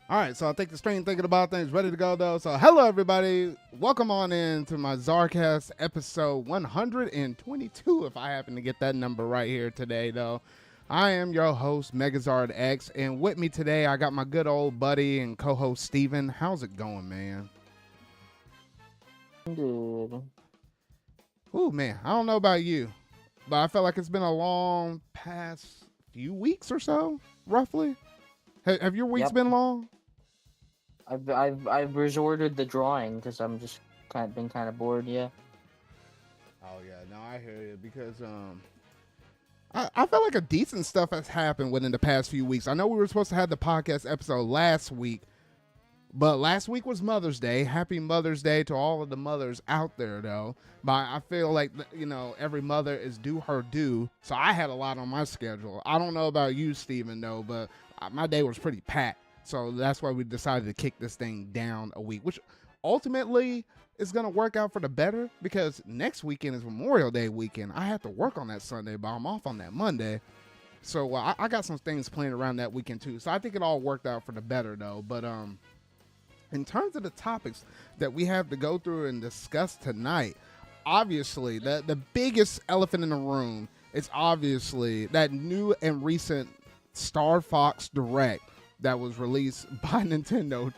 All right, so I think the screen thinking about things ready to go though. So hello everybody, welcome on in to my ZardCast episode 122. If I happen to get that number right here today though, I am your host Megazard X, and with me today I got my good old buddy and co-host Steven. How's it going, man? Dude. Ooh man, I don't know about you, but I feel like it's been a long past few weeks or so, roughly. Have your weeks Yep. been long? I've resorted the drawing because I'm just kind of bored. Yeah. Oh yeah, no, I hear you because I felt like a decent stuff has happened within the past few weeks. I know we were supposed to have the podcast episode last week, but last week was Mother's Day. Happy Mother's Day to all of the mothers out there, though. But I feel like, every mother is due her due. So I had a lot on my schedule. I don't know about you, Steven, though, but my day was pretty packed. So that's why we decided to kick this thing down a week, which ultimately is going to work out for the better because next weekend is Memorial Day weekend. I have to work on that Sunday, but I'm off on that Monday. So I got some things planned around that weekend too. So I think it all worked out for the better though. But in terms of the topics that we have to go through and discuss tonight, obviously the biggest elephant in the room is obviously that new and recent Star Fox Direct that was released by Nintendo.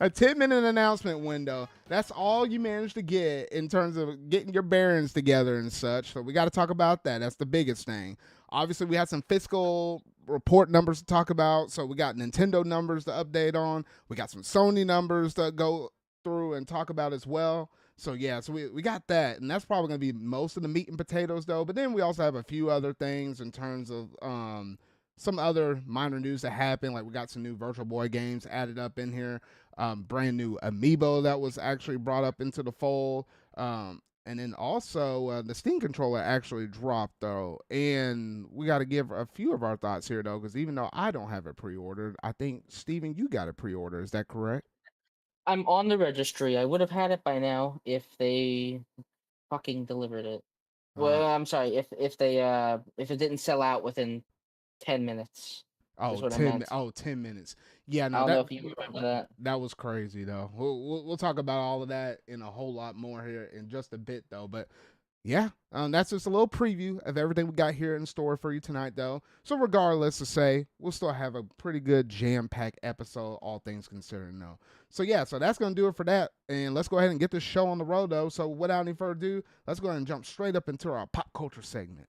A 10-minute announcement window. That's all you managed to get in terms of getting your bearings together and such. So we got to talk about that. That's the biggest thing. Obviously, we had some fiscal report numbers to talk about. So we got Nintendo numbers to update on. We got some Sony numbers to go through and talk about as well. So yeah, so we got that, and that's probably gonna be most of the meat and potatoes though. But then we also have a few other things in terms of some other minor news that happened. Like we got some new Virtual Boy games added up in here, brand new Amiibo that was actually brought up into the fold. And then also the Steam controller actually dropped though, and we got to give a few of our thoughts here though, because even though I don't have it pre-ordered, I think Steven, you got it pre-ordered. Is that correct? I'm on the registry. I would have had it by now if they fucking delivered it. Uh, Well, I'm sorry if it didn't sell out within 10 minutes. Is oh, what I meant. 10 minutes. Yeah, I no, don't know that if you remember that. that was crazy though. We'll talk about all of that in a whole lot more here in just a bit though. But yeah, that's just a little preview of everything we got here in store for you tonight, though. So, regardless to say, we'll still have a pretty good jam-packed episode, all things considered, though. So, yeah, so that's going to do it for that. And let's go ahead and get this show on the road, though. So, without any further ado, let's go ahead and jump straight up into our pop culture segment.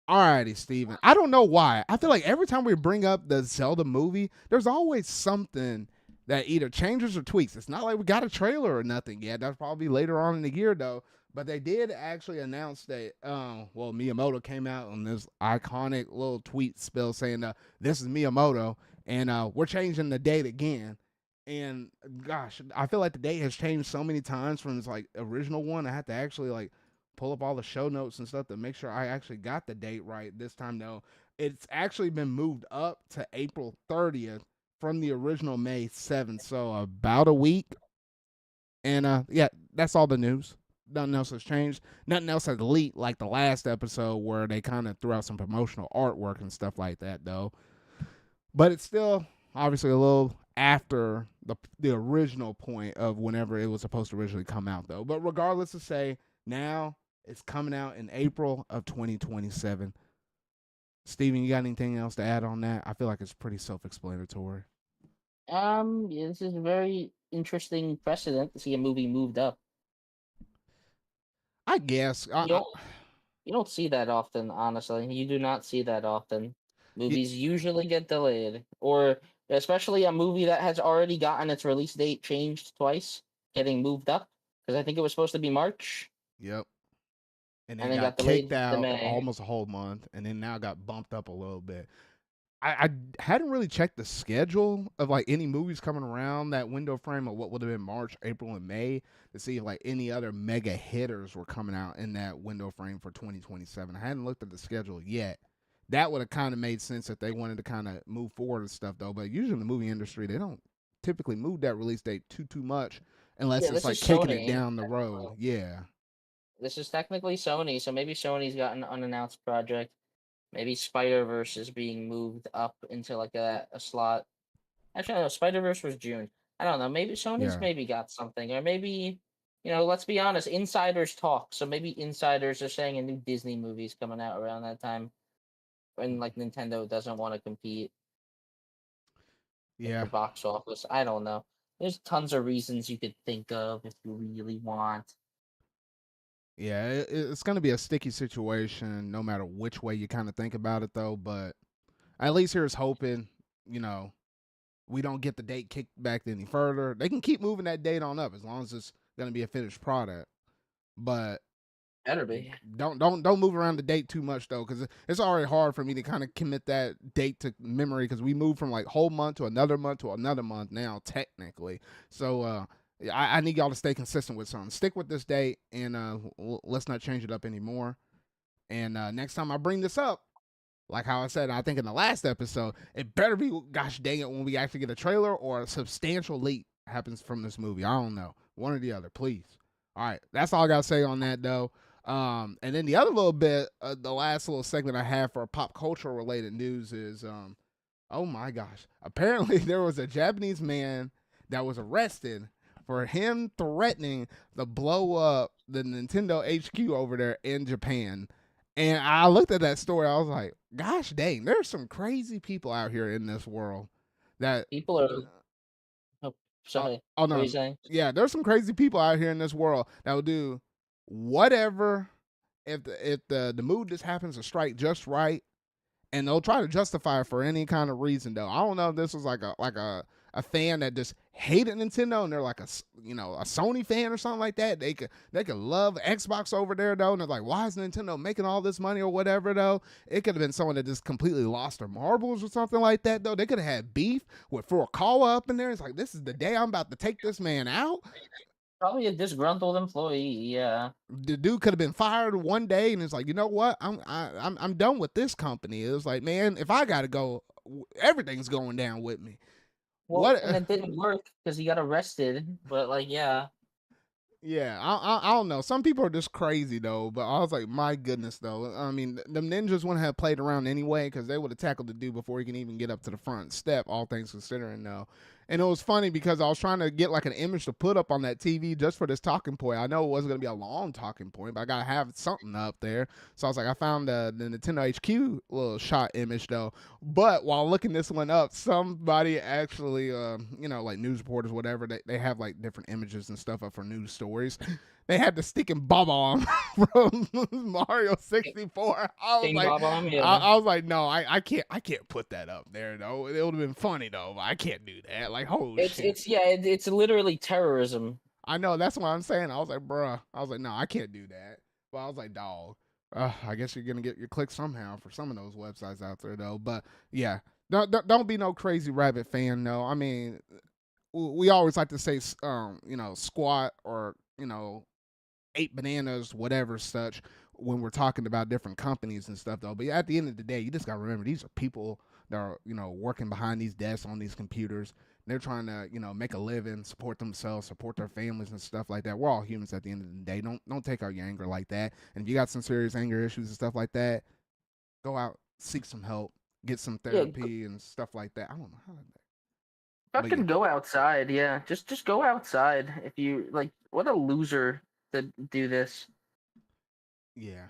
Alrighty, Steven. I don't know why. I feel like every time we bring up the Zelda movie, there's always something that either changes or tweaks. It's not like we got a trailer or nothing yet. That's probably later on in the year, though. But they did actually announce that, Miyamoto came out on this iconic little tweet spill saying, this is Miyamoto, and we're changing the date again. And gosh, I feel like the date has changed so many times from its like original one. I had to actually like pull up all the show notes and stuff to make sure I actually got the date right this time. Though it's actually been moved up to April 30th from the original May 7th, so about a week. And yeah, that's all the news. Nothing else has changed. Nothing else has leaked like the last episode where they kind of threw out some promotional artwork and stuff like that, though. But it's still obviously a little after the original point of whenever it was supposed to originally come out, though. But regardless to say, now it's coming out in April of 2027. Steven, you got anything else to add on that? I feel like it's pretty self-explanatory. Yeah, this is a very interesting precedent to see a movie moved up. I guess. You don't you don't see that often, honestly. You do not see that often. Y- Movies usually get delayed, or especially a movie that has already gotten its release date changed twice, getting moved up. Because I think it was supposed to be March, yep. And and then then got got kicked delayed to out May. almost a whole month, and then now got bumped up a little bit. I hadn't really checked the schedule of like any movies coming around that window frame of what would have been March, April, and May to see if like any other mega hitters were coming out in that window frame for 2027. I hadn't looked at the schedule yet. That would have kind of made sense if they wanted to kind of move forward and stuff though. But usually in the movie industry, they don't typically move that release date too much unless Yeah, it's this like is kicking it Sony. down the road. Yeah. this is technically Sony, so maybe Sony's got an unannounced project. Maybe Spider-Verse is being moved up into like a slot. Actually, no, Spider-Verse was June. I don't know. Maybe Sony's Yeah. maybe got something, or maybe let's be honest, insiders talk. So maybe insiders are saying a new Disney movie's coming out around that time, when like Nintendo doesn't want to compete with Yeah. the box office. I don't know. There's tons of reasons you could think of if you really want. Yeah, it's going to be a sticky situation no matter which way you kind of think about it, though. But at least here's hoping, you know, we don't get the date kicked back any further. They can keep moving that date on up as long as it's going to be a finished product. But Better be. don't move around the date too much though, because it's already hard for me to kind of commit that date to memory because we moved from like whole month to another month now technically. So I need y'all to stay consistent with something. Stick with this date and let's not change it up anymore. And next time I bring this up, like how I said, I think in the last episode, it better be, gosh dang it, when we actually get a trailer or a substantial leak happens from this movie. I don't know. One or the other, please. All right. That's all I got to say on that, though. And then the other little bit, the last little segment I have for pop culture related news is, oh my gosh. Apparently, there was a Japanese man that was arrested for him threatening to blow up the Nintendo HQ over there in Japan. And I looked at that story. I was like, gosh dang, there's some crazy people out here in this world that People are. Oh, oh, sorry. oh What are no, you saying? yeah, there's some crazy people out here in this world that will do whatever if the mood just happens to strike just right, and they'll try to justify it for any kind of reason though. I don't know if this was like a fan that just hated Nintendo and they're like a Sony fan or something like that. They could love Xbox over there though, and they're like, why is Nintendo making all this money or whatever though? It could have been someone that just completely lost their marbles or something like that though. They could have had beef with Furukawa up in there. It's like, this is the day I'm about to take this man out. Probably a disgruntled employee. Yeah. The dude could have been fired one day, and it's like, you know what? I'm done with this company. It was like, man, if I gotta go, everything's going down with me. Well, What? and it didn't work because he got arrested. But like, yeah. Yeah, I don't know. Some people are just crazy though, but I was like, my goodness though. I mean, the ninjas wouldn't have played around anyway because they would have tackled the dude before he can even get up to the front step. All things considering though, and it was funny because I was trying to get like an image to put up on that TV just for this talking point. I know it wasn't gonna be a long talking point, but I gotta have something up there. So I was like, I found the Nintendo HQ little shot image though. But while looking this one up, somebody actually, like news reporters, whatever, they have like different images and stuff up for news stories. They had the sticking bob on from Mario 64. I was King like, Bob-omb, yeah. I was like, no, I can't put that up there though. It would have been funny though, but I can't do that. Like, holy shit. It's literally terrorism. I know, that's what I'm saying. I was like, bruh. I was like, no, I can't do that. But I was like, dog. I guess you're gonna get your clicks somehow for some of those websites out there though. But yeah, don't be no crazy rabbit fan though. I mean, we always like to say, squat or 8 bananas, whatever such, when we're talking about different companies and stuff though. But at the end of the day, you just gotta remember these are people that are working behind these desks on these computers. They're trying to make a living, support themselves, support their families and stuff like that. We're all humans at the end of the day. Don't take out your anger like that. And if you got some serious anger issues and stuff like that, go out, seek some help, get some therapy and stuff like that. I don't know how that. Fucking go outside, yeah. Just go outside if you like. What a loser to do this. Yeah,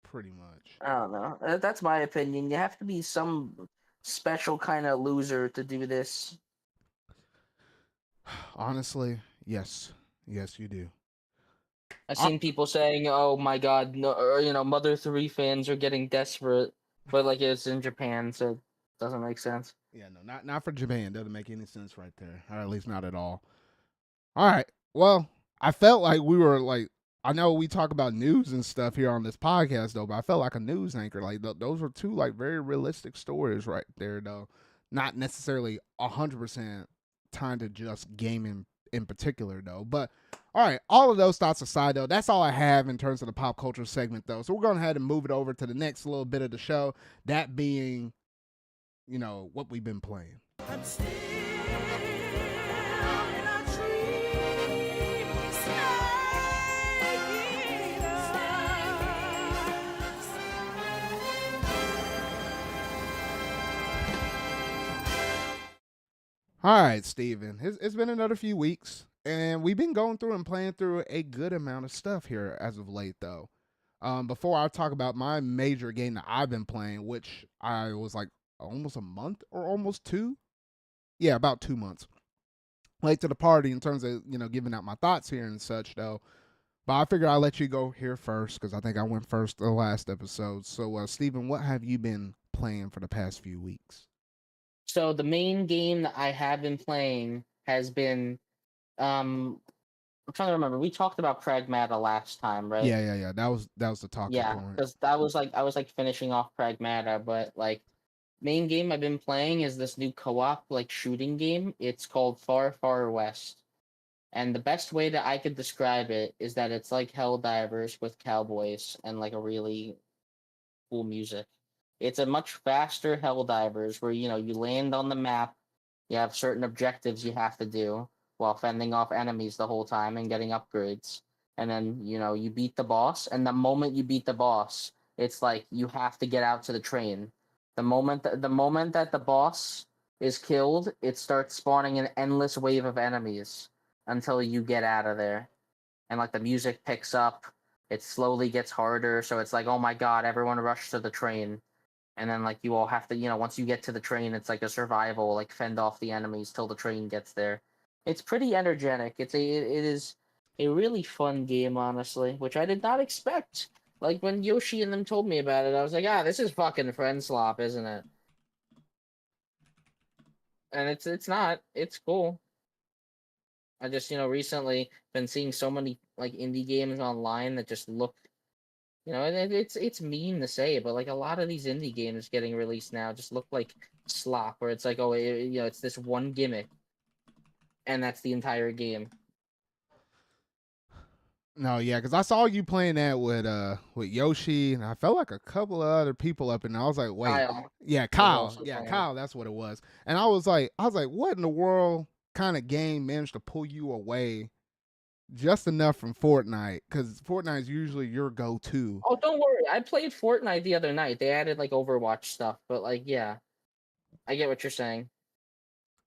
pretty much. I don't know. That's my opinion. You have to be some special kind of loser to do this. Honestly, yes, you do. I've seen people saying, "Oh my God, no," or Mother 3 fans are getting desperate, but like it's in Japan, so it doesn't make sense. Yeah, no, not for Japan. Doesn't make any sense right there, or at least not at all. All right. Well, I felt like we were like, I know we talk about news and stuff here on this podcast though, but I felt like a news anchor. Like those were two like very realistic stories right there though, not necessarily 100% tied to just gaming in particular though. But all right, all of those thoughts aside though, that's all I have in terms of the pop culture segment though. So we're going ahead and move it over to the next little bit of the show, that being, what we've been playing. I'm still in a dream, All right, Steven. It's been another few weeks, and we've been going through and playing through a good amount of stuff here as of late, though. Before I talk about my major game that I've been playing, which I was like almost a month or almost two, yeah, about 2 months late to the party in terms of giving out my thoughts here and such, though. But I figured I'll let you go here first because I think I went first the last episode. So, Steven, what have you been playing for the past few weeks? So the main game that I have been playing has been I'm trying to remember. We talked about Pragmata last time, right? Yeah. That was the talking Yeah, point. because that was like I was like finishing off Pragmata, but like main game I've been playing is this new co-op like shooting game. It's called Far Far West. And the best way that I could describe it is that it's like Helldivers with cowboys and like a really cool music. It's a much faster Helldivers where you land on the map, you have certain objectives you have to do while fending off enemies the whole time and getting upgrades. And then, you beat the boss, and the moment you beat the boss, it's like you have to get out to the train. The moment that the boss is killed, it starts spawning an endless wave of enemies until you get out of there. And like the music picks up, it slowly gets harder, so it's like, oh my god, everyone rush to the train. And then like you all have to, once you get to the train, it's like a survival, like fend off the enemies till the train gets there. It's pretty energetic. It is a really fun game, honestly, which I did not expect. Like when Yoshi and them told me about it, I was like, this is fucking friend slop, isn't it? And it's not. It's cool. I just, recently been seeing so many like indie games online that just look, and it's mean to say, but like a lot of these indie games getting released now just look like slop, where it's like, oh, it's this one gimmick, and that's the entire game. No, yeah, because I saw you playing that with Yoshi, and I felt like a couple of other people up, and I was like, wait, Kyle yeah, was Kyle, also yeah, playing it. Kyle, that's what it was. And I was like, what in the world kind of game managed to pull you away just enough from Fortnite? Because Fortnite is usually your go-to. Oh, don't worry, I played Fortnite the other night. They added like Overwatch stuff, but like, yeah, I get what you're saying.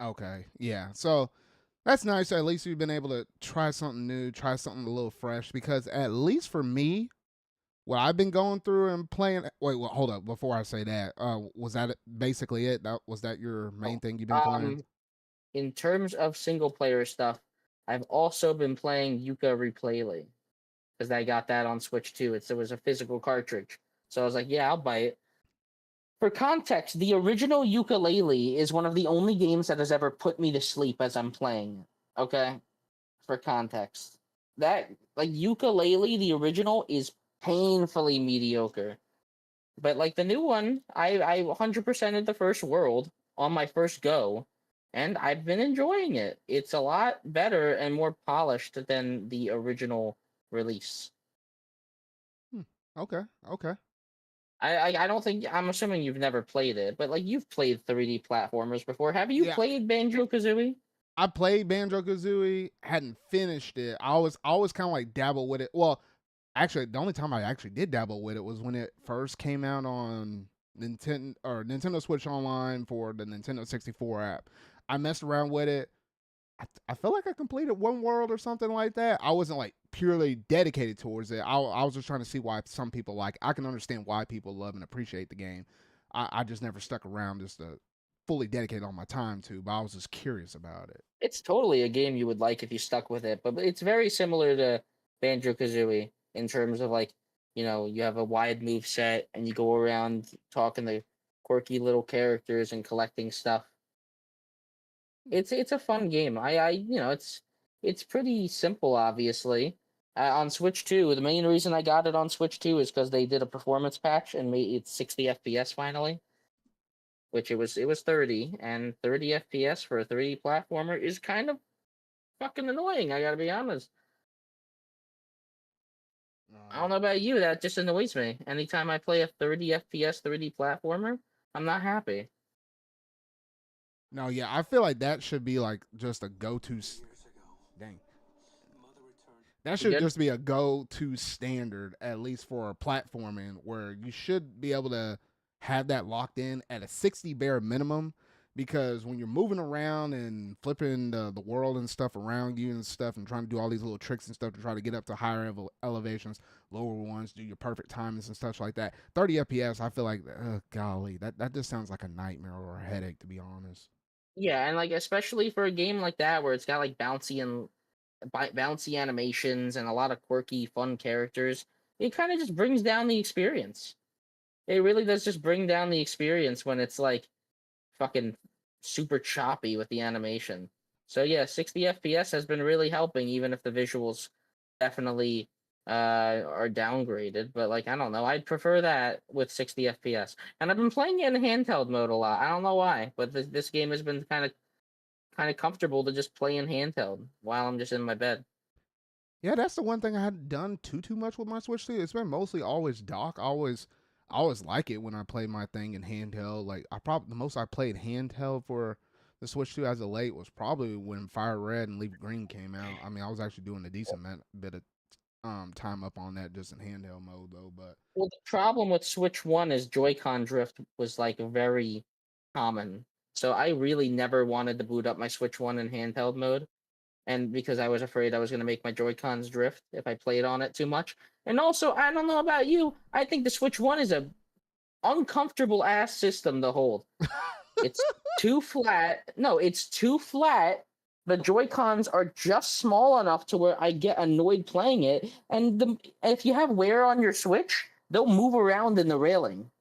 Okay, yeah, so that's nice. At least you've been able to try something new, try something a little fresh. Because at least for me, what I've been going through and playing. Wait, well, hold up. Before I say that, was that basically it? Was that your main Oh, thing you've been playing? um, in terms of single player stuff, I've also been playing Yuka Replay because I got that on Switch too. It was a physical cartridge, so I was like, yeah, I'll buy it. For context, the original Ukulele is one of the only games that has ever put me to sleep as I'm playing it. Okay, for context, that like Ukulele, the original is painfully mediocre, but like the new one, I 100%ed the first world on my first go, and I've been enjoying it. It's a lot better and more polished than the original release. Hmm. Okay, okay. I don't think I'm assuming you've never played it, but like you've played 3D platformers before. Have you Yeah, played Banjo Kazooie? I played Banjo Kazooie, hadn't finished it. I always kind of like dabble with it. Well, actually, the only time I actually did dabble with it was when it first came out on Nintendo Switch Online for the Nintendo 64 app. I messed around with it. I felt like I completed one world or something like that. I wasn't like purely dedicated towards it. I was just trying to see why some people like. I can understand why people love and appreciate the game. I just never stuck around just to fully dedicate all my time to. But I was just curious about it. It's totally a game you would like if you stuck with it, but it's very similar to Banjo Kazooie in terms of like, you have a wide move set and you go around talking to quirky little characters and collecting stuff. It's a fun game. It's pretty simple, obviously. On Switch 2, the main reason I got it on Switch 2 is because they did a performance patch and made it 60 FPS finally, which it was 30, and 30 FPS for a 3D platformer is kind of fucking annoying. I gotta be honest. I don't know about you, that just annoys me. Anytime I play a 30 FPS 3D platformer, I'm not happy. No, yeah, I feel like that should be like just a go-to. Dang, that You should good? just be a go-to standard, at least for platforming, where you should be able to have that locked in at a 60 bare minimum. because when you're moving around and flipping the world and stuff around you and stuff and trying to do all these little tricks and stuff to try to get up to higher elevations, lower ones, do your perfect timings and stuff like that. 30 FPS, I feel like, golly, that just sounds like a nightmare or a headache, to be honest. Yeah, and like especially for a game like that where it's got like bouncy animations and a lot of quirky, fun characters, it kind of just brings down the experience. It really does just bring down the experience when it's like fucking super choppy with the animation. So yeah, 60 FPS has been really helping, even if the visuals definitely are downgraded. But like I don't know, I'd prefer that with 60 FPS. And I've been playing it in handheld mode a lot. I don't know why, but this game has been kind of comfortable to just play in handheld while I'm just in my bed. Yeah, that's the one thing I hadn't done too much with my Switch 2. It's been mostly always dock. I always like it when I play my thing in handheld. Like I probably the most I played handheld for the Switch 2 as of late was probably when Fire Red and Leaf Green came out. I mean, I was actually doing a decent bit of time up on that just in handheld mode though. But Well, the problem with Switch One is Joy-Con drift was like very common. So I really never wanted to boot up my Switch One in handheld mode, and because I was afraid I was going to make my Joy-Cons drift if I played on it too much. And also, I don't know about you, I think the Switch One is a uncomfortable ass system to hold. It's too flat. No, it's too flat. The Joy Cons are just small enough to where I get annoyed playing it. And if you have wear on your Switch, they'll move around in the railing.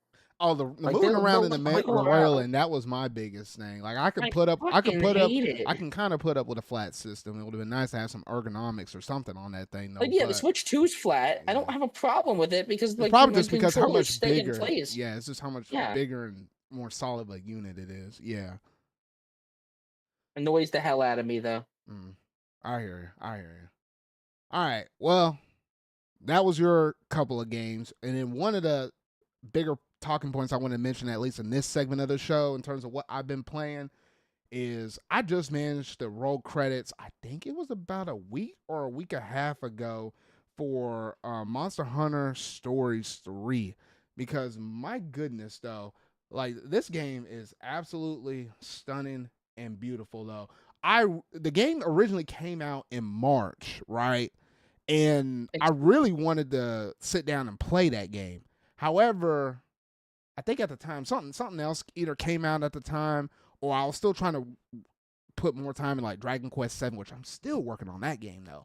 oh, the Like moving around in the like, wiggle around. railing, that was my biggest thing. Like I I can fucking hate it. I can kind of put up with a flat system. It would have been nice to have some ergonomics or something on that thing though. Like yeah, the But Switch 2's flat. I yeah. don't have a problem with it because It's like probably my just because how controllers much stay in bigger. place. Yeah, it's just how much Yeah, bigger and more solid of a unit it is. Yeah. annoys the hell out of me though. Mm. I hear you. I hear you. All right. Well, that was your couple of games, and then one of the bigger talking points I want to mention, at least in this segment of the show, in terms of what I've been playing, is I just managed to roll credits. I think it was about a week or a week and a half ago for Monster Hunter Stories 3. Because my goodness, though, like this game is absolutely stunning and beautiful, though. The game originally came out in March, right? And I It's really wanted to sit down and play that game. However, I think at the time something else either came out at the time, or I was still trying to put more time in like Dragon Quest 7, which I'm still working on that game though.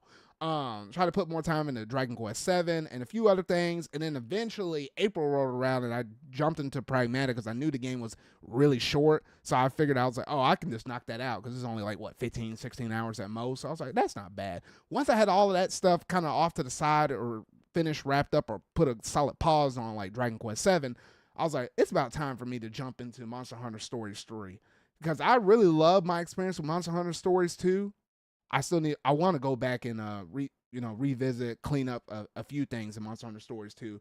Try to put more time into Dragon Quest 7 and a few other things, and then eventually April rolled around and I jumped into Pragmatic because I knew the game was really short. So I figured I was like, oh, I can just knock that out because it's only like what 15, 16 hours at most. So I was like, that's not bad. Once I had all of that stuff kind of off to the side or finished, wrapped up, or put a solid pause on like Dragon Quest 7, I was like, it's about time for me to jump into Monster Hunter Stories 3 because I really love my experience with Monster Hunter Stories 2. I want to go back and revisit, clean up a few things in Monster Hunter Stories 2.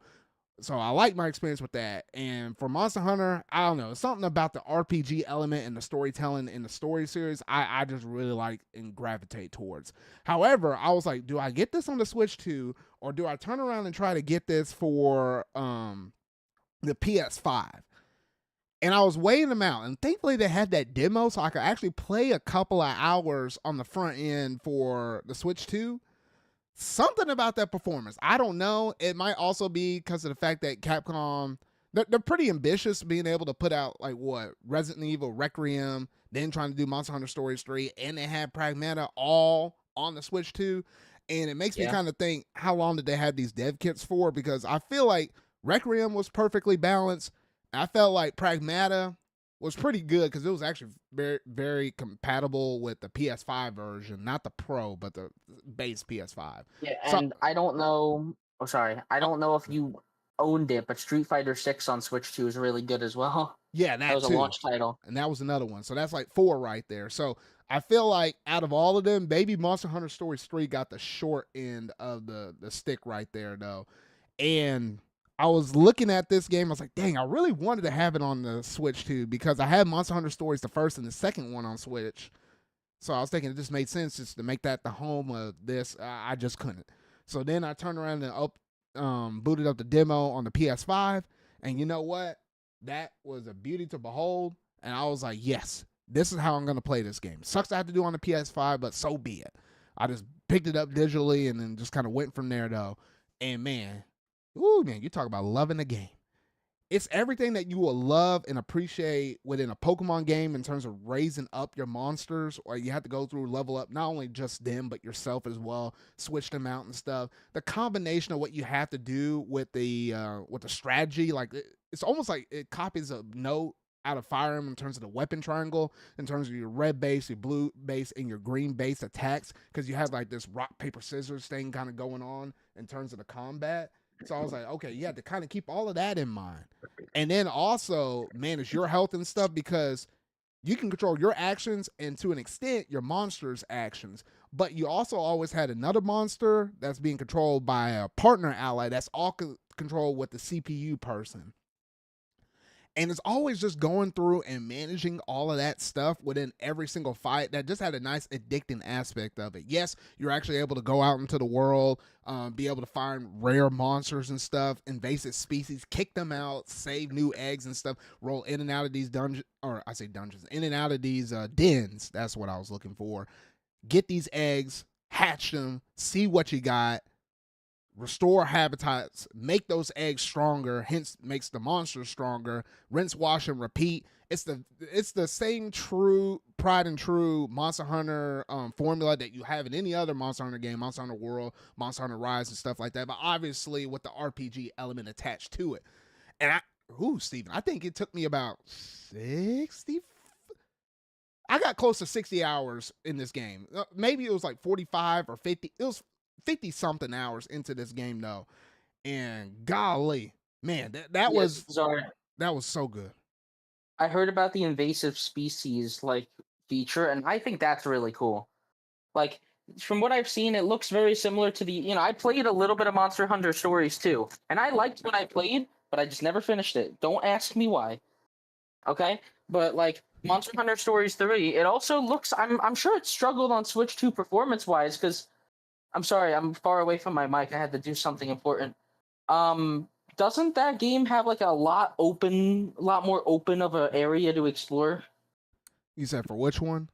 So I like my experience with that. And for Monster Hunter, I don't know, something about the RPG element and the storytelling in the story series, I just really like and gravitate towards. However, I was like, do I get this on the Switch 2, or do I turn around and try to get this for the PS5? And I was weighing them out, and thankfully they had that demo, so I could actually play a couple of hours on the front end for the Switch 2. Something about that performance, I don't know. It might also be because of the fact that Capcom, they're pretty ambitious, being able to put out like what Resident Evil Requiem, then trying to do Monster Hunter Stories 3, and they had Pragmata all on the Switch 2. And it makes me Yeah. kind of think, how long did they have these dev kits for? Because I feel like Requiem was perfectly balanced. I felt like Pragmata was pretty good because it was actually very, very compatible with the PS5 version, not the Pro, but the base PS5. Yeah, So, and I don't know. Oh, sorry. I don't know if you owned it, but Street Fighter 6 on Switch 2 is really good as well. yeah, That that was a too. launch title. And that was another one. So that's like 4 right there. So I feel like out of all of them, maybe Monster Hunter Stories 3 got the short end of the stick right there, though. And I was looking at this game, I was like, dang, I really wanted to have it on the Switch too, because I had Monster Hunter Stories, the first and the second one, on Switch. So I was thinking it just made sense just to make that the home of this. I just couldn't. So then I turned around and booted up the demo on the PS5. And you know what? That was a beauty to behold. And I was like, yes, this is how I'm going to play this game. Sucks I have to do it on the PS5, but so be it. I just picked it up digitally and then just kind of went from there, though. And man, you talk about loving the game. It's everything that you will love and appreciate within a Pokemon game in terms of raising up your monsters, or you have to go through level up not only just them but yourself as well, switch them out and stuff. The combination of what you have to do with the strategy, like it's almost like it copies a note out of Fire Emblem in terms of the weapon triangle, in terms of your red base, your blue base, and your green base attacks, because you have like this rock paper scissors thing kind of going on in terms of the combat. So I was like, okay, you have to kind of keep all of that in mind. And then also manage your health and stuff, because you can control your actions and to an extent your monster's actions. But you also always had another monster that's being controlled by a partner ally that's all controlled with the CPU person. And it's always just going through and managing all of that stuff within every single fight that just had a nice addicting aspect of it. Yes, you're actually able to go out into the world, be able to find rare monsters and stuff, invasive species, kick them out, save new eggs and stuff, roll in and out of these dungeons, or I say dungeons, in and out of these dens. That's what I was looking for. Get these eggs, hatch them, see what you got, restore habitats, make those eggs stronger, hence makes the monsters stronger, rinse, wash, and repeat. It's the same true tried and true Monster Hunter formula that you have in any other Monster Hunter game, Monster Hunter World, Monster Hunter Rise, and stuff like that, but obviously with the RPG element attached to it. And Steven, I think it took me about 60, I got close to 60 hours in this game. Maybe it was like 45 or 50. It was 50 something hours into this game though, and golly, man, that was so good. I heard about the invasive species like feature, and I think that's really cool. Like, from what I've seen, it looks very similar to the, I played a little bit of Monster Hunter Stories too, and I liked what I played, but I just never finished it. Don't ask me why. Okay, but like Monster Hunter Stories 3, it also looks, I'm sure it struggled on Switch 2 performance wise, because I'm sorry, I'm far away from my mic. I had to do something important. Doesn't that game have like a lot more open of an area to explore? You said for which one?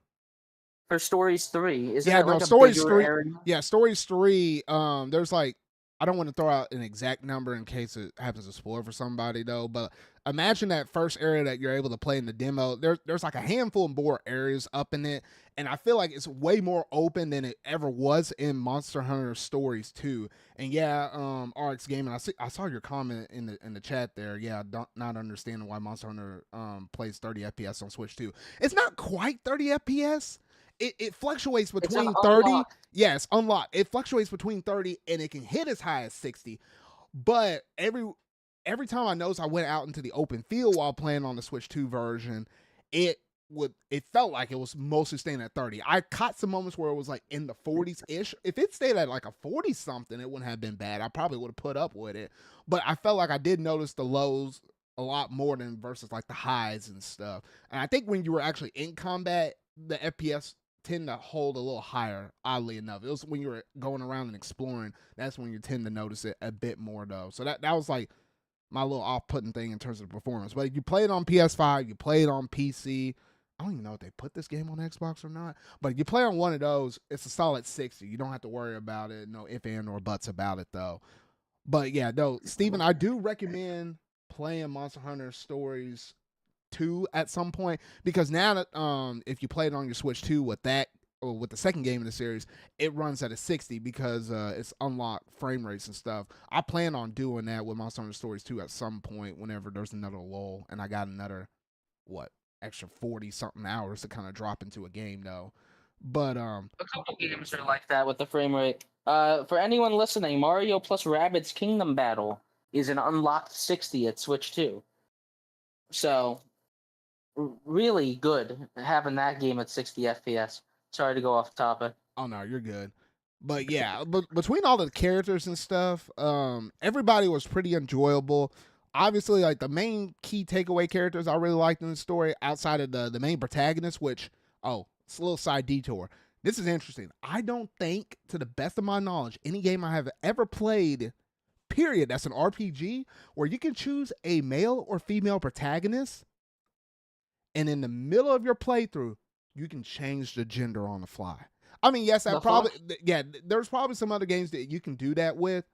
For Stories 3, isn't yeah, it like no, a Stories bigger 3. area? Yeah, Stories 3. There's like, I don't want to throw out an exact number in case it happens to spoil for somebody though, but imagine that first area that you're able to play in the demo. There's like a handful more areas up in it, and I feel like it's way more open than it ever was in Monster Hunter Stories 2. And yeah, RX Gaming, I saw your comment in the chat there. Yeah, not understanding why Monster Hunter plays 30 FPS on Switch 2. It's not quite 30 FPS. It fluctuates between 30. Yeah, it's unlocked. It fluctuates between 30 and it can hit as high as 60. But every time I noticed I went out into the open field while playing on the Switch 2 version, it felt like it was mostly staying at 30. I caught some moments where it was like in the 40s-ish. If it stayed at like a 40-something, it wouldn't have been bad. I probably would have put up with it. But I felt like I did notice the lows a lot more than versus like the highs and stuff. And I think when you were actually in combat, the FPS tend to hold a little higher, oddly enough. It was when you were going around and exploring, that's when you tend to notice it a bit more though. So that was like my little off-putting thing in terms of the performance. But if you play it on PS5, you play it on PC, I don't even know if they put this game on Xbox or not, but if you play on one of those, it's a solid 60. You don't have to worry about it, no ifs, and or buts about it though. But yeah, no, Steven, I do recommend playing Monster Hunter Stories 2 at some point, because now that if you play it on your Switch 2 with that, or with the second game in the series, it runs at a 60 because it's unlocked frame rates and stuff. I plan on doing that with Monster Hunter Stories 2 at some point whenever there's another lull and I got another extra 40 something hours to kind of drop into a game though. But a couple games are like that with the frame rate. For anyone listening, Mario plus Rabbids Kingdom Battle is an unlocked 60 at Switch 2. So really good having that game at 60 FPS. Sorry to go off topic. Oh no, you're good. But yeah, but between all the characters and stuff, everybody was pretty enjoyable. Obviously, like the main key takeaway characters I really liked in the story, outside of the main protagonist, which, it's a little side detour. This is interesting. I don't think, to the best of my knowledge, any game I have ever played, period, that's an RPG, where you can choose a male or female protagonist, and in the middle of your playthrough, you can change the gender on the fly. I mean, yes, The probably, fuck? yeah, there's probably some other games that you can do that with,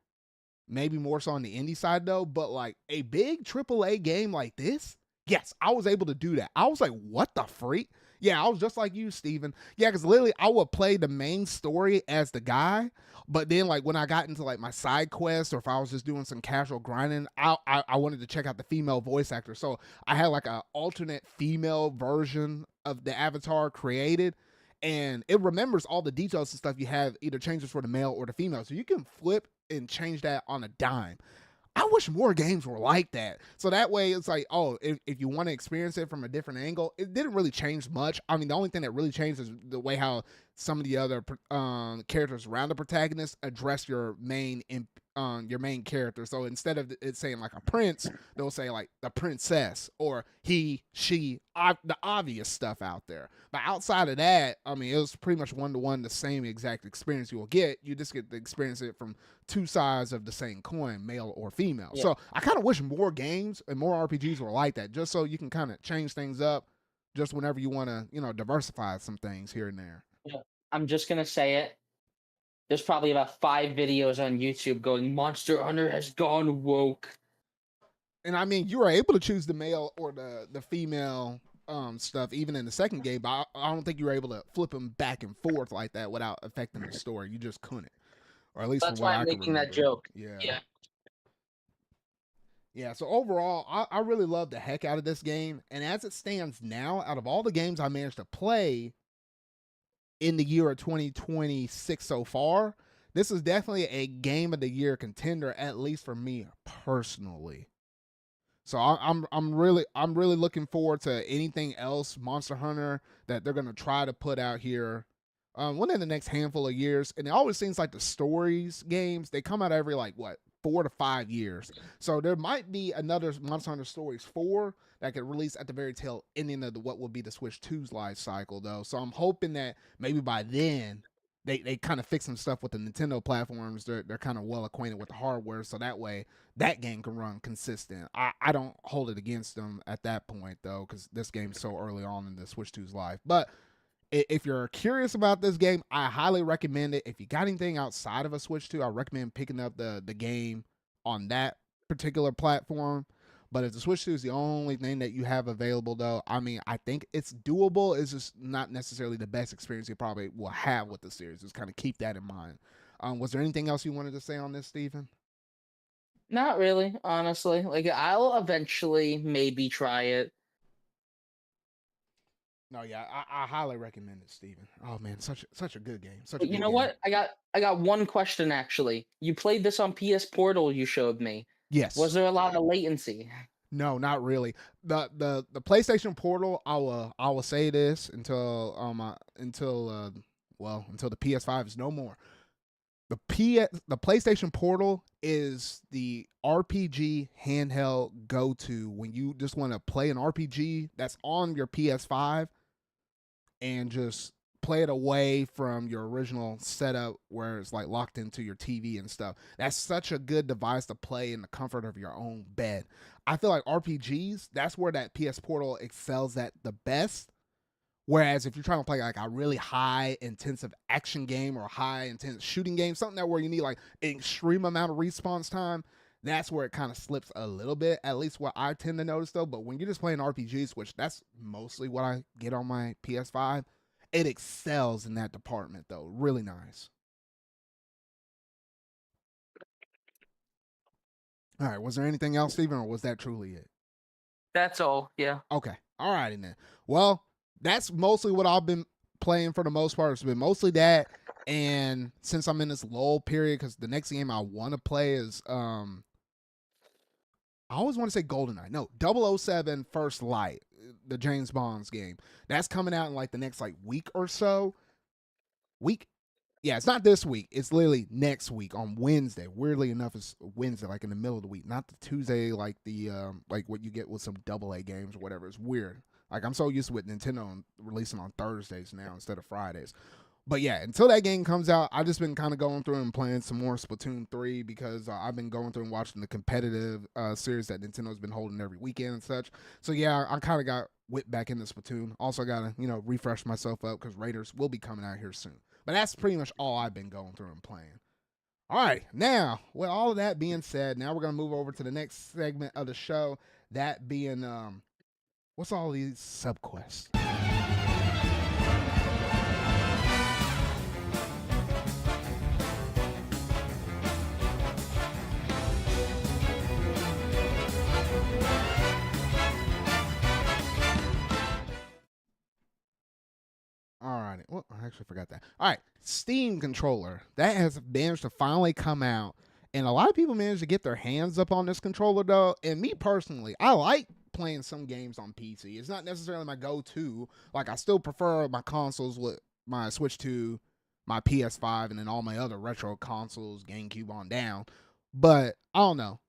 maybe more so on the indie side though, but like a big AAA game like this, yes, I was able to do that. I was like, what the freak? Yeah, I was just like you, Steven. Yeah, because literally I would play the main story as the guy, but then like when I got into like my side quest, or if I was just doing some casual grinding, I wanted to check out the female voice actor. So I had like an alternate female version of the avatar created, and it remembers all the details and stuff you have, either changes for the male or the female. So you can flip and change that on a dime. I wish more games were like that. So that way it's like, oh, if you want to experience it from a different angle, it didn't really change much. I mean, the only thing that really changed is the way how some of the other characters around the protagonist address your main character. So instead of it saying like a prince, they'll say like the princess, or he, she, the obvious stuff out there. But outside of that, I mean, it was pretty much one-to-one the same exact experience you will get. You just get to experience it from two sides of the same coin, male or female. Yeah. So I kind of wish more games and more RPGs were like that, just so you can kind of change things up just whenever you want to, diversify some things here and there. Yeah. I'm just going to say it. There's probably about 5 videos on YouTube going, Monster Hunter has gone woke. And I mean, you were able to choose the male or the female stuff even in the second game, but I don't think you were able to flip them back and forth like that without affecting the story. You just couldn't. Or at least that's why I'm making that joke. Yeah. Yeah, so overall, I really love the heck out of this game. And as it stands now, out of all the games I managed to play in the year of 2026 so far, this is definitely a game of the year contender, at least for me personally. So I'm really looking forward to anything else Monster Hunter that they're gonna try to put out here within the next handful of years. And it always seems like the stories games, they come out every like 4 to 5 years. So there might be another Monster Hunter Stories 4 that could release at the very tail ending of what will be the Switch 2's life cycle though. So I'm hoping that maybe by then they kind of fix some stuff with the Nintendo platforms. They're kind of well acquainted with the hardware, so that way that game can run consistent. I don't hold it against them at that point though, because this game's so early on in the Switch 2's life. But if you're curious about this game, I highly recommend it. If you got anything outside of a Switch 2, I recommend picking up the game on that particular platform. But if the Switch 2 is the only thing that you have available, though, I mean, I think it's doable. It's just not necessarily the best experience you probably will have with the series. Just kind of keep that in mind. Was there anything else you wanted to say on this, Stephen? Not really, honestly. Like, I'll eventually maybe try it. No, yeah, I highly recommend it, Steven. Oh man, such a good game. You know what? I got one question actually. You played this on PS Portal, you showed me. Yes. Was there a lot of latency? No, not really. The PlayStation Portal, I will say this until the PS5 is no more. The PlayStation Portal is the RPG handheld go-to when you just want to play an RPG that's on your PS5 and just play it away from your original setup where it's like locked into your TV and stuff. That's such a good device to play in the comfort of your own bed. I feel like RPGs, that's where that PS Portal excels at the best. Whereas if you're trying to play like a really high intensive action game or high intense shooting game, something that where you need like an extreme amount of response time, that's where it kind of slips a little bit, at least what I tend to notice though. But when you're just playing RPGs, which that's mostly what I get on my PS5, it excels in that department though. Really nice. All right, was there anything else, Steven, or was that truly it? That's all, yeah. Okay, all righty then. Well, that's mostly what I've been playing for the most part. It's been mostly that, and since I'm in this lull period, because the next game I want to play is I always want to say GoldenEye. No, 007 First Light, the James Bond's game. That's coming out in like the next like week or so. Yeah, it's not this week. It's literally next week on Wednesday. Weirdly enough, it's Wednesday, like in the middle of the week, not the Tuesday, like the like what you get with some AA games or whatever. It's weird. Like I'm so used to with Nintendo releasing on Thursdays now instead of Fridays. But yeah, until that game comes out, I've just been kind of going through and playing some more Splatoon 3 because I've been going through and watching the competitive series that Nintendo's been holding every weekend and such. So yeah, I kind of got whipped back into Splatoon. Also got to, refresh myself up because Raiders will be coming out here soon. But that's pretty much all I've been going through and playing. All right, now, with all of that being said, now we're going to move over to the next segment of the show, that being, what's all these subquests? All right. Well, I actually forgot that. All right. Steam controller. That has managed to finally come out. And a lot of people managed to get their hands up on this controller, though. And me personally, I like playing some games on PC. It's not necessarily my go to. Like, I still prefer my consoles with my Switch 2, my PS5, and then all my other retro consoles, GameCube on down. But I don't know.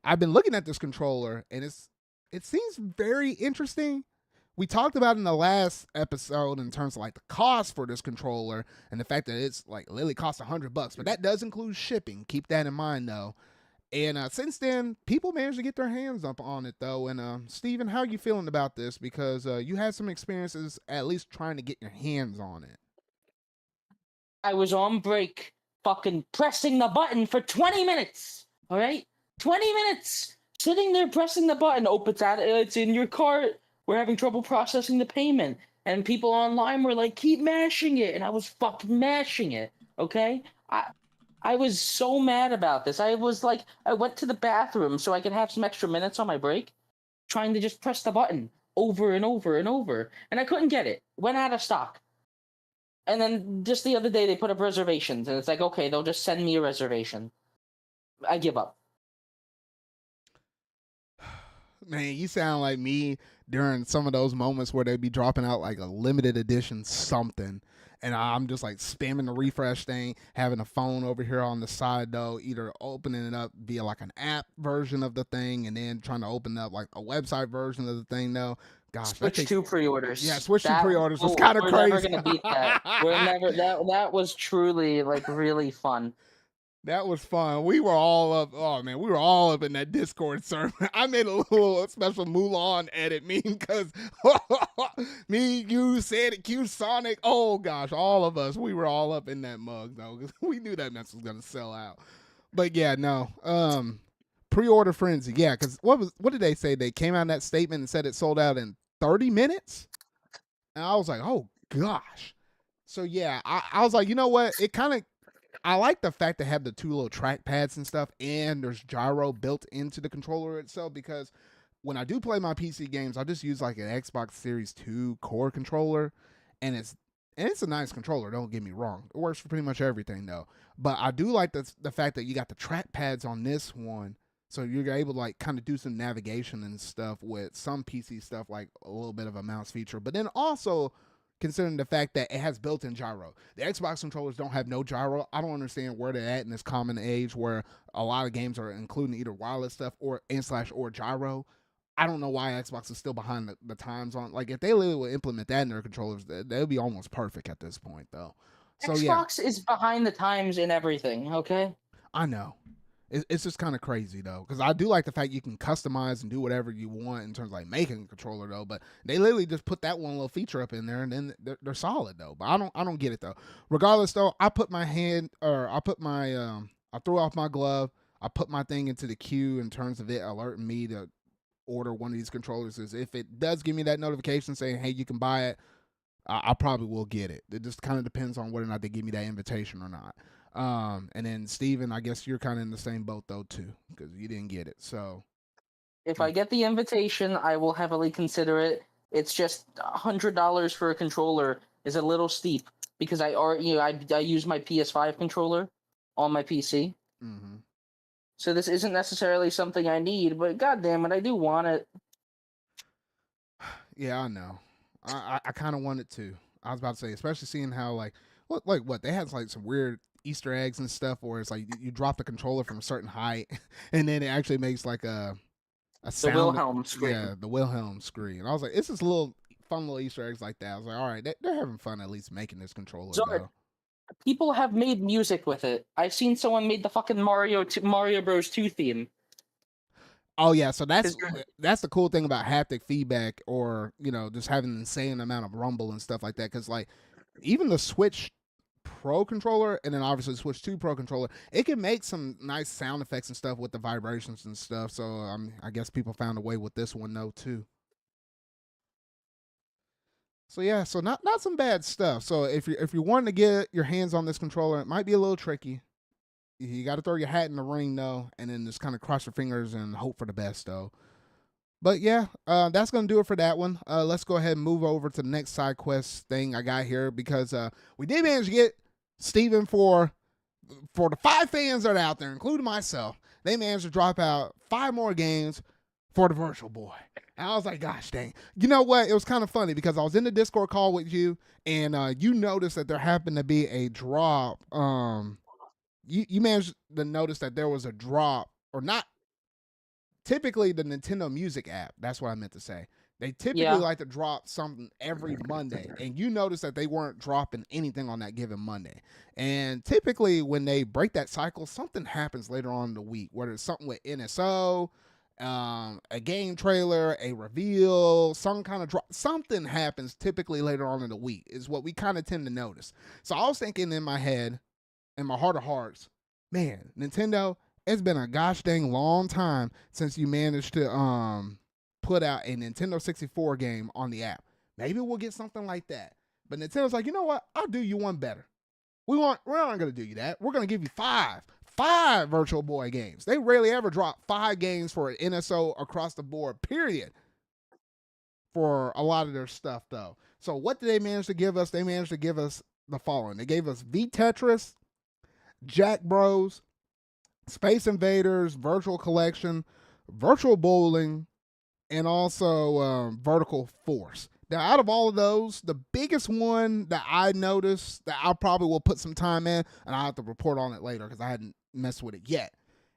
I've been looking at this controller, and it seems very interesting. We talked about in the last episode in terms of like the cost for this controller and the fact that it's like literally costs $100, but that does include shipping. Keep that in mind though. And since then, people managed to get their hands up on it though. And Steven, how are you feeling about this? Because you had some experiences at least trying to get your hands on it. I was on break, fucking pressing the button for 20 minutes. All right, 20 minutes sitting there pressing the button. Oh, it's in your cart. We're having trouble processing the payment. And people online were like, keep mashing it. And I was fucking mashing it. Okay? I was so mad about this. I was like, I went to the bathroom so I could have some extra minutes on my break, trying to just press the button over and over and over. And I couldn't get it. Went out of stock. And then just the other day they put up reservations. And it's like, okay, they'll just send me a reservation. I give up. Man, you sound like me during some of those moments where they'd be dropping out like a limited edition something. And I'm just like spamming the refresh thing, having a phone over here on the side though, either opening it up via like an app version of the thing and then trying to open up like a website version of the thing though. Gosh, Switch to pre-orders. Yeah, Switch to pre-orders was kind of crazy. We're never gonna beat that. That was truly like really fun. That was fun. We were all up. Oh man, we were all up in that Discord server. I made a little special Mulan edit meme because me, you, said it, Q, Sonic. Oh gosh, all of us. We were all up in that mug though because we knew that mess was gonna sell out. But yeah, no. Pre-order frenzy. Yeah, because what did they say? They came out in that statement and said it sold out in 30 minutes. And I was like, oh gosh. So yeah, I was like, you know what? It kind of. I like the fact they have the two little track pads and stuff, and there's gyro built into the controller itself because when I do play my PC games, I just use like an Xbox Series 2 core controller, and it's a nice controller, don't get me wrong. It works for pretty much everything though. But I do like the fact that you got the track pads on this one, so you're able to like kind of do some navigation and stuff with some PC stuff, like a little bit of a mouse feature, but then also considering the fact that it has built-in gyro. The Xbox controllers don't have no gyro. I don't understand where they're at in this common age where a lot of games are including either wireless stuff or or gyro. I don't know why Xbox is still behind the times on. Like, if they literally would implement that in their controllers, they would be almost perfect at this point, though. So, Xbox is behind the times in everything, okay? I know. It's just kind of crazy though, because I do like the fact you can customize and do whatever you want in terms of like making a controller though. But they literally just put that one little feature up in there, and then they're solid though. But I don't get it though. Regardless though, I threw off my glove. I put my thing into the queue in terms of it alerting me to order one of these controllers. Is if it does give me that notification saying, hey, you can buy it, I probably will get it. It just kind of depends on whether or not they give me that invitation or not. And then Steven, I guess you're kind of in the same boat though too, because you didn't get it. So if I get the invitation, I will heavily consider it. It's just $100 for a controller is a little steep because I use my PS5 controller on my PC. Mm-hmm. So this isn't necessarily something I need, but goddamn it, I do want it. Yeah, I know. I kind of want it too. I was about to say, especially seeing how what they had like some weird Easter eggs and stuff where it's like you drop the controller from a certain height and then it actually makes like a sound. The Wilhelm scream. Yeah, the Wilhelm scream. And I was like, it's just little fun little Easter eggs like that. I was like, all right, they're having fun at least making this controller. People have made music with it. I've seen someone made the fucking Mario Bros 2 theme. Oh yeah, so that's 'Cause you're- the cool thing about haptic feedback, or just having an insane amount of rumble and stuff like that. Because like even the Switch Pro controller, and then obviously Switch 2 Pro controller, it can make some nice sound effects and stuff with the vibrations and stuff. So I guess people found a way with this one though too. So yeah, so not some bad stuff. So if you're wanting to get your hands on this controller, it might be a little tricky. You got to throw your hat in the ring though, and then just kind of cross your fingers and hope for the best though. But yeah, that's gonna do it for that one. Let's go ahead and move over to the next side quest thing I got here, because we did manage to get Steven for the 5 fans that are out there, including myself. They managed to drop out 5 more games for the Virtual Boy. And I was like, gosh dang. You know what? It was kind of funny because I was in the Discord call with you, and you noticed that there happened to be a drop. You managed to notice that there was a drop, or not. Typically, the Nintendo Music app, that's what I meant to say. They typically like to drop something every Monday, and you notice that they weren't dropping anything on that given Monday. And typically, when they break that cycle, something happens later on in the week, whether it's something with NSO, a game trailer, a reveal, some kind of drop. Something happens typically later on in the week is what we kind of tend to notice. So I was thinking in my head, in my heart of hearts, man, Nintendo, it's been a gosh dang long time since you managed to put out a Nintendo 64 game on the app. Maybe we'll get something like that. But Nintendo's like, you know what? I'll do you one better. We're not going to do you that. We're going to give you 5 Virtual Boy games. They rarely ever drop 5 games for an NSO across the board, period, for a lot of their stuff, though. So what did they manage to give us? They managed to give us the following. They gave us V Tetris, Jack Bros, Space Invaders, Virtual Collection, Virtual Bowling, and also Vertical Force. Now, out of all of those, the biggest one that I noticed that I probably will put some time in, and I'll have to report on it later because I hadn't messed with it yet,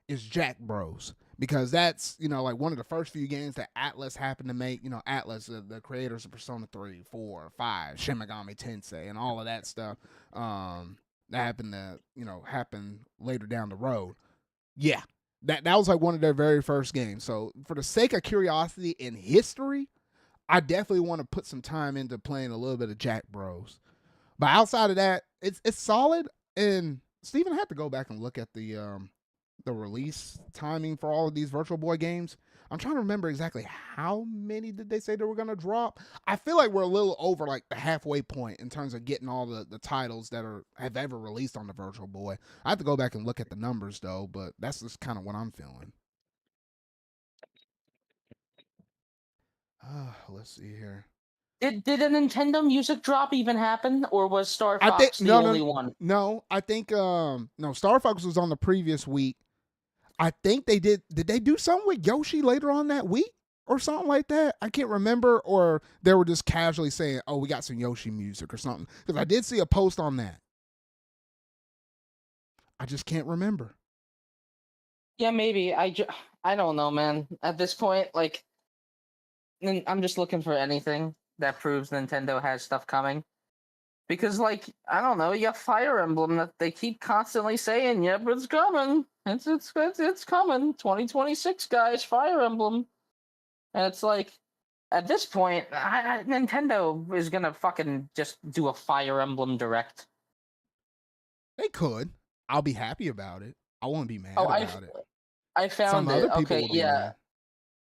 is Jack Bros. Because that's, like one of the first few games that Atlas happened to make. Atlas, the creators of Persona 3, 4, 5, Shin Megami Tensei, and all of that stuff. That happened to, happen later down the road. Yeah, that was like one of their very first games. So for the sake of curiosity and history, I definitely want to put some time into playing a little bit of Jack Bros. But outside of that, it's solid. And Steven, had to go back and look at the release timing for all of these Virtual Boy games. I'm trying to remember exactly how many did they say they were going to drop. I feel like we're a little over like the halfway point in terms of getting all the titles that have ever released on the Virtual Boy. I have to go back and look at the numbers though, but that's just kind of what I'm feeling. Let's see here. Did a Nintendo Music drop even happen, or was Star Fox the only one? No, I think no, Star Fox was on the previous week. I think they did. Did they do something with Yoshi later on that week or something like that? I can't remember. Or they were just casually saying, "Oh, we got some Yoshi music" or something. Because I did see a post on that. I just can't remember. Yeah, maybe. I don't know, man. At this point, like, I'm just looking for anything that proves Nintendo has stuff coming. Because, like, I don't know, you have Fire Emblem that they keep constantly saying, "Yep, it's coming. It's coming. 2026, guys, Fire Emblem." And it's like, at this point, Nintendo is gonna fucking just do a Fire Emblem Direct. They could. I'll be happy about it. I won't be mad about it. I found it. Okay, yeah.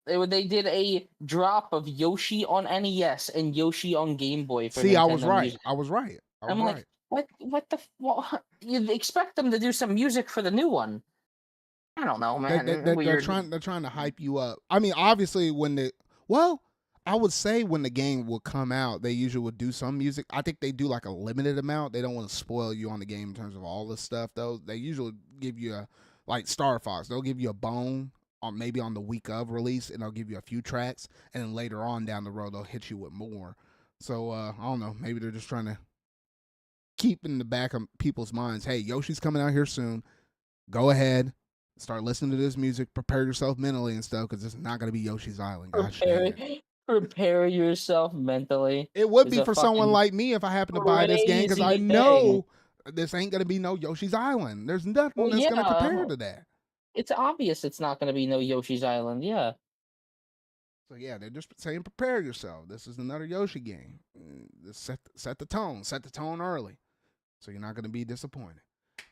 They did a drop of Yoshi on NES and Yoshi on Game Boy. For See, Nintendo I was right. Music. I was right. I'm like, what? You'd expect them to do some music for the new one. I don't know, man. They're trying to hype you up. I mean, obviously, I would say when the game will come out, they usually would do some music. I think they do like a limited amount. They don't want to spoil you on the game in terms of all this stuff, though. They usually give you like Star Fox. They'll give you a bone on maybe on the week of release, and they'll give you a few tracks, and then later on down the road, they'll hit you with more. So I don't know. Maybe they're just trying to keep in the back of people's minds, hey, Yoshi's coming out here soon. Go ahead. Start listening to this music. Prepare yourself mentally and stuff, because it's not going to be Yoshi's Island. Prepare yourself mentally. It would be for someone like me if I happen to buy this game, because I know this ain't gonna be no Yoshi's Island. There's nothing Well, that's gonna yeah, compare to that. it's obvious it's not going to be no Yoshi's Island. Yeah. So yeah, they're just saying prepare yourself. This is another Yoshi game. Set the tone early, so you're not gonna be disappointed.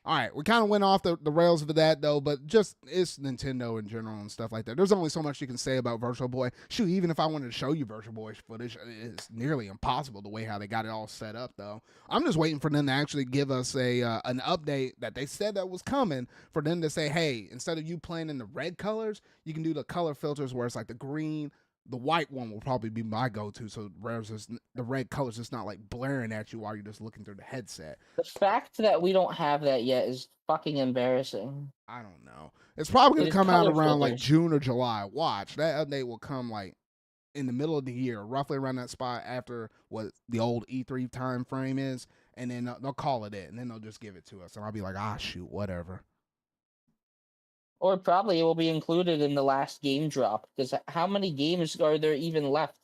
All right, we kind of went off the rails for that though, but just it's Nintendo in general and stuff like that. There's only so much you can say about Virtual Boy. Shoot, even if I wanted to show you Virtual Boy footage, it's nearly impossible the way how they got it all set up though. I'm just waiting for them to actually give us an update that they said that was coming, for them to say, hey, instead of you playing in the red colors, you can do the color filters where it's like the green. The white one will probably be my go-to, so the red colors just not like blaring at you while you're just looking through the headset. The fact that we don't have that yet is fucking embarrassing. I don't know. It's probably gonna It is come out color around like filters. June or July. Watch, that update will come like in the middle of the year, roughly around that spot after what the old E3 time frame is, and then they'll call it in, and then they'll just give it to us, and I'll be like, shoot, whatever. Or probably it will be included in the last game drop, because how many games are there even left?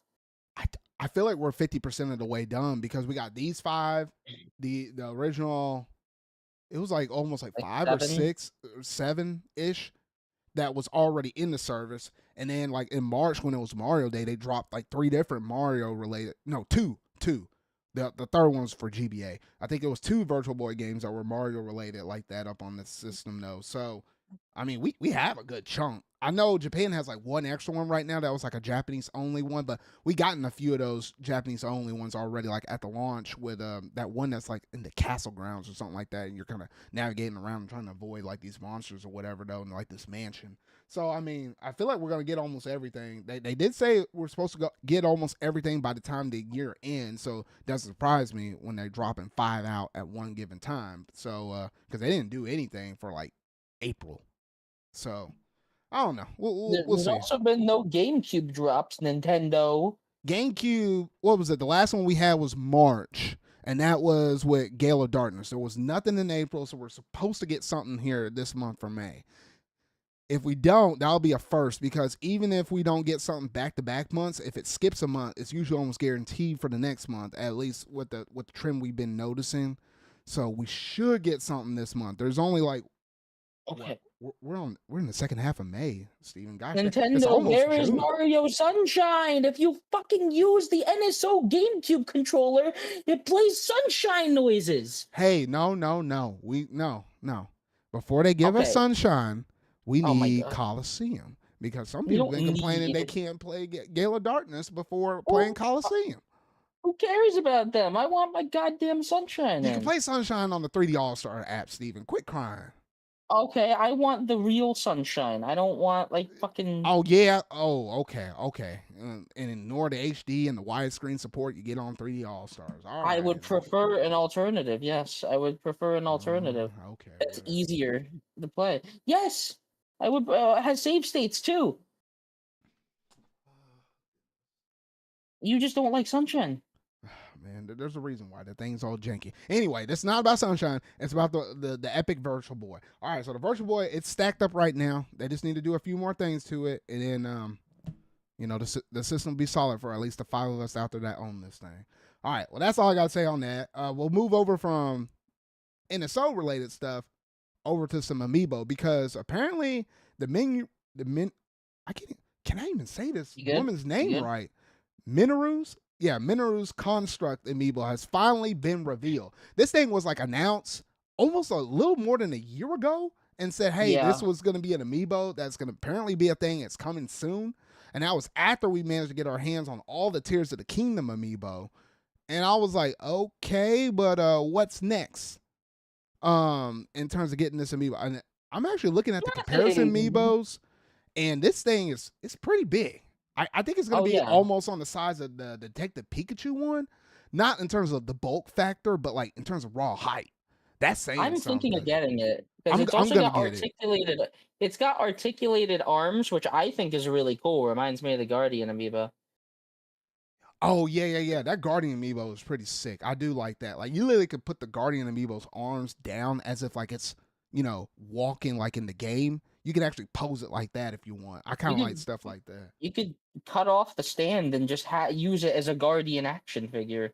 I feel like we're 50% of the way done, because we got these 5, the original. It was like almost like 5 or 6 or 7-ish that was already in the service, and then like in March when it was Mario Day, they dropped like 3 different Mario related. No, two. The third one was for GBA. I think it was 2 Virtual Boy games that were Mario related like that up on the system though. So I mean, we have a good chunk. I know Japan has like 1 extra one right now that was like a Japanese only one, but we gotten a few of those Japanese only ones already, like at the launch with that one that's like in the castle grounds or something like that, and you're kind of navigating around and trying to avoid like these monsters or whatever though, in like this mansion. So I mean, I feel like we're gonna get almost everything. They did say we're supposed to get almost everything by the time the year ends, so it doesn't surprise me when they're dropping 5 out at one given time. So because they didn't do anything for like April. So I don't know. We'll There's see. also been no GameCube drops, Nintendo. GameCube, what was it? The last one we had was March, and that was with Gale of Darkness. There was nothing in April, so we're supposed to get something here this month for May. If we don't, that'll be a first, because even if we don't get something back-to-back months, if it skips a month, it's usually almost guaranteed for the next month, at least with the trend we've been noticing. So we should get something this month. There's only like Okay. we're in the second half of May, Steven. Gosh, Nintendo, where is Mario Sunshine? If you fucking use the NSO GameCube controller, it plays sunshine noises. Hey, no. No. Before they give us Sunshine, we need Coliseum, because some people have been complaining they can't play Gale of Darkness before playing Coliseum. Who cares about them? I want my goddamn Sunshine. You can play Sunshine on the 3D All-Star app, Steven. Quit crying. Okay, I want the real Sunshine. I don't want like fucking. Oh yeah. Oh okay. And ignore the HD and the widescreen support you get on 3D All Stars. All right. I would prefer an alternative. Yes, I would prefer an alternative. Okay. That's easier to play. Yes, I would. It has save states too. You just don't like Sunshine. Man, there's a reason why the thing's all janky. Anyway, that's not about Sunshine. It's about the epic Virtual Boy. All right, so the Virtual Boy, it's stacked up right now. They just need to do a few more things to it, and then the system will be solid for at least the 5 of us out there that own this thing. All right, well, that's all I got to say on that. We'll move over from NSO related stuff over to some Amiibo, because apparently can I even say this woman's name right? Mineru's Construct Amiibo has finally been revealed. This thing was like announced almost a little more than a year ago, and said, hey, this was going to be an Amiibo that's going to apparently be a thing. It's coming soon. And that was after we managed to get our hands on all the Tears of the Kingdom Amiibo. And I was like, okay, but what's next? In terms of getting this Amiibo. And I'm actually looking at the comparison Amiibos, and this thing it's pretty big. I think it's going to be almost on the size of the Detective Pikachu one. Not in terms of the bulk factor, but like in terms of raw height. That's saying I'm something. thinking of getting it, because it's also got articulated. It's got articulated arms, which I think is really cool. Reminds me of the Guardian Amiibo. Oh yeah. That Guardian Amiibo is pretty sick. I do like that. Like, you literally could put the Guardian Amiibo's arms down as if like it's walking like in the game. You can actually pose it like that if you want. I kind of like stuff like that. You could cut off the stand and just use it as a Guardian action figure.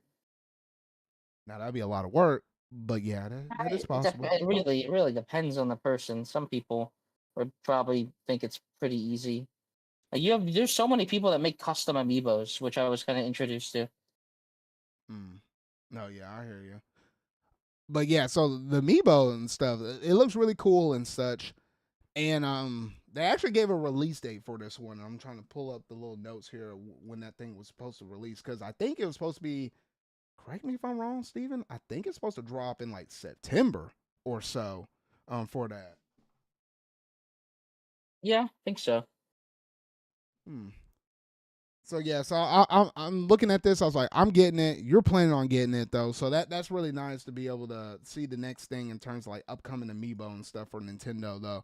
Now that'd be a lot of work, But yeah, that is possible. It really depends on the person. Some people would probably think it's pretty easy. There's so many people that make custom amiibos, which I was kind of introduced to. No, yeah, I hear you. But yeah, so the Amiibo and stuff, it looks really cool and such. And they actually gave a release date for this one. I'm trying to pull up the little notes here when that thing was supposed to release, because I think it was supposed to be. Correct me if I'm wrong, Steven. I think it's supposed to drop in like September or so. For that. Yeah, I think so. Hmm. So yeah, so I'm looking at this. I was like, I'm getting it. You're planning on getting it though, so that's really nice to be able to see the next thing in terms of like upcoming Amiibo and stuff for Nintendo though.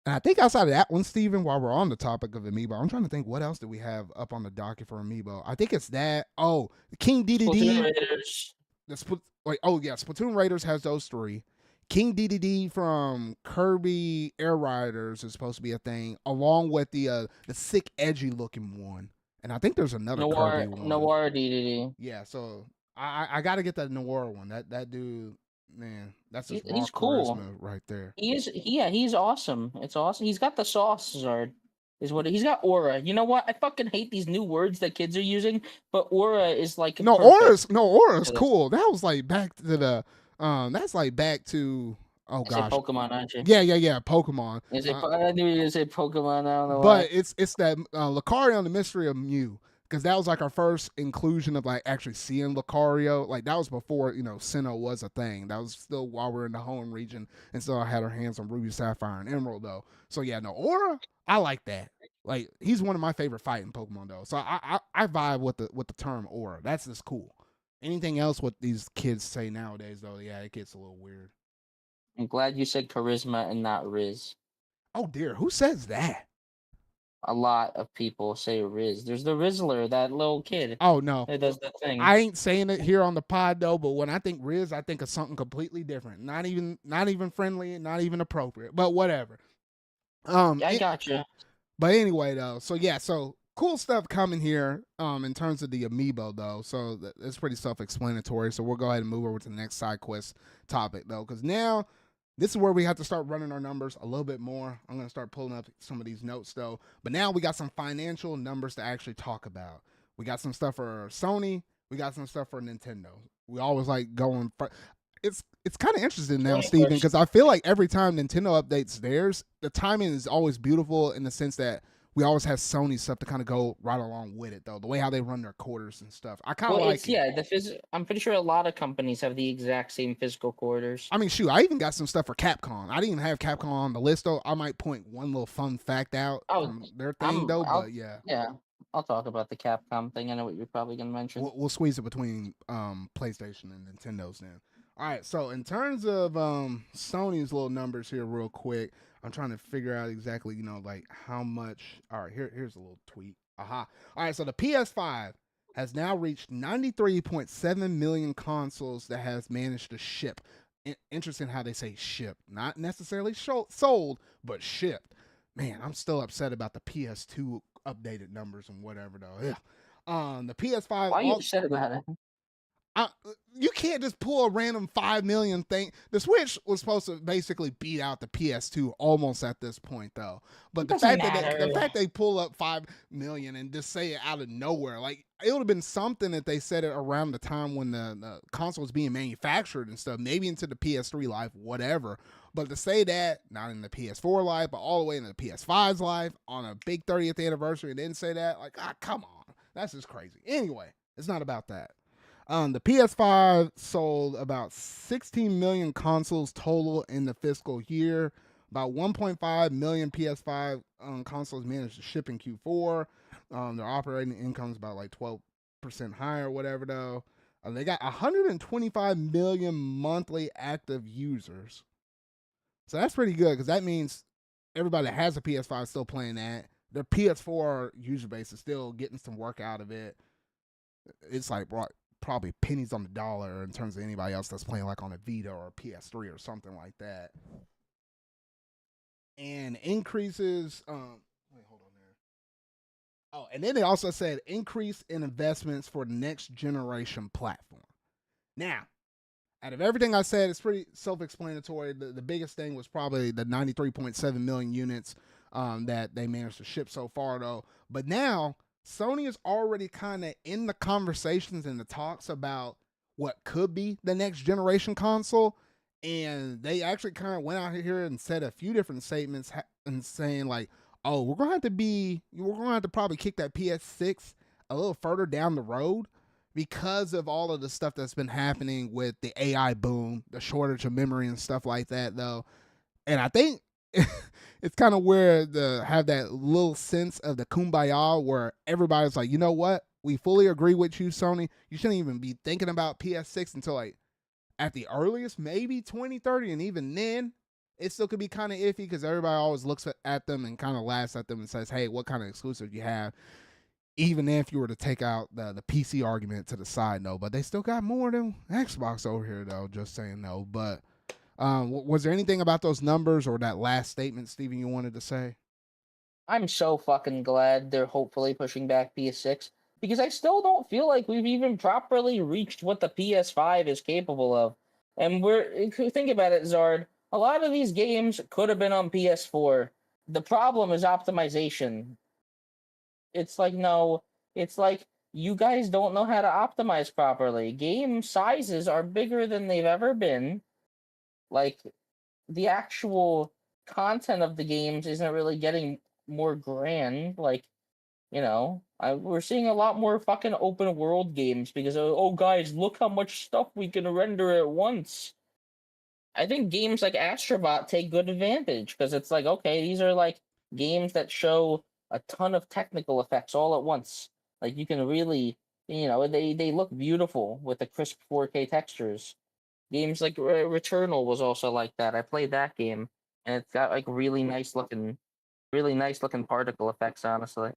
And I think outside of that one, Steven, while we're on the topic of Amiibo, I'm trying to think what else do we have up on the docket for Amiibo. I think it's that. Oh, King Splatoon DDD. Raiders. Splatoon Raiders has those three. King DDD from Kirby Air Riders is supposed to be a thing, along with the sick edgy looking one. And I think there's another Kirby one. Noir DDD. Yeah, so I got to get that Noir one. That dude, man, that's just raw He's cool. charisma right there. He's awesome. It's awesome. He's got the sauce, Zard. He's got aura. You know what? I fucking hate these new words that kids are using, but aura is like aura's cool. That was like back to the that's like back to gosh, Pokemon, aren't you? Yeah, Pokemon. I knew you were gonna say Pokemon. I don't know but why. it's that Lucario and the Mystery of Mew, because that was like our first inclusion of like actually seeing Lucario. Like that was before Sinnoh was a thing. That was still while we are in the home region, and so I had our hands on Ruby, Sapphire, and Emerald though. So yeah, no aura, I like that. Like he's one of my favorite fighting Pokemon though. So I vibe with the term aura. That's just cool. Anything else what these kids say nowadays though, yeah, it gets a little weird. I'm glad you said charisma and not Riz. Oh dear, who says that? A lot of people say Riz. There's the Rizzler, that little kid. Oh no, that does the thing. I ain't saying it here on the pod though, but when I think Riz, I think of something completely different. Not even friendly, not even appropriate. But whatever. I gotcha. But anyway, though, so yeah, so cool stuff coming here. In terms of the Amiibo though, so it's pretty self-explanatory. So we'll go ahead and move over to the next side quest topic though, because now this is where we have to start running our numbers a little bit more. I'm going to start pulling up some of these notes, though. But now we got some financial numbers to actually talk about. We got some stuff for Sony. We got some stuff for Nintendo. We always like going. It's kind of interesting now, Steven, because I feel like every time Nintendo updates theirs, the timing is always beautiful in the sense that we always have Sony stuff to kind of go right along with it, though. The way how they run their quarters and stuff. I kind of like it. Yeah, I'm pretty sure a lot of companies have the exact same physical quarters. I mean, shoot, I even got some stuff for Capcom. I didn't even have Capcom on the list, though. I might point one little fun fact out from their thing, though, but yeah. Yeah, I'll talk about the Capcom thing. I know what you're probably going to mention. We'll squeeze it between PlayStation and Nintendo's then. All right, so in terms of Sony's little numbers here real quick, I'm trying to figure out exactly, like how much. All right, here's a little tweet. Aha. All right, so the PS5 has now reached 93.7 million consoles that has managed to ship. Interesting how they say ship. Not necessarily sold, but shipped. Man, I'm still upset about the PS2 updated numbers and whatever, though. Yeah. The PS5. Why are you upset about it? You can't just pull a random 5 million thing. The Switch was supposed to basically beat out the PS2 almost at this point, though. But the fact they pull up 5 million and just say it out of nowhere, like it would have been something that they said it around the time when the console was being manufactured and stuff, maybe into the PS3 life, whatever. But to say that, not in the PS4 life, but all the way into the PS5's life on a big 30th anniversary, and then say that, like, come on, that's just crazy. Anyway, it's not about that. The PS5 sold about 16 million consoles total in the fiscal year. About 1.5 million PS5 consoles managed to ship in Q4. Their operating income is about like 12% higher, whatever though. They got 125 million monthly active users. So that's pretty good because that means everybody that has a PS5 is still playing that. Their PS4 user base is still getting some work out of it. It's like probably pennies on the dollar in terms of anybody else that's playing like on a Vita or a PS3 or something like that. And increases. Wait, hold on there. Oh, and then they also said increase in investments for the next generation platform. Now, out of everything I said, it's pretty self-explanatory. The biggest thing was probably the 93.7 million units that they managed to ship so far, though. But now Sony is already kind of in the conversations and the talks about what could be the next generation console. And they actually kind of went out here and said a few different statements and saying like, "Oh, we're gonna have to probably kick that PS6 a little further down the road." Because of all of the stuff that's been happening with the AI boom, the shortage of memory and stuff like that, though. And I think it's kind of where the have that little sense of the kumbaya where everybody's like, you know what? We fully agree with you, Sony. You shouldn't even be thinking about PS6 until like at the earliest, maybe 2030. And even then, it still could be kind of iffy because everybody always looks at them and kind of laughs at them and says, hey, what kind of exclusive do you have? Even if you were to take out the PC argument to the side, no, but they still got more than Xbox over here, though. Just saying no. But was there anything about those numbers or that last statement, Steven, you wanted to say? I'm so fucking glad they're hopefully pushing back PS6 because I still don't feel like we've even properly reached what the PS5 is capable of. And think about it, Zard. A lot of these games could have been on PS4. The problem is optimization. It's like, no, it's like you guys don't know how to optimize properly. Game sizes are bigger than they've ever been. Like, the actual content of the games isn't really getting more grand. Like, we're seeing a lot more fucking open world games because, oh, guys, look how much stuff we can render at once. I think games like Astrobot take good advantage because it's like, okay, these are like games that show a ton of technical effects all at once. Like you can really, they look beautiful with the crisp 4K textures. Games like Returnal was also like that. I played that game, and it's got like really nice looking particle effects. Honestly,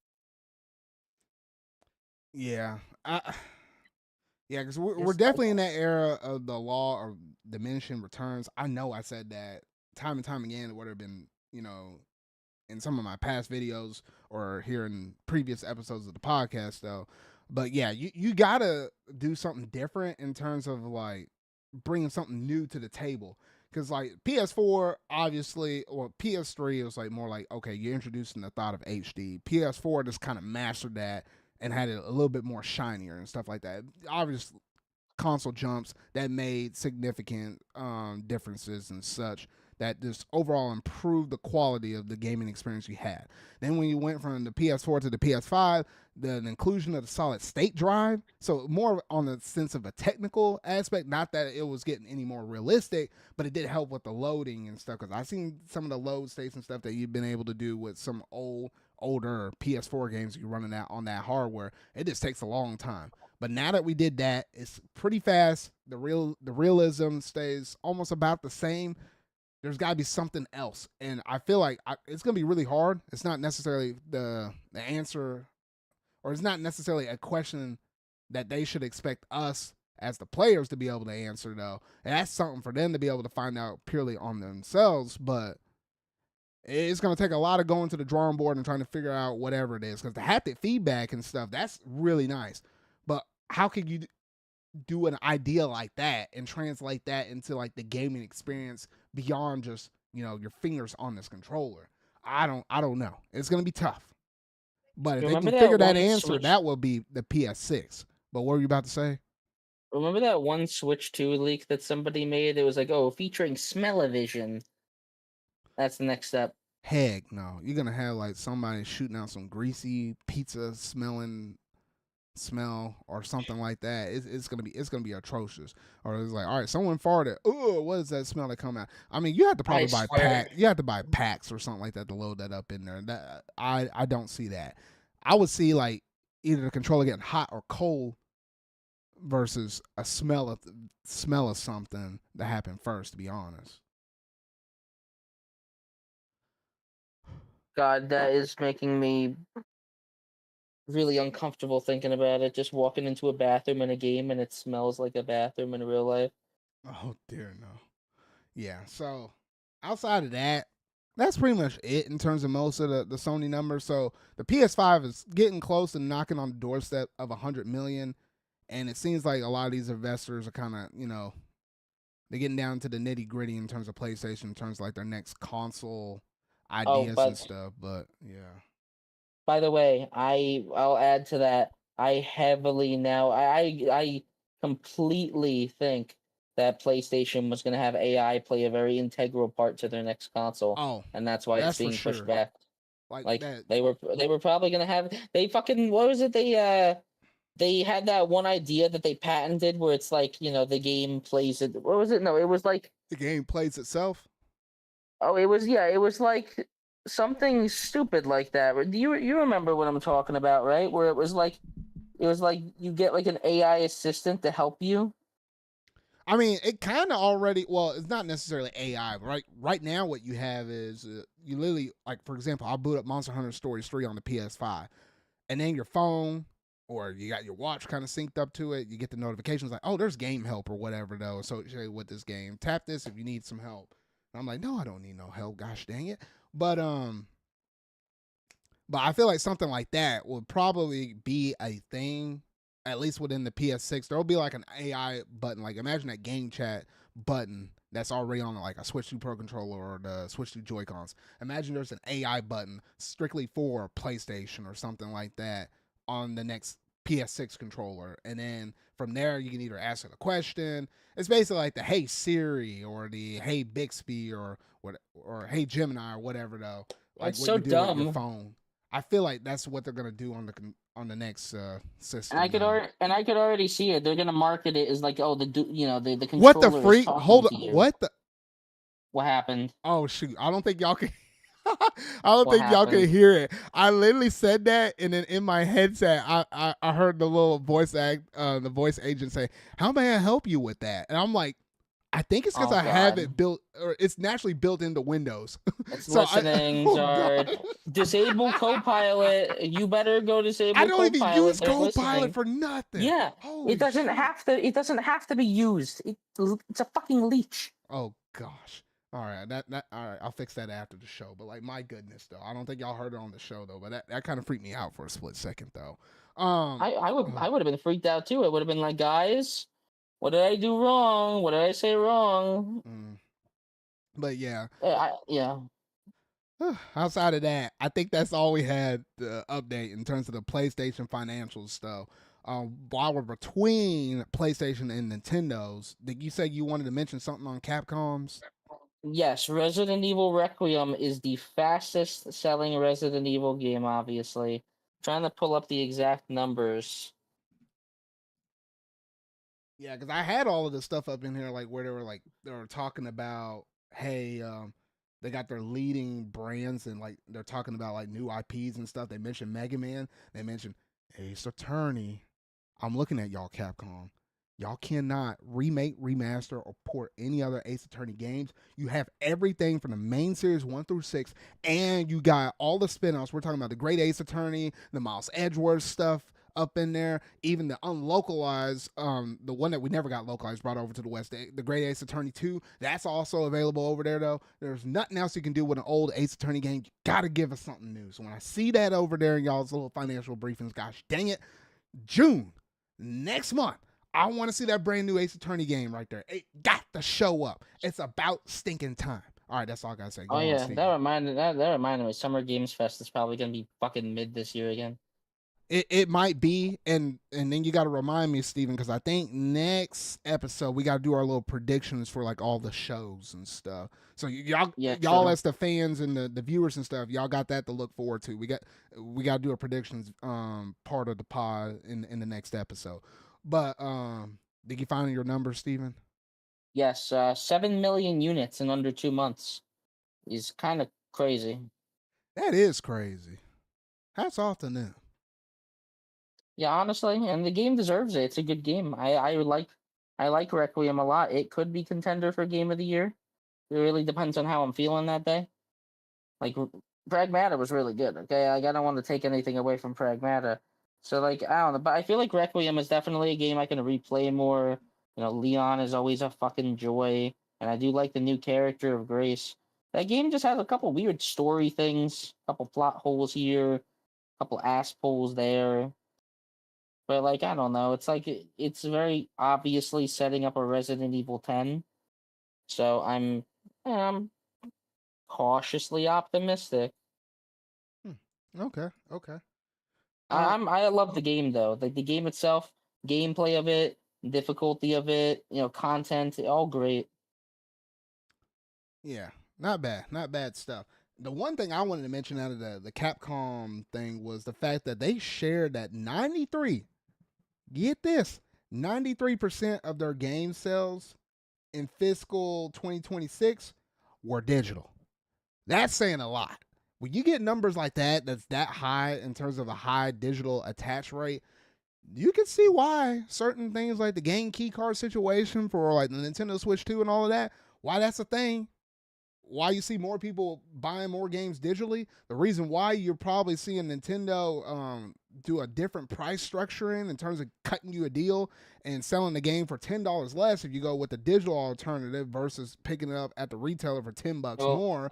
Yeah, yeah, because we're it's like, definitely in that era of the law of diminishing returns. I know I said that time and time again. It would have been, in some of my past videos or here in previous episodes of the podcast, though. But yeah, you gotta do something different in terms of like bringing something new to the table. Because like PS4, obviously, or PS3, it was like more like, okay, you're introducing the thought of HD. PS4 just kind of mastered that and had it a little bit more shinier and stuff like that. Obviously, console jumps that made significant differences and such that just overall improved the quality of the gaming experience you had. Then when you went from the PS4 to the PS5, the inclusion of the solid state drive, so more on the sense of a technical aspect, not that it was getting any more realistic, but it did help with the loading and stuff, because I've seen some of the load states and stuff that you've been able to do with some older PS4 games you're running out on that hardware. It just takes a long time. But now that we did that, it's pretty fast. The realism stays almost about the same. There's got to be something else, and I feel like it's gonna be really hard. It's not necessarily the answer, or it's not necessarily a question that they should expect us as the players to be able to answer, though. And that's something for them to be able to find out purely on themselves. But it's going to take a lot of going to the drawing board and trying to figure out whatever it is, because the haptic feedback and stuff, that's really nice. But how can you do an idea like that and translate that into like the gaming experience beyond just, your fingers on this controller? I don't know. It's going to be tough. But if they can figure that answer, that will be the PS6. But what were you about to say? Remember that one Switch 2 leak that somebody made? It was like, oh, featuring Smell-O-Vision. That's the next step. Heck no. You're going to have like somebody shooting out some greasy pizza smell or something like that. It's gonna be atrocious. Or it's like, all right, someone farted. Oh, what is that smell that come out? I mean, you have to probably buy packs or something like that to load that up in there. That I don't see that. I would see like either the controller getting hot or cold versus a smell of something that happened first, to be honest. God, that is making me really uncomfortable thinking about it. Just walking into a bathroom in a game and it smells like a bathroom in real life. Oh dear, no. Yeah, so outside of that, that's pretty much it in terms of most of the Sony numbers. So the PS5 is getting close and knocking on the doorstep of 100 million, and it seems like a lot of these investors are kind of they're getting down to the nitty gritty in terms of PlayStation, in terms of like their next console Oh, ideas and but stuff. But yeah, by the way, I'll add to that. I heavily now I completely think that PlayStation was going to have AI play a very integral part to their next console, oh, and that's why it's that's for being pushed sure. back. Like Like that. they were probably going to have they fucking what was it they had that one idea that they patented where it's like the game plays it. What was it? No, it was like The game plays itself. oh, it was like something stupid like that. Do you remember what I'm talking about, right? Where it was like you get like an AI assistant to help you. I mean, it kind of already. Well, it's not necessarily AI, but right now what you have is you literally like, for example, I'll boot up Monster Hunter Stories 3 on the PS5, and then your phone or you got your watch kind of synced up to it. You get the notifications like, oh, there's game help or whatever though associated with this game. Tap this if you need some help. And I'm like, no, I don't need no help. Gosh dang it. But I feel like something like that would probably be a thing, at least within the PS6. There'll be like an AI button. Like imagine that game chat button that's already on like a Switch 2 Pro controller or the Switch 2 Joy-Cons. Imagine there's an AI button strictly for PlayStation or something like that on the next PS6 controller. And then from there, you can either ask it a question. It's basically like the Hey Siri or the Hey Bixby or Hey Gemini or whatever though. Like It's what so you do with your dumb. phone. I feel like that's what they're gonna do on the next And I system could though. already see it. They're gonna market it as like, oh, the What the controller is freak? talking Hold to on. you. What the? What happened? Oh shoot! I don't think y'all can. I don't What think y'all can happened? hear it. I literally said that, and then in my headset, I heard the little the voice agent say, "How may I help you with that?" And I'm like, I think it's because Oh I have God. it built, or it's naturally built into Windows. It's So listening, oh god, Zard. Disable Copilot. You better go I disable don't even Copilot. use They're Copilot listening. for nothing. Yeah, it Holy doesn't shit. have to. It doesn't have to be used. It's a fucking leech. Oh gosh. All right, that all right. I'll fix that after the show. But like, my goodness, though, I don't think y'all heard it on the show though. But that kind of freaked me out for a split second though. I would have been freaked out too. It would have been like, guys, what did I do wrong? What did I say wrong? but yeah, Yeah. outside of that, I think that's all we had to update in terms of the PlayStation financials stuff. While we're between PlayStation and Nintendo's, did you say you wanted to mention something on Capcom's? Yes, Resident Evil Requiem is the fastest selling Resident Evil game, obviously. Trying to pull up the exact numbers. Yeah, because I had all of the stuff up in here, like where they were talking about, hey, they got their leading brands and like they're talking about like new IPs and stuff. They mentioned Mega Man. They mentioned Ace Attorney. I'm looking at y'all, Capcom. Y'all cannot remake, remaster, or port any other Ace Attorney games. You have everything from the main series 1 through 6, and you got all the spin-offs. We're talking about the Great Ace Attorney, the Miles Edgeworth stuff up in there, even the unlocalized, the one that we never got localized, brought over to the West, the Great Ace Attorney 2. That's also available over there, though. There's nothing else you can do with an old Ace Attorney game. You gotta give us something new. So when I see that over there in y'all's little financial briefings, gosh dang it, June next month, I want to see that brand new Ace Attorney game right there. It got to show up. It's about stinking time. All right, that's all I gotta say. Go Oh on, yeah, Steven. that reminded me. Summer Games Fest is probably gonna be fucking mid this year again. It might be, and then you got to remind me, Steven, because I think next episode we got to do our little predictions for like all the shows and stuff. So y'all True. as the fans and the viewers and stuff, y'all got that to look forward to. We got to do a predictions part of the pod in the next episode. But did you find your numbers, Steven? Yes, 7 million units in under 2 months is kind of crazy. That is crazy. Hats off to them. Yeah, honestly, and the game deserves it. It's a good game. I like Requiem a lot. It could be contender for Game of the Year. It really depends on how I'm feeling that day. Like Pragmata was really good. Okay, like I don't want to take anything away from Pragmata. So like I don't know, but I feel like Requiem is definitely a game I can replay more. Leon is always a fucking joy, and I do like the new character of Grace. That game just has a couple weird story things, a couple plot holes here, a couple ass holes there. But like I don't know, it's like it's very obviously setting up a Resident Evil 10. So I'm cautiously optimistic. Okay. I love the game though. Like the game itself, gameplay of it, difficulty of it, content, all great. Yeah, not bad stuff. The one thing I wanted to mention out of the Capcom thing was the fact that they shared that 93, get this, 93% of their game sales in fiscal 2026 were digital. That's saying a lot. When you get numbers like that, that's that high in terms of a high digital attach rate, you can see why certain things like the game key card situation for like the Nintendo Switch 2 and all of that, why that's a thing. Why you see more people buying more games digitally. The reason why you're probably seeing Nintendo do a different price structuring in terms of cutting you a deal and selling the game for $10 less if you go with the digital alternative versus picking it up at the retailer for $10 Well, more,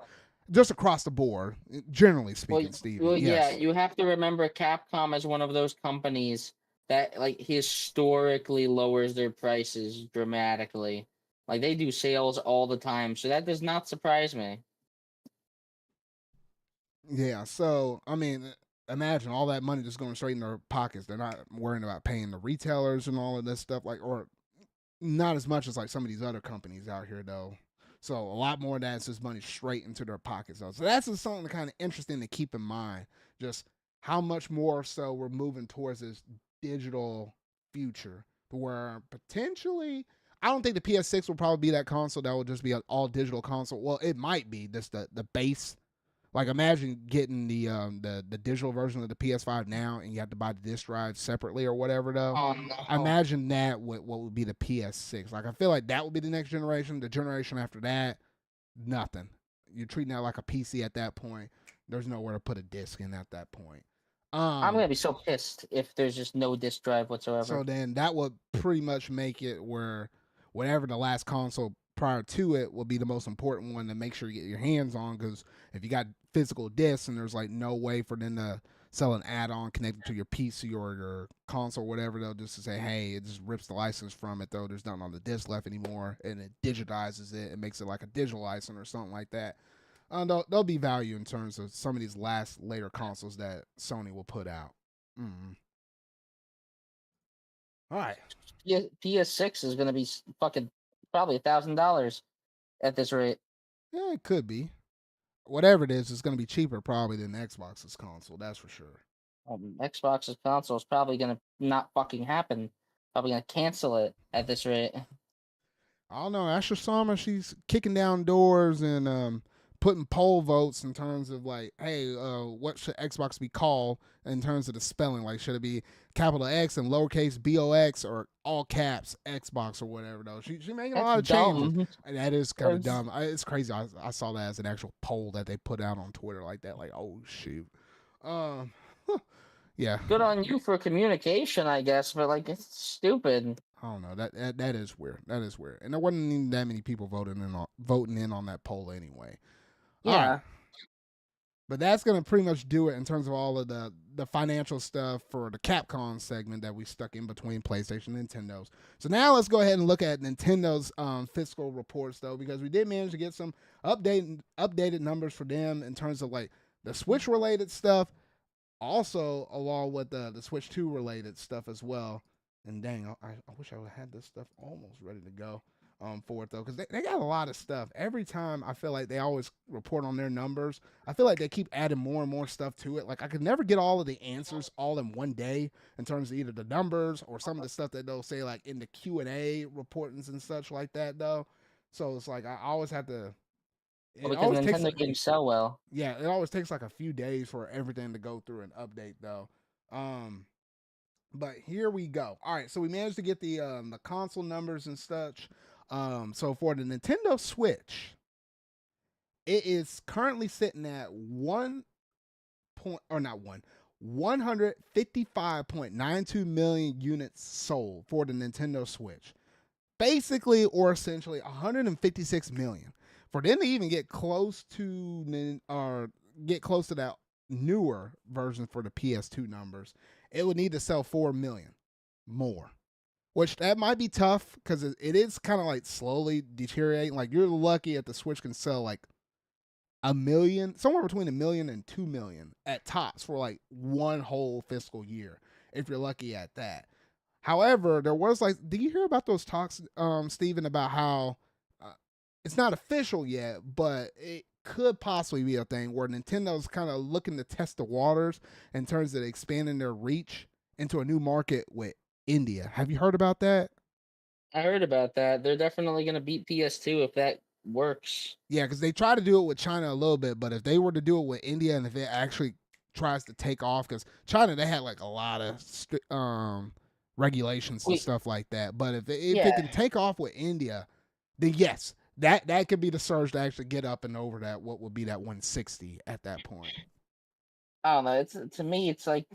just across the board, generally well, speaking, Steven. well, yeah. Yes. You have to remember Capcom is one of those companies that like historically lowers their prices dramatically. Like they do sales all the time, so that does not surprise me. Yeah. So, I mean, imagine all that money just going straight in their pockets. They're not worrying about paying the retailers and all of this stuff, like, or not as much as like some of these other companies out here, though. So a lot more of that's just money straight into their pockets, though. So that's just something kind of interesting to keep in mind. Just how much more so we're moving towards this digital future, where potentially, I don't think the PS6 will probably be that console that will just be an all digital console. Well, it might be just the base. Like imagine getting the digital version of the PS5 now, and you have to buy the disc drive separately or whatever. Though, Oh I no. imagine that what would be the PS6. Like I feel like that would be the next generation. The generation after that, nothing. You're treating that like a PC at that point. There's nowhere to put a disc in at that point. I'm Um, gonna be so pissed if there's just no disk drive whatsoever. so then that would pretty much make it where whatever the last console prior to it will be the most important one to make sure you get your hands on. Because if you got physical discs and there's like no way for them to sell an add-on connected to your PC or your console, or whatever, they'll just say, hey, it just rips the license from it, though. There's nothing on the disc left anymore, and it digitizes it and makes it like a digital license or something like that. There'll be value in terms of some of these last later consoles that Sony will put out. Mm. All right. PS6 is gonna be fucking probably $1,000 at this rate. Yeah, it could be. Whatever it is, it's going to be cheaper probably than Xbox's console. That's for sure. Xbox's console is probably gonna not fucking happen. Probably gonna cancel it at this rate. I don't know. Asher Sama, she's kicking down doors and putting poll votes in terms of like, hey, what should Xbox be called in terms of the spelling? Like, should it be capital X and lowercase BOX or all caps Xbox or whatever? Though she making a That's lot of changes. dumb. And that is kind of That's dumb. It's crazy. I saw that as an actual poll that they put out on Twitter like that. Like, oh shoot. Um, yeah. good on you for communication, I guess, but like it's stupid. I don't know. That is weird. That is weird. And there wasn't even that many people voting in on that poll anyway. All right. Yeah. But that's gonna pretty much do it in terms of all of the financial stuff for the Capcom segment that we stuck in between PlayStation and Nintendo's. So now let's go ahead and look at Nintendo's fiscal reports, though, because we did manage to get some updated numbers for them in terms of like the Switch related stuff, also along with the Switch 2 related stuff as well. And dang, I wish I would have had this stuff almost ready to go for it, though, because they got a lot of stuff. Every time I feel like they always report on their numbers, I feel like they keep adding more and more stuff to it. Like I could never get all of the answers all in one day in terms of either the numbers or some of the stuff that they'll say like in the Q&A reportings and such like that, though. So it's like I always have to. Well, It because always takes, Nintendo games sell well. yeah, it always takes like a few days for everything to go through and update, though. Um, but here we go. All right, so we managed to get the console numbers and such. So for the Nintendo Switch, it is currently sitting at 155.92 million units sold for the Nintendo Switch. Basically, or essentially, 156 million. For them to even get close to that newer version for the PS2 numbers, it would need to sell 4 million more. Which that might be tough because it is kind of like slowly deteriorating. Like you're lucky if the Switch can sell like a million, somewhere between 1 million and 2 million at tops for like one whole fiscal year, if you're lucky at that. However, there was like, did you hear about those talks, Steven, about how uh, it's not official yet, but it could possibly be a thing where Nintendo's kind of looking to test the waters in terms of expanding their reach into a new market with India. Have you heard about that? I heard about that. They're definitely gonna beat PS2 if that works. Yeah, because they try to do it with China a little bit, but if they were to do it with India and if it actually tries to take off, because China they had like a lot of regulations and Wait, stuff like that. But if it yeah, can take off with India, then yes, that could be the surge to actually get up and over that what would be that 160 at that point. I don't know. It's to me, it's like,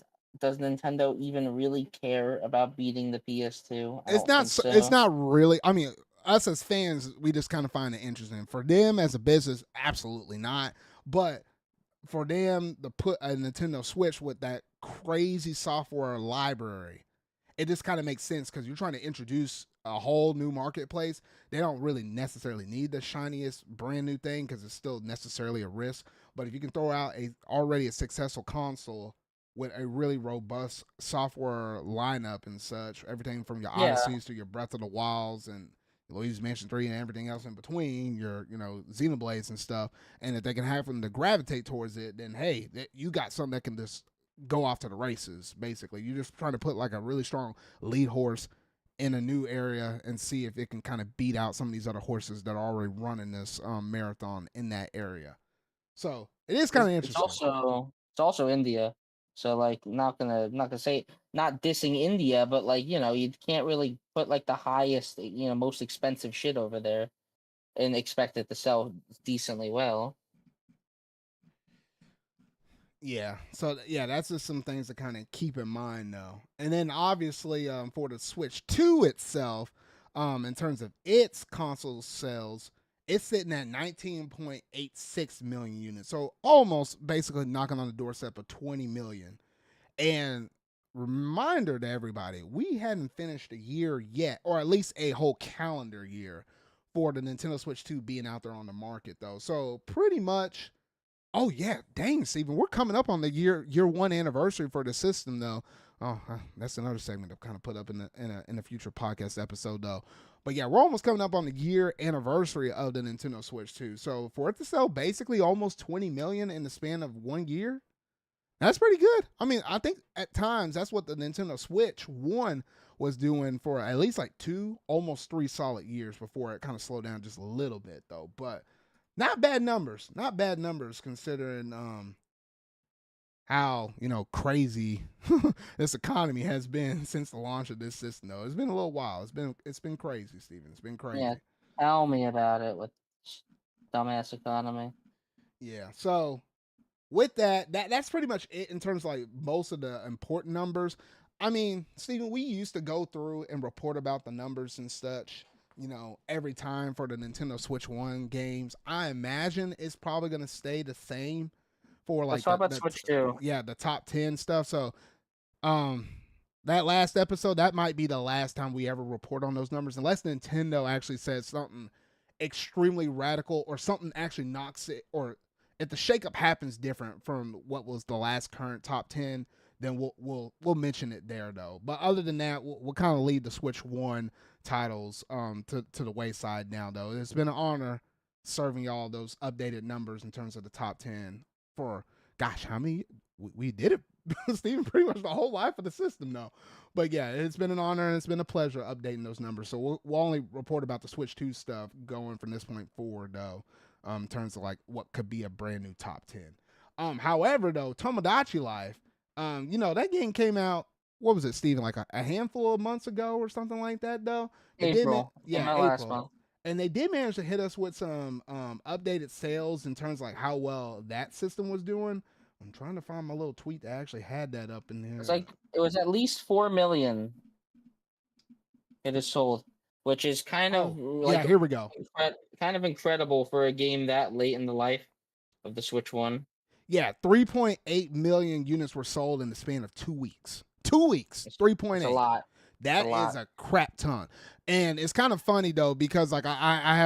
does Nintendo even really care about beating the PS2? I It's don't not think it's so. not really. I mean, us as fans, we just kind of find it interesting. For them as a business, absolutely not. But for them to put a Nintendo Switch with that crazy software library, it just kind of makes sense because you're trying to introduce a whole new marketplace. They don't really necessarily need the shiniest brand new thing because it's still necessarily a risk. But if you can throw out a already a successful console with a really robust software lineup and such, everything from your Yeah, Odysseys to your Breath of the Wilds and Luigi's Mansion 3 and everything else in between, your Xenoblades and stuff, and if they can have them to gravitate towards it, then hey, you got something that can just go off to the races. Basically, you're just trying to put like a really strong lead horse in a new area and see if it can kind of beat out some of these other horses that are already running this marathon in that area. So it is kind of it's interesting. also India. So like, not gonna say, not dissing India, but like, you can't really put like the highest, most expensive shit over there and expect it to sell decently well. Yeah. So yeah, that's just some things to kind of keep in mind though. And then obviously for the Switch 2 itself, in terms of its console sales, it's sitting at 19.86 million units. So almost basically knocking on the doorstep of 20 million. And reminder to everybody, we hadn't finished a year yet, or at least a whole calendar year for the Nintendo Switch 2 being out there on the market though. So pretty much. Oh yeah, dang, Steven, we're coming up on the year one anniversary for the system though. Oh, that's another segment to kind of put up in a future podcast episode though. But yeah, we're almost coming up on the year anniversary of the Nintendo Switch 2. So for it to sell basically almost 20 million in the span of 1 year, that's pretty good. I mean, I think at times that's what the Nintendo Switch 1 was doing for at least like 2, almost 3 solid years before it kind of slowed down just a little bit though. But not bad numbers. Not bad numbers considering how, crazy this economy has been since the launch of this system though. It's been a little while. It's been crazy, Steven. It's been Yeah, crazy. tell me about it with dumbass economy. Yeah. So with that's pretty much it in terms of like most of the important numbers. I mean, Steven, we used to go through and report about the numbers and such, every time for the Nintendo Switch 1 games. I imagine it's probably going to stay the same for Let's like talk about Switch 2. the top 10 stuff. So, um that last episode, that might be the last time we ever report on those numbers unless Nintendo actually says something extremely radical or something actually knocks it, or if the shakeup happens different from what was the last current top 10, then we'll mention it there though. But other than that, we'll kind of leave the Switch 1 titles to the wayside now though. It's been an honor serving y'all those updated numbers in terms of the top 10 for, gosh, how many we did it Steven, pretty much the whole life of the system though. But yeah, it's been an honor and it's been a pleasure updating those numbers. So we'll only report about the Switch 2 stuff going from this point forward though, in terms of like what could be a brand new top 10. However though, Tomodachi Life, that game came out, what was it, Steven, like a handful of months ago or something like that though. It did, April came yeah, out last April. month. And they did manage to hit us with some updated sales in terms of like how well that system was doing. I'm trying to find my little tweet that actually had that up in It's there. like it was at least 4 million it is sold, which is kind of Oh, yeah, like here we go. kind of incredible for a game that late in the life of the Switch 1. Yeah, 3.8 million units were sold in the span of 2 weeks. 2 weeks, It's a 3.8. lot. That is a crap ton. And it's kind of funny though, because like I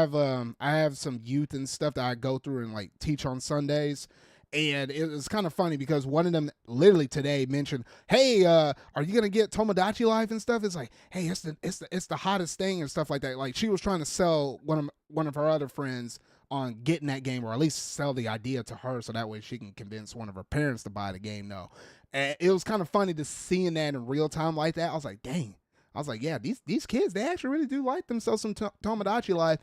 have some youth and stuff that I go through and like teach on Sundays. And it was kind of funny because one of them literally today mentioned, "Hey, are you gonna get Tomodachi Life and stuff?" It's like, "Hey, it's the hottest thing," and stuff like that. Like she was trying to sell one of her other friends on getting that game, or at least sell the idea to her, so that way she can convince one of her parents to buy the game. Though, and it was kind of funny to seeing that in real time like that. I was like, "Dang." I was like, yeah, these kids, they actually really do like themselves some Tomodachi Life,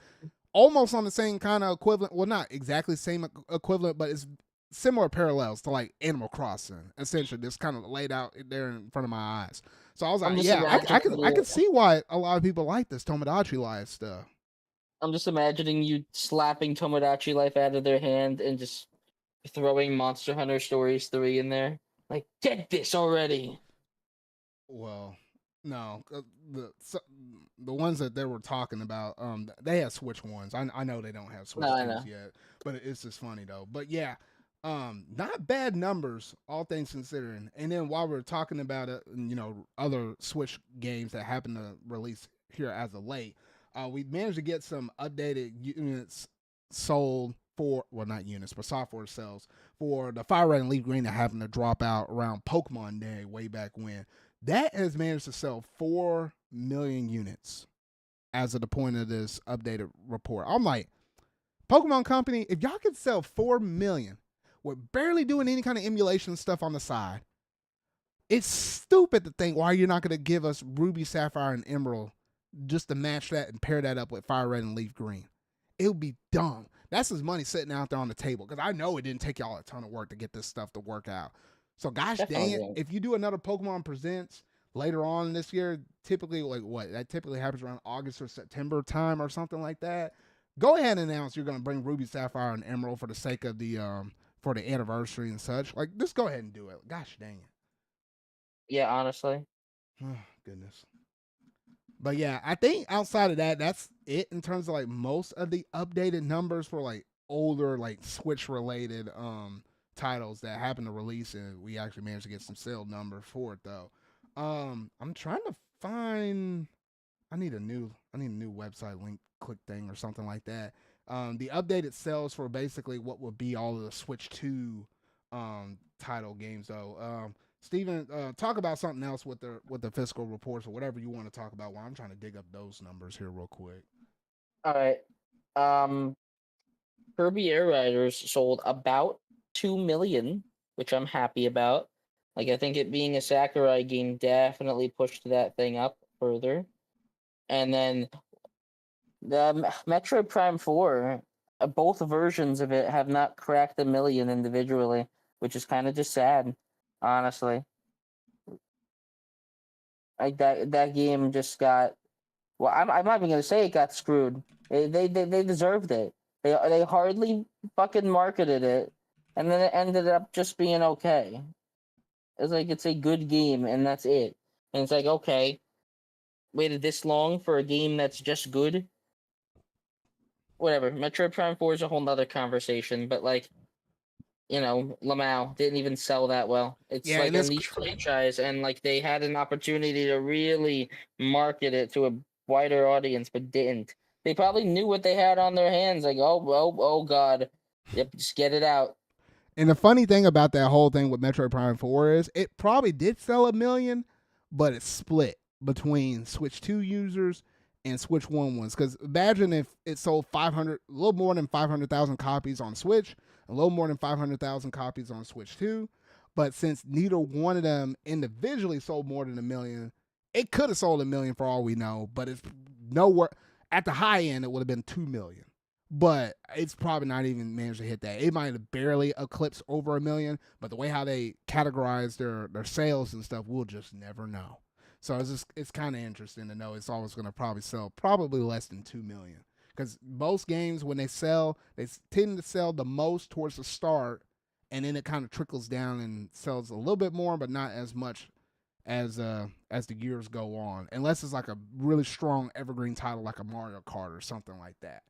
almost on the same kind of equivalent. Well, not exactly the same equivalent, but it's similar parallels to like Animal Crossing. Essentially, just kind of laid out there in front of my eyes. So I was like, yeah, I can see why a lot of people like this Tomodachi Life stuff. I'm just imagining you slapping Tomodachi Life out of their hand and just throwing Monster Hunter Stories 3 in there. Like, get this already. Well, no, the ones that they were talking about, they have Switch ones. I know they don't have Switch 2s yet, but it's just funny though. But yeah, not bad numbers, all things considering. And then while we're talking about it, other Switch games that happen to release here as of late, we managed to get some updated units sold for, well, not units, but software sales for the Fire Red and Leaf Green that happened to drop out around Pokemon Day way back when. That has managed to sell 4 million units as of the point of this updated report. I'm like, Pokemon Company, if y'all could sell 4 million with barely doing any kind of emulation stuff on the side, it's stupid to think why you're not going to give us Ruby, Sapphire, and Emerald just to match that and pair that up with Fire Red and Leaf Green. It would be dumb. That's his money sitting out there on the table, because I know it didn't take y'all a ton of work to get this stuff to work out. So gosh dang it, if you do another Pokemon Presents later on this year, typically that typically happens around August or September time or something like that, go ahead and announce you're going to bring Ruby, Sapphire, and Emerald for the sake of the for the anniversary and such. Like, just go ahead and do it. Gosh dang it. Yeah, honestly. Oh, goodness. But yeah, I think outside of that, that's it in terms of like most of the updated numbers for like older like Switch related titles that happen to release, and we actually managed to get some sale number for it though. I'm trying to find. I need a new website link click thing or something like that. The updated sales for basically what would be all of the Switch 2 title games though. Steven, talk about something else with the fiscal reports or whatever you want to talk about while I'm trying to dig up those numbers here real quick. All right. Kirby Air Riders sold about 2 million, which I'm happy about. Like, I think it being a Sakurai game definitely pushed that thing up further. And then the Metroid Prime 4, both versions of it have not cracked 1 million individually, which is kind of just sad, honestly. Like, that game just got, well, I'm not even gonna say it got screwed. They deserved it. They hardly fucking marketed it, and then it ended up just being okay. It's like, it's a good game, and that's it. And it's like, okay, waited this long for a game that's just good. Whatever. Metroid Prime 4 is a whole nother conversation, but like, Lamau didn't even sell that well. It's like a niche franchise, and like they had an opportunity to really market it to a wider audience, but didn't. They probably knew what they had on their hands. Like, oh god, yep, just get it out. And the funny thing about that whole thing with Metroid Prime 4 is it probably did sell 1 million, but it's split between Switch 2 users and Switch 1 ones. Because imagine if it sold 500, a little more than 500,000 copies on Switch, a little more than 500,000 copies on Switch 2. But since neither one of them individually sold more than 1 million, it could have sold 1 million for all we know. But it's nowhere at the high end. It would have been 2 million. But it's probably not even managed to hit that. It might have barely eclipsed over 1 million, but the way how they categorize their sales and stuff, we'll just never know. So it's kind of interesting to know it's always going to probably sell probably less than 2 million. Because most games, when they sell, they tend to sell the most towards the start, and then it kind of trickles down and sells a little bit more, but not as much as the years go on. Unless it's like a really strong evergreen title like a Mario Kart or something like that.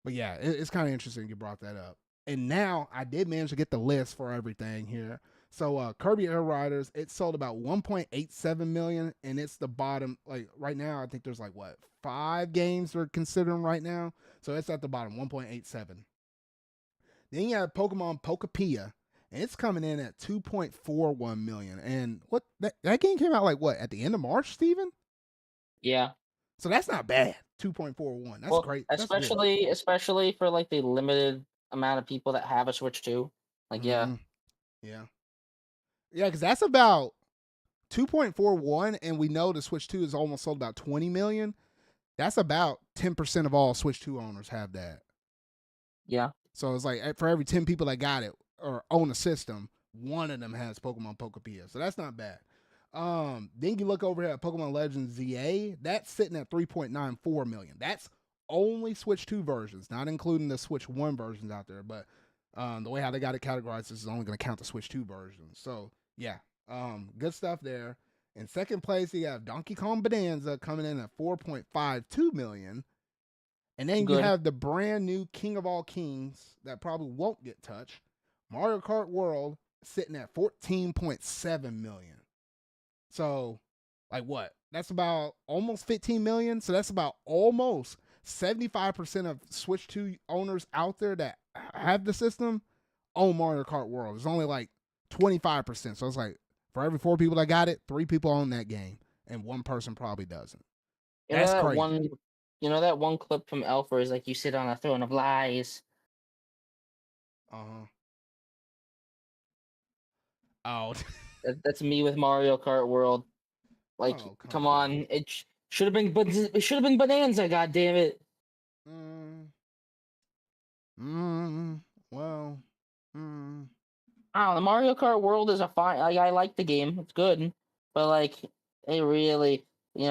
But yeah, it's kind of interesting you brought that up. And now I did manage to get the list for everything here. So Kirby Air Riders, it sold about 1.87 million, and it's the bottom. Like right now, I think there's like what 5 games we're considering right now. So it's at the bottom, 1.87. Then you have Pokemon POPCULTURE, and it's coming in at 2.41 million. And what that game came out like what at the end of March, Steven? Yeah. So that's not bad. 2.41. That's great. Especially for like the limited amount of people that have a Switch 2. Like, yeah. Yeah, because that's about 2.41, and we know the Switch 2 is almost sold about 20 million. That's about 10% of all Switch 2 owners have that. Yeah. So it's like for every 10 people that got it or own a system, one of them has Pokemon POPCULTURE. So that's not bad. Then you look over here at Pokemon Legends ZA, that's sitting at 3.94 million. That's only Switch 2 versions, not including the Switch 1 versions out there. But the way how they got it categorized is only going to count the Switch 2 versions. So yeah, good stuff there. In second place, you have Donkey Kong Bonanza coming in at 4.52 million. And then you have the brand new King of All Kings that probably won't get touched, Mario Kart World, sitting at 14.7 million. So, like what? That's about almost 15 million. So that's about almost 75% of Switch 2 owners out there that have the system own Mario Kart World. It's only like 25%. So it's like for every 4 people that got it, 3 people own that game, and 1 person probably doesn't. That's crazy. You know that one clip from Elf where it's like you sit on a throne of lies. Oh. That's me with Mario Kart World. Like, come on. It should have been Bonanza, god damn it. Well. I don't know, Mario Kart World is a fine, like, I like the game. It's good. But like it really,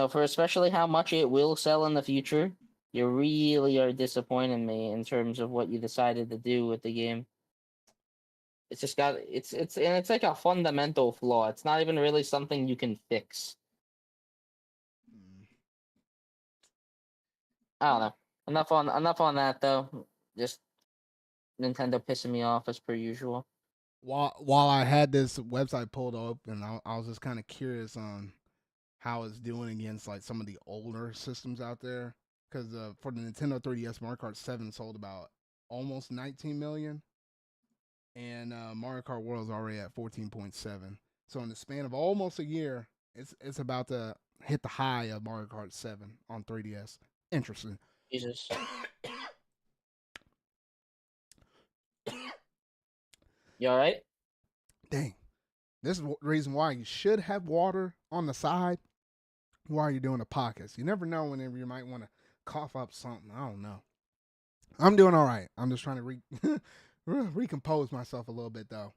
for especially how much it will sell in the future, you really are disappointing me in terms of what you decided to do with the game. It's just got it's like a fundamental flaw. It's not even really something you can fix. I don't know. Enough on that though. Just Nintendo pissing me off as per usual. While I had this website pulled up, and I was just kind of curious on how it's doing against like some of the older systems out there. Because for the Nintendo 3DS, Mario Kart 7 sold about almost 19 million, and Mario Kart World is already at 14.7. So in the span of almost a year, it's about to hit the high of Mario Kart 7 on 3DS. Interesting. Jesus. You all right? Dang. This is the reason why you should have water on the side while you're doing a podcast. You never know whenever you might want to cough up something. I don't know. I'm doing all right. I'm just trying to recompose myself a little bit, though.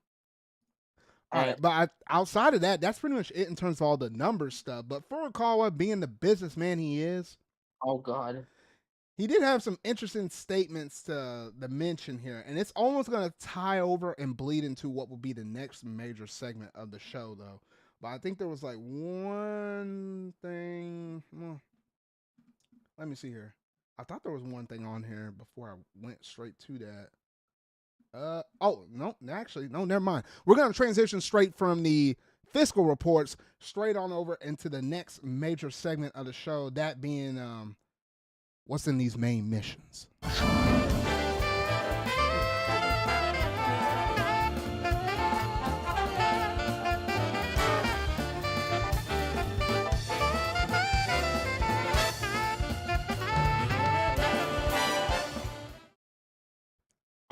All right. But outside of that, that's pretty much it in terms of all the numbers stuff. But Furukawa, being the businessman he is. Oh, God. He did have some interesting statements to mention here, and it's almost going to tie over and bleed into what will be the next major segment of the show, though. But I think there was like one thing. Well, let me see here. I thought there was one thing on here before I went straight to that. No, never mind. We're going to transition straight from the fiscal reports straight on over into the next major segment of the show, that being what's in these main missions.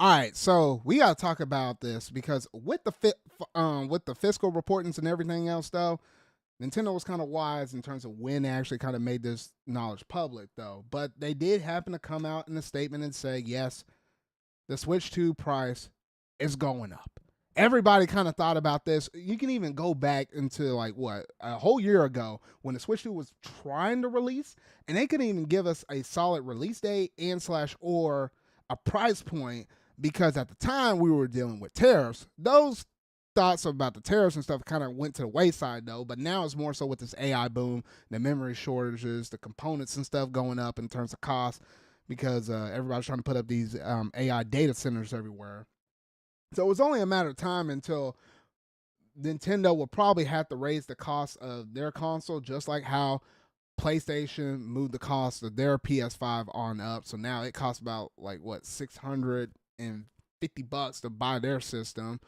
All right, so we got to talk about this because with the fiscal reportings and everything else, though, Nintendo was kind of wise in terms of when they actually kind of made this knowledge public, though. But they did happen to come out in a statement and say, yes, the Switch 2 price is going up. Everybody kind of thought about this. You can even go back into like a whole year ago when the Switch 2 was trying to release, and they couldn't even give us a solid release date and or a price point because at the time we were dealing with tariffs. Those thoughts about the tariffs and stuff kind of went to the wayside, though, but now it's more so with this AI boom, the memory shortages, the components and stuff going up in terms of cost because everybody's trying to put up these AI data centers everywhere. So it was only a matter of time until Nintendo will probably have to raise the cost of their console, just like how PlayStation moved the cost of their PS5 on up. So now it costs about like what $650 to buy their system.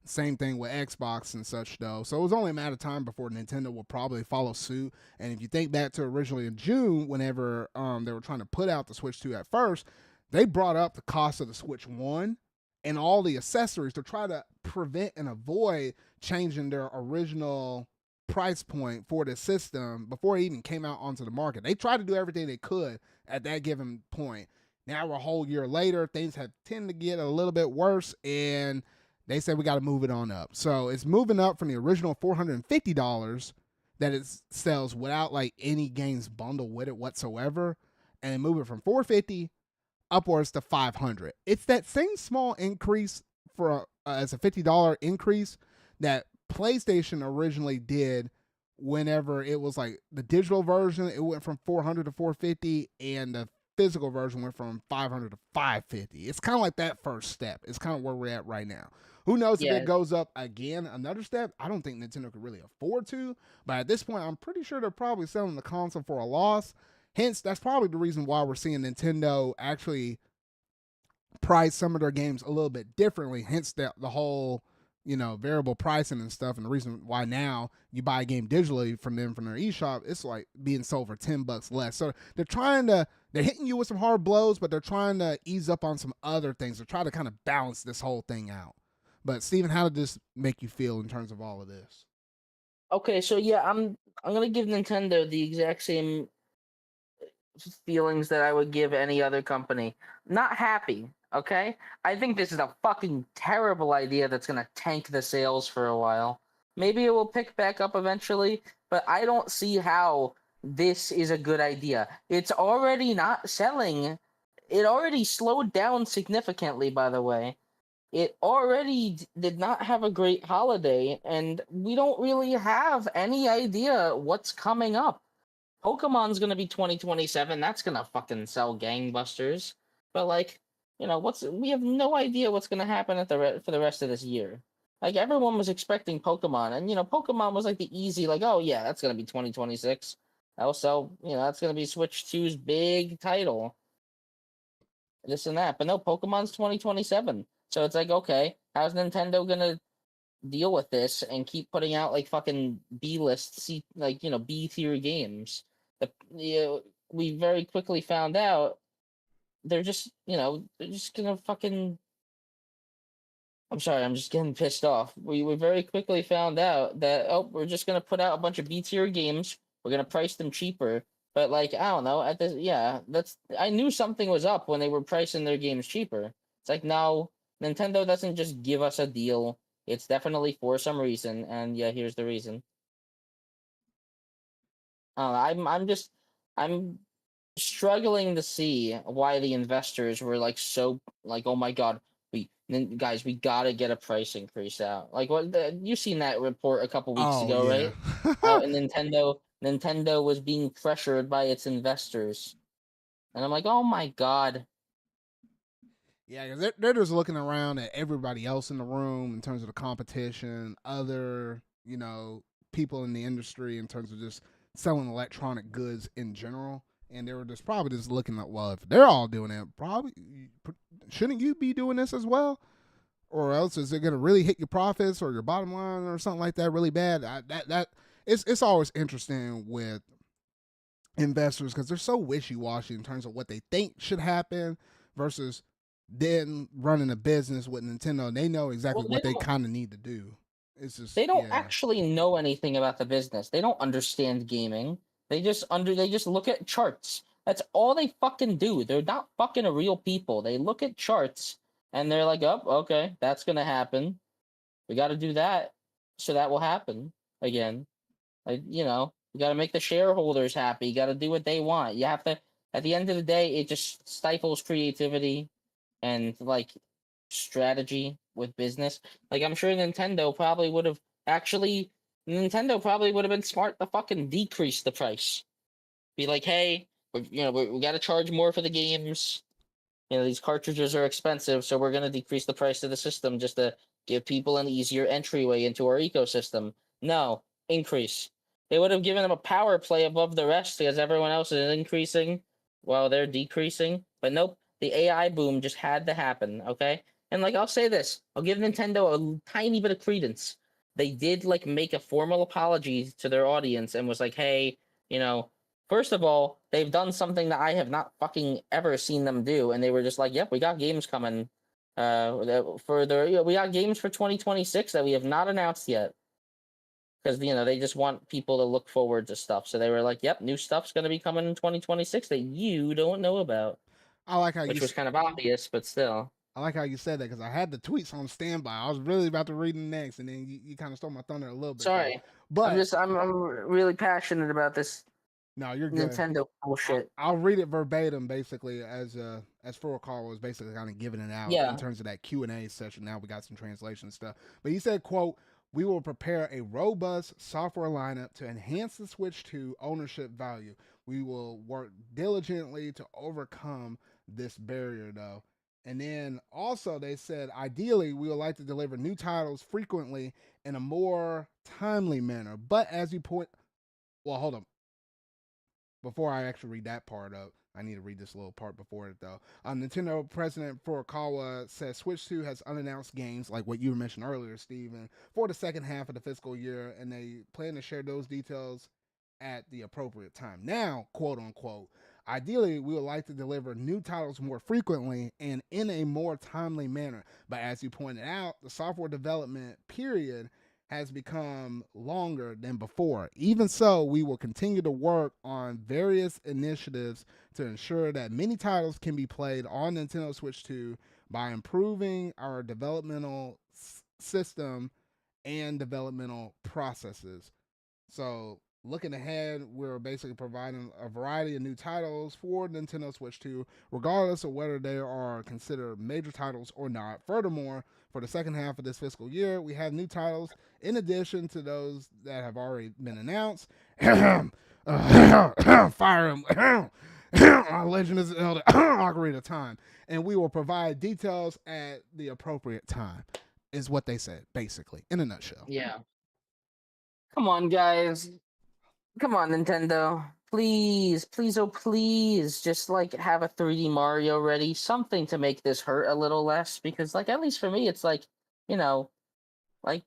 Same thing with Xbox and such though. So it was only a matter of time before Nintendo will probably follow suit. And if you think back to originally in June, whenever they were trying to put out the Switch 2 at first, they brought up the cost of the Switch 1 and all the accessories to try to prevent and avoid changing their original price point for the system before it even came out onto the market. They tried to do everything they could at that given point. Now we're a whole year later, things have tended to get a little bit worse, and they said we got to move it on up. So it's moving up from the original $450 that it sells without like any games bundle with it whatsoever, and move it from $450 upwards to $500. It's that same small increase for as a $50 increase that PlayStation originally did whenever it was like the digital version. It went from $400 to $450, and the physical version went from $500 to $550. It's kind of like that first step. It's kind of where we're at right now. Who knows if it goes up again another step? I don't think Nintendo could really afford to, but at this point, I'm pretty sure they're probably selling the console for a loss. Hence, that's probably the reason why we're seeing Nintendo actually price some of their games a little bit differently. Hence, the whole variable pricing and stuff, and the reason why now you buy a game digitally from them from their eShop, it's like being sold for $10 less. So they're hitting you with some hard blows, but they're trying to ease up on some other things to try to kind of balance this whole thing out. But Steven, how did this make you feel in terms of all of this? Okay, so yeah, I'm gonna give Nintendo the exact same feelings that I would give any other company. Not happy, okay? I think this is a fucking terrible idea that's gonna tank the sales for a while. Maybe it will pick back up eventually, but I don't see how this is a good idea. It's already not selling. It already slowed down significantly, by the way. It already did not have a great holiday, and we don't really have any idea what's coming up. Pokemon's gonna be 2027. That's gonna fucking sell gangbusters. But like, we have no idea what's gonna happen for the rest of this year. Like everyone was expecting Pokemon, and Pokemon was like the easy, like, oh yeah, that's gonna be 2026. That'll sell. That's gonna be Switch 2's big title. This and that, but no, Pokemon's 2027. So it's like, okay, how's Nintendo gonna deal with this and keep putting out like fucking B-list, B tier games? We very quickly found out they're just gonna fucking. I'm sorry, I'm just getting pissed off. We very quickly found out that we're just gonna put out a bunch of B tier games. We're gonna price them cheaper. But like, I don't know. I knew something was up when they were pricing their games cheaper. It's like, no, Nintendo doesn't just give us a deal. It's definitely for some reason, and yeah, here's the reason. I'm struggling to see why the investors were like so like, oh my god, we gotta get a price increase out. Like you seen that report a couple weeks ago, yeah. Right? How Nintendo was being pressured by its investors, and I'm like, oh my god. Yeah, because they're just looking around at everybody else in the room in terms of the competition, other people in the industry in terms of just selling electronic goods in general, and they were just probably just looking at, well, if they're all doing it, probably shouldn't you be doing this as well? Or else is it going to really hit your profits or your bottom line or something like that really bad? It's always interesting with investors because they're so wishy-washy in terms of what they think should happen versus then running a business with Nintendo. They know exactly what they kind of need to do. It's just they don't actually know anything about the business. They don't understand gaming. They just look at charts. That's all they fucking do. They're not fucking real people. They look at charts and they're like, oh, okay, that's gonna happen. We got to do that, so that will happen again. Like, you got to make the shareholders happy. You got to do what they want. You have to. At the end of the day, it just stifles creativity and like strategy with business. Like, I'm sure Nintendo probably would have been smart to fucking decrease the price. Be like, hey, we got to charge more for the games. These cartridges are expensive, so we're gonna decrease the price of the system just to Give people an easier entryway into our ecosystem. No, increase. They would have given them a power play above the rest because everyone else is increasing while they're decreasing. But nope, the AI boom just had to happen, okay? And like I'll say this, I'll give Nintendo a tiny bit of credence. They did like make a formal apology to their audience and was like, "Hey, you know, first of all, they've done something that I have not fucking ever seen them do." And they were just like, "Yep, we got games coming we got games for 2026 that we have not announced yet." Because they just want people to look forward to stuff. So they were like, "Yep, new stuff's going to be coming in 2026 that you don't know about," I like how which was kind of obvious, but still. I like how you said that because I had the tweets on standby. I was really about to read them next, and then you kind of stole my thunder a little bit. Sorry, but I'm really passionate about this. No, you're good. Nintendo bullshit. I'll read it verbatim, basically, as Furcall was basically kind of giving it out in terms of that Q&A session. Now we got some translation stuff, but he said, "Quote: We will prepare a robust software lineup to enhance the Switch 2 ownership value. We will work diligently to overcome this barrier, though." And then also they said, "Ideally, we would like to deliver new titles frequently in a more timely manner. But as you point, well, hold on. Before I actually read that part up, I need to read this little part before it, though. Nintendo President Furukawa says Switch 2 has unannounced games, like what you mentioned earlier, Steven, for the second half of the fiscal year, and they plan to share those details at the appropriate time. Now, quote unquote, ideally, we would like to deliver new titles more frequently and in a more timely manner. But as you pointed out, the software development period has become longer than before. Even so, we will continue to work on various initiatives to ensure that many titles can be played on Nintendo Switch 2 by improving our developmental system and developmental processes." So, looking ahead, we're basically providing a variety of new titles for Nintendo Switch 2, regardless of whether they are considered major titles or not. Furthermore, for the second half of this fiscal year, we have new titles in addition to those that have already been announced. Fire Emblem, Legend of Zelda, Ocarina of Time, and we will provide details at the appropriate time, is what they said, basically, in a nutshell. Yeah. Come on, guys. Come on, Nintendo. Please, please, oh please, just like have a 3D Mario ready, something to make this hurt a little less. Because, like, at least for me, it's like, like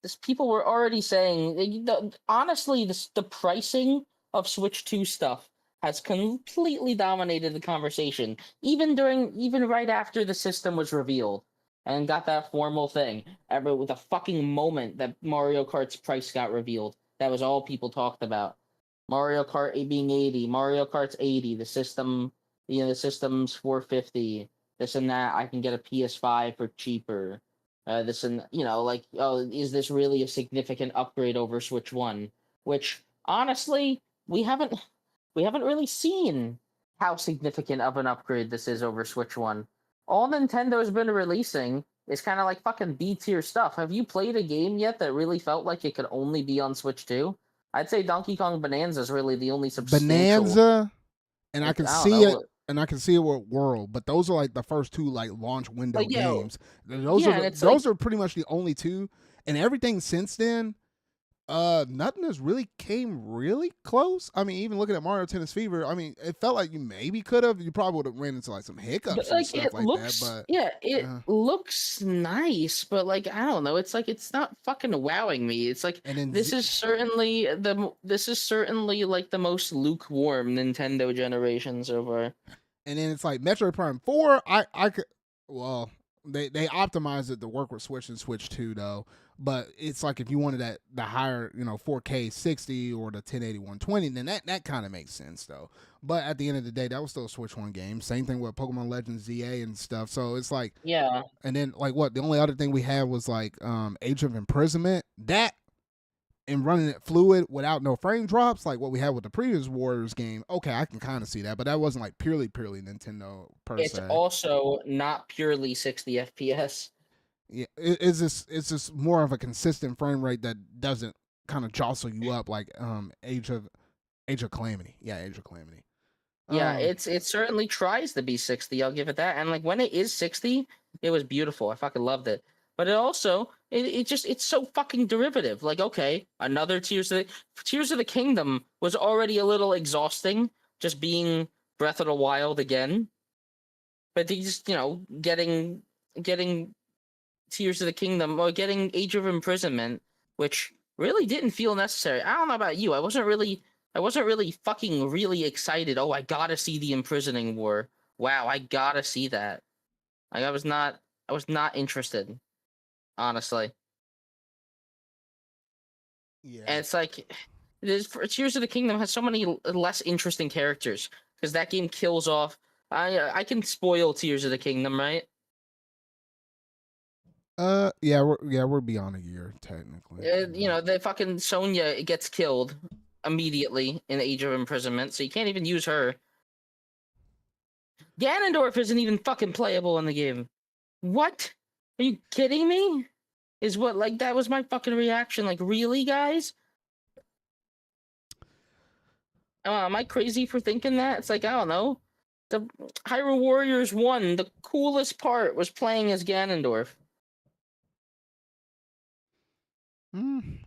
this. People were already saying, honestly, the pricing of Switch 2 stuff has completely dominated the conversation. Even right after the system was revealed and got that formal thing, with the fucking moment that Mario Kart's price got revealed. That was all people talked about. Mario Kart being 80, Mario Kart's 80, the system's $450, this and that. I can get a PS5 for cheaper. This and is this really a significant upgrade over Switch 1? Which honestly, we haven't really seen how significant of an upgrade this is over Switch 1. All Nintendo's been releasing is kind of like fucking B-tier stuff. Have you played a game yet that really felt like it could only be on Switch 2? I'd say Donkey Kong Bonanza is really the only substantial. Bonanza, and I can see it, and I can see it with World, but those are like the first two like launch window games. Those are pretty much the only two, and everything since then. Nothing has really came really close. I mean, even looking at Mario Tennis Fever, I mean, it felt like you maybe could have. You probably would have ran into like some hiccups and stuff like that. But it looks nice, but like I don't know. It's like it's not fucking wowing me. It's like this is certainly like the most lukewarm Nintendo generation so far. And then it's like Metroid Prime 4. I could they optimized it to work with Switch and Switch 2 though. But it's like if you wanted the higher, 4K 60 or the 1080 120, then that kind of makes sense though. But at the end of the day, that was still a Switch 1 game. Same thing with Pokemon Legends ZA and stuff. So it's like, yeah. And then like the only other thing we had was like Age of Imprisonment. That and running it fluid without no frame drops, like what we had with the previous Warriors game. Okay, I can kind of see that, but that wasn't like purely Nintendo per se. It's also not purely 60 FPS. Yeah, it's just more of a consistent frame rate that doesn't kind of jostle you up like Age of Calamity. Yeah, Age of Calamity. Yeah, it certainly tries to be 60. I'll give it that. And like when it is 60, it was beautiful. I fucking loved it. but it's so fucking derivative. Like, okay, another Tears of the Kingdom was already a little exhausting, just being Breath of the Wild again. But they just, getting Tears of the Kingdom or getting Age of Imprisonment, which really didn't feel necessary. I don't know about you. I wasn't really fucking really excited. Oh, I gotta see the imprisoning war. Wow, I gotta see that. Like, I was not interested, honestly. Yeah. And it's like, Tears of the Kingdom has so many less interesting characters because that game kills off. I can spoil Tears of the Kingdom, right? Yeah, we're beyond a year technically. The fucking Sonya gets killed immediately in Age of Imprisonment, so you can't even use her. Ganondorf isn't even fucking playable in the game. What? Are you kidding me? That was my fucking reaction. Like, really, guys? Am I crazy for thinking that? It's like, I don't know. The Hyrule Warriors 1, the coolest part was playing as Ganondorf.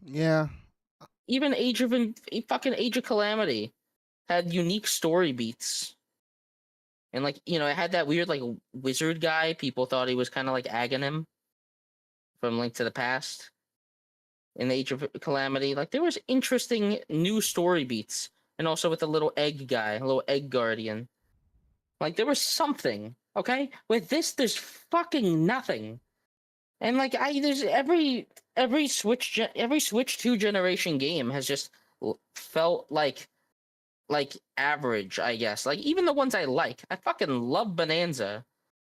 Yeah. Even Age of Calamity had unique story beats. And, like, it had that weird, like, wizard guy. People thought he was kind of like Aghanim from Link to the Past. In Age of Calamity, like, there was interesting new story beats. And also with the little egg guy, a little egg guardian. Like, there was something, okay? With this, there's fucking nothing. And, like, there's every Switch 2 generation game has just felt like average, I guess. Like, even the ones I fucking love Bonanza,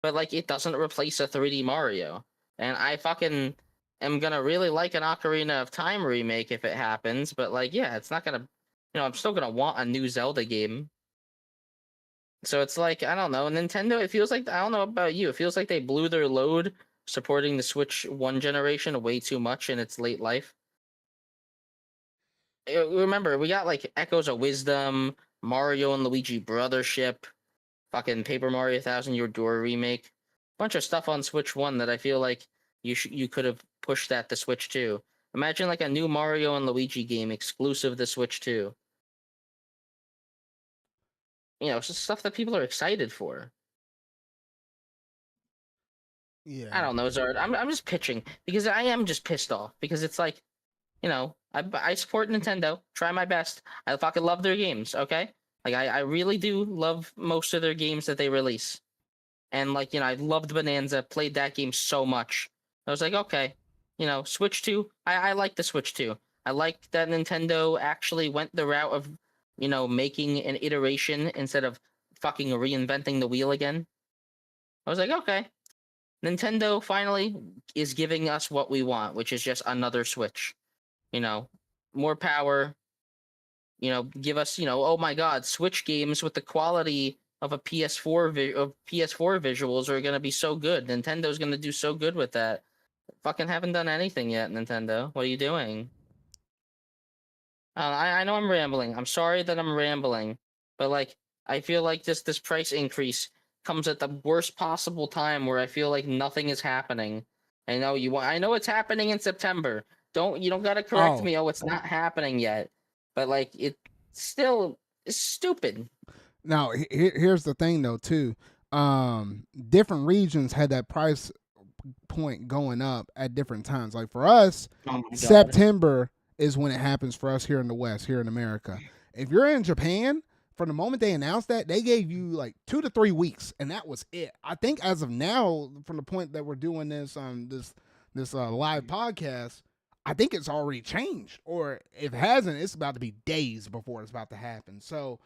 but, like, it doesn't replace a 3D Mario. And I fucking am gonna really like an Ocarina of Time remake if it happens, but, like, yeah, it's not gonna, I'm still gonna want a new Zelda game. So it's like, I don't know, Nintendo, it feels like, I don't know about you, it feels like they blew their load supporting the Switch 1 generation way too much in its late life. Remember, we got, like, Echoes of Wisdom, Mario and Luigi Brothership, fucking Paper Mario 1000 Year Door remake, bunch of stuff on Switch 1 that I feel like you could have pushed that to Switch 2. Imagine, like, a new Mario and Luigi game exclusive to Switch 2. It's just stuff that people are excited for. Yeah. I don't know, Zard. I'm just pitching because I am just pissed off because it's like, I support Nintendo. Try my best. I fucking love their games. Okay, like I really do love most of their games that they release, and, like, I loved Bonanza. Played that game so much. I was like, okay, Switch 2. I like the Switch 2. I like that Nintendo actually went the route of, making an iteration instead of fucking reinventing the wheel again. I was like, okay. Nintendo finally is giving us what we want, which is just another Switch. More power. Give us, oh my God, Switch games with the quality of a PS4 of PS4 visuals are gonna be so good. Nintendo's gonna do so good with that. Fucking haven't done anything yet, Nintendo. What are you doing? I know I'm rambling. I'm sorry that I'm rambling, but, like, I feel like this price increase comes at the worst possible time where I feel like nothing is happening. I know it's happening in September. You don't gotta correct me. Oh, it's not happening yet, but, like, it still is stupid. Now, here's the thing though too. Different regions had that price point going up at different times. Like for us, September is when it happens for us here in the West, here in America. If you're in Japan, from the moment they announced that, they gave you like 2 to 3 weeks, and that was it. I think as of now, from the point that we're doing this this live podcast, I think it's already changed, or if it hasn't, it's about to be days before it's about to happen. So,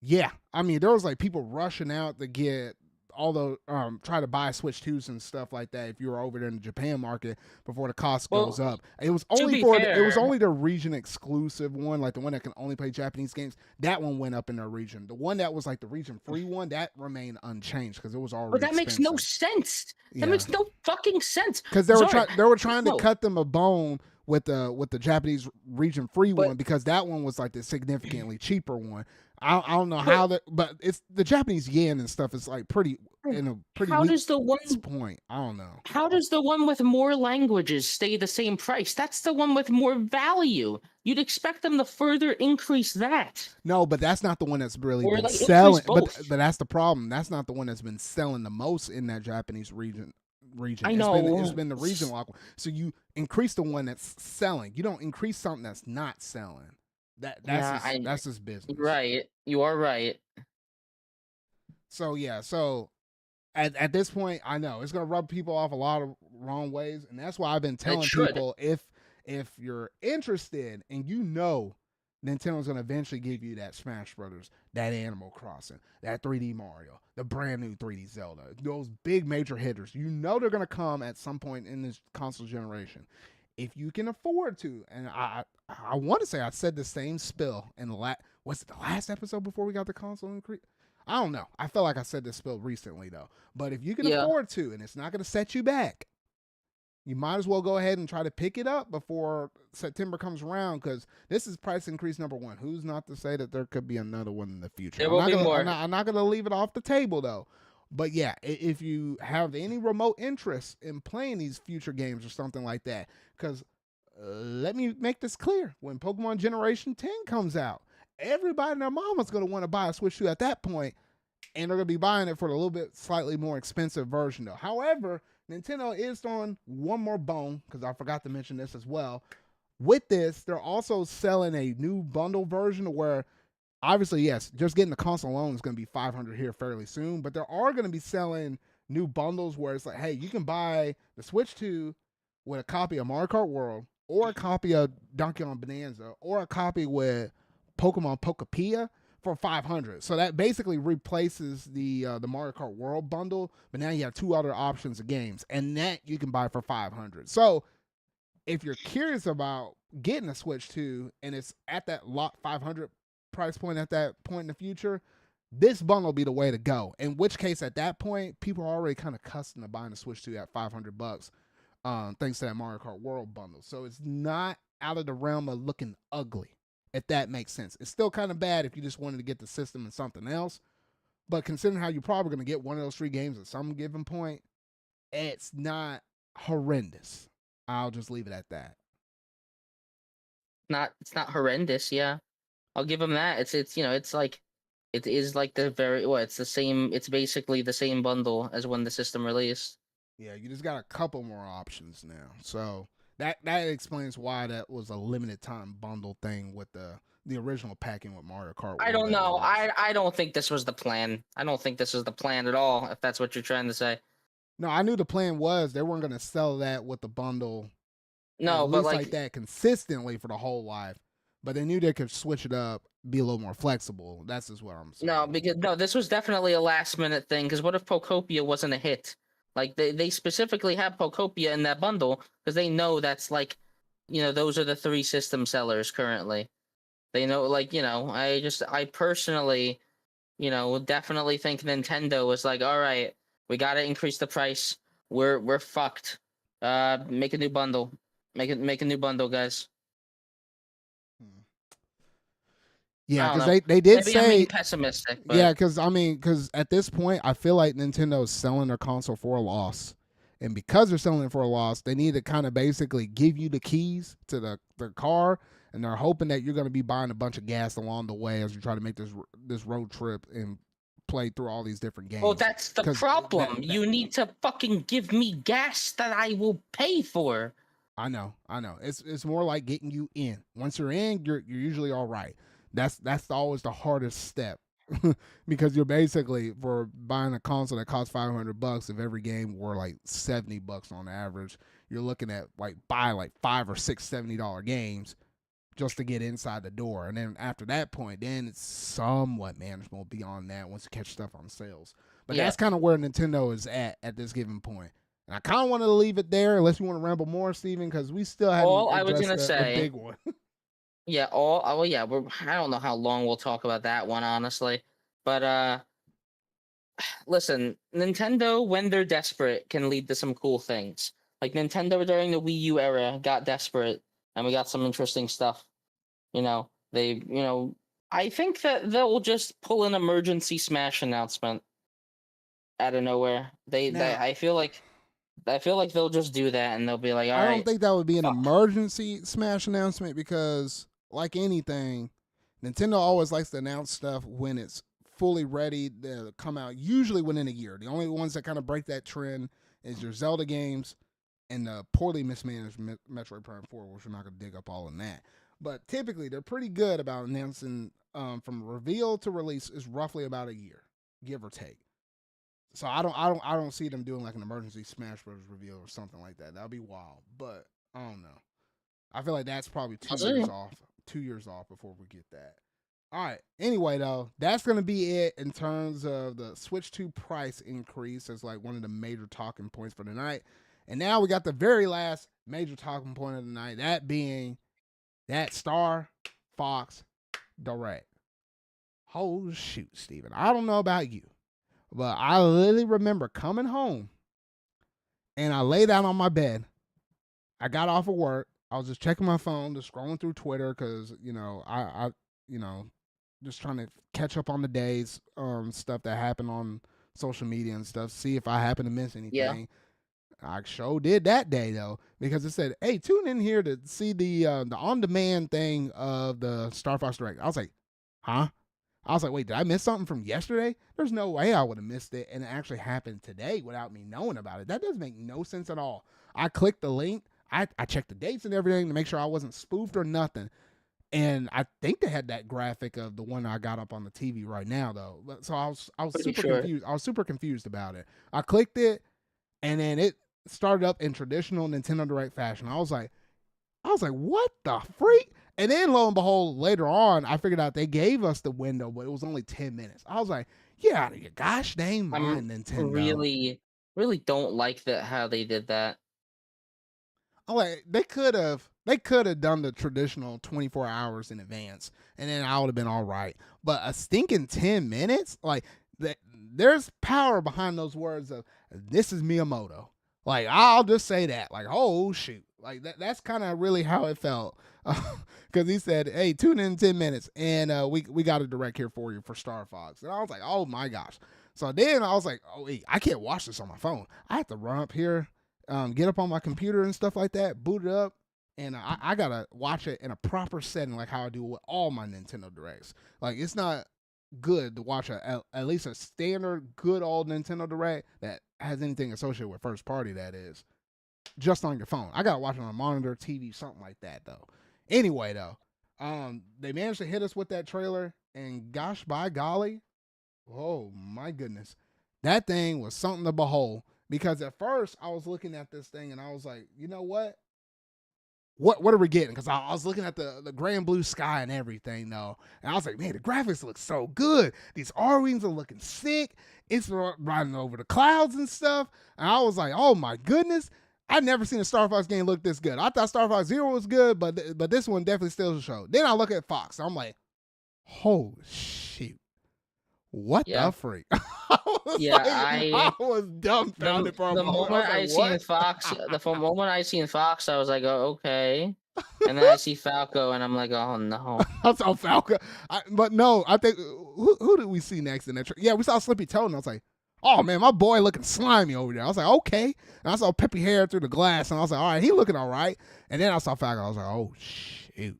yeah, I mean, there was like people rushing out to get all the try to buy Switch 2s and stuff like that if you were over there in the Japan market before the cost goes up. It was only it was only the region exclusive one, like the one that can only play Japanese games. That one went up in their region. The one that was like the region free one, that remained unchanged because it was already But that expensive. makes no sense. That makes no fucking sense. Because they were trying to cut them a bone with the Japanese region free one, because that one was like the significantly cheaper one. I don't know how that, but it's the Japanese yen and stuff is like pretty in a pretty How weak does the one point. I don't know. How does the one with more languages stay the same price? That's the one with more value. You'd expect them to further increase that. No, but that's not the one that's really Or been like selling. increase both. But that's the problem. That's not the one that's been selling the most in that Japanese region. I It's know. been the region lock one. So you increase the one that's selling. You don't increase something that's not selling. That's just business. Right. You are right. So yeah, so at this point, I know it's gonna rub people off a lot of wrong ways, and that's why I've been telling people if you're interested and you know Nintendo's gonna eventually give you that Smash Brothers, that Animal Crossing, that 3D Mario, the brand new 3D Zelda, those big major hitters, you know they're gonna come at some point in this console generation. If you can afford to, and I want to say I said the same spill in was it the last episode before we got the console increase? I don't know. I felt like I said this spill recently though. But if you can afford to, and it's not going to set you back, you might as well go ahead and try to pick it up before September comes around, because this is price increase number one. Who's not to say that there could be another one in the future? There will be more. I'm not going to leave it off the table though. But yeah, if you have any remote interest in playing these future games or something like that, because let me make this clear: when Pokemon Generation 10 comes out, everybody and their mama's going to want to buy a Switch 2 at that point, and they're going to be buying it for a little bit slightly more expensive version though. However, Nintendo is throwing one more bone, because I forgot to mention this as well. With this, they're also selling a new bundle version where, obviously, yes, just getting the console alone is going to be $500 here fairly soon, but there are going to be selling new bundles where it's like, hey, you can buy the Switch 2 with a copy of Mario Kart World, or a copy of Donkey Kong Bonanza, or a copy with Pokemon POPCULTURE for $500. So that basically replaces the Mario Kart World bundle, but now you have two other options of games, and that you can buy for $500. So if you're curious about getting a Switch 2 and it's at that lot $500 price point at that point in the future, this bundle will be the way to go. In which case, at that point, people are already kind of accustomed to buying a Switch 2 at $500, thanks to that Mario Kart World bundle. So it's not out of the realm of looking ugly, if that makes sense. It's still kind of bad if you just wanted to get the system and something else, but considering how you're probably going to get one of those three games at some given point, it's not horrendous. I'll just leave it at that. It's not horrendous, yeah. I'll give them that. It's like it is like it's the same, it's basically the same bundle as when the system released. Yeah, you just got a couple more options now. So that explains why that was a limited time bundle thing with the original packing with Mario Kart. I don't know. I don't think this was the plan. I don't think this was the plan at all, if that's what you're trying to say. No, I knew the plan was they weren't going to sell that with the bundle. No, but like that consistently for the whole life. But they knew they could switch it up, be a little more flexible. That's just what I'm saying. No, this was definitely a last minute thing. Because what if Pokopia wasn't a hit? Like they specifically have Pokopia in that bundle because they know that's like, those are the three system sellers currently. They know, like, I personally, definitely think Nintendo was like, all right, we gotta increase the price. We're fucked. Make a new bundle. Make a new bundle, guys. Yeah, because they did Maybe say I'm being pessimistic. But... Yeah, because at this point, I feel like Nintendo is selling their console for a loss, and because they're selling it for a loss, they need to kind of basically give you the keys to the car, and they're hoping that you're going to be buying a bunch of gas along the way as you try to make this road trip and play through all these different games. Well, that's the problem. You need to fucking give me gas that I will pay for. I know. It's more like getting you in. Once you're in, you're usually all right. That's always the hardest step because you're basically, for buying a console that costs $500, if every game were like $70 on average, you're looking at buy 5 or 6 $70 games just to get inside the door. And then after that point, then it's somewhat manageable beyond that once you catch stuff on sales. But that's kind of where Nintendo is at this given point. And I kind of want to leave it there, unless you want to ramble more, Steven, because we still haven't addressed a big one. Yeah, I don't know how long we'll talk about that one, honestly. But listen, Nintendo, when they're desperate, can lead to some cool things. Like Nintendo during the Wii U era got desperate, and we got some interesting stuff. I think that they'll just pull an emergency Smash announcement. out of nowhere. Now, I feel like they'll just do that and they'll be like, all I don't right, think that would be an fuck. emergency Smash announcement because, like anything, Nintendo always likes to announce stuff when it's fully ready to come out, usually within a year. The only ones that kind of break that trend is your Zelda games and the poorly mismanaged Metroid Prime 4, which we're not going to dig up all in that. But typically, they're pretty good about announcing from reveal to release is roughly about a year, give or take. So I don't see them doing like an emergency Smash Bros. Reveal or something like that. That'd be wild. But I don't know. I feel like that's probably I'll see. 2 years off before we get that. All right. Anyway, though, that's gonna be it in terms of the Switch 2 price increase as like one of the major talking points for tonight. And now we got the very last major talking point of the night, that being that Star Fox Direct. Oh shoot, Steven. I don't know about you, but I literally remember coming home and I lay down on my bed. I got off of work. I was just checking my phone, just scrolling through Twitter because I just trying to catch up on the days stuff that happened on social media and stuff. See if I happen to miss Yeah. anything. I sure did that day though because it said, "Hey, tune in here to see the on-demand thing of the Star Fox Direct." I was like, "Huh?" I was like, "Wait, did I miss something from yesterday?" There's no way I would have missed it, and it actually happened today without me knowing about it. That doesn't make no sense at all. I clicked the link. I checked the dates and everything to make sure I wasn't spoofed or nothing. And I think they had that graphic of the one I got up on the TV right now, though. So I was Pretty super sure. confused. I was super confused about it. I clicked it, and then it started up in traditional Nintendo Direct fashion. I was like, what the freak? And then lo and behold, later on, I figured out they gave us the window, but it was only 10 minutes. I was like, yeah, out of your gosh dang I'm mind, Nintendo. really don't like that how they did that. I'm like, they could have done the traditional 24 hours in advance, and then I would have been all right. But a stinking 10 minutes, like there's power behind those words of this is Miyamoto. Like I'll just say that, like oh shoot, like that's kind of really how it felt, because he said, hey, tune in 10 minutes, and we got a direct here for you for Star Fox, and I was like, oh my gosh. So then I was like, oh wait, I can't watch this on my phone. I have to run up here, get up on my computer and stuff like that, boot it up, and I gotta watch it in a proper setting, like how I do with all my Nintendo Directs. Like it's not good to watch at least a standard good old Nintendo Direct that has anything associated with first party. That is just on your phone. I gotta watch it on a monitor, TV, something like that though. Anyway though, they managed to hit us with that trailer, and gosh by golly, oh my goodness, that thing was something to behold. Because at first I was looking at this thing and I was like, you know what? What are we getting? Because I was looking at the grand blue sky and everything though, and I was like, man, the graphics look so good. These R wings are looking sick. It's riding over the clouds and stuff. And I was like, oh my goodness, I've never seen a Star Fox game look this good. I thought Star Fox Zero was good, but this one definitely steals the show. Then I look at Fox, and I'm like, oh shoot. What Yeah. the freak? I was dumbfounded for a The moment. moment I was like, seen Fox, moment I seen Fox, I was like, oh, okay. And then I see Falco, and I'm like, oh no. I saw Falco, but no, I think who did we see next in that? Yeah, we saw Slippy Toad, and I was like, oh man, my boy looking slimy over there. I was like, okay, and I saw Peppy Hair through the glass, and I was like, all right, he looking all right. And then I saw Falco, I was like, oh shoot.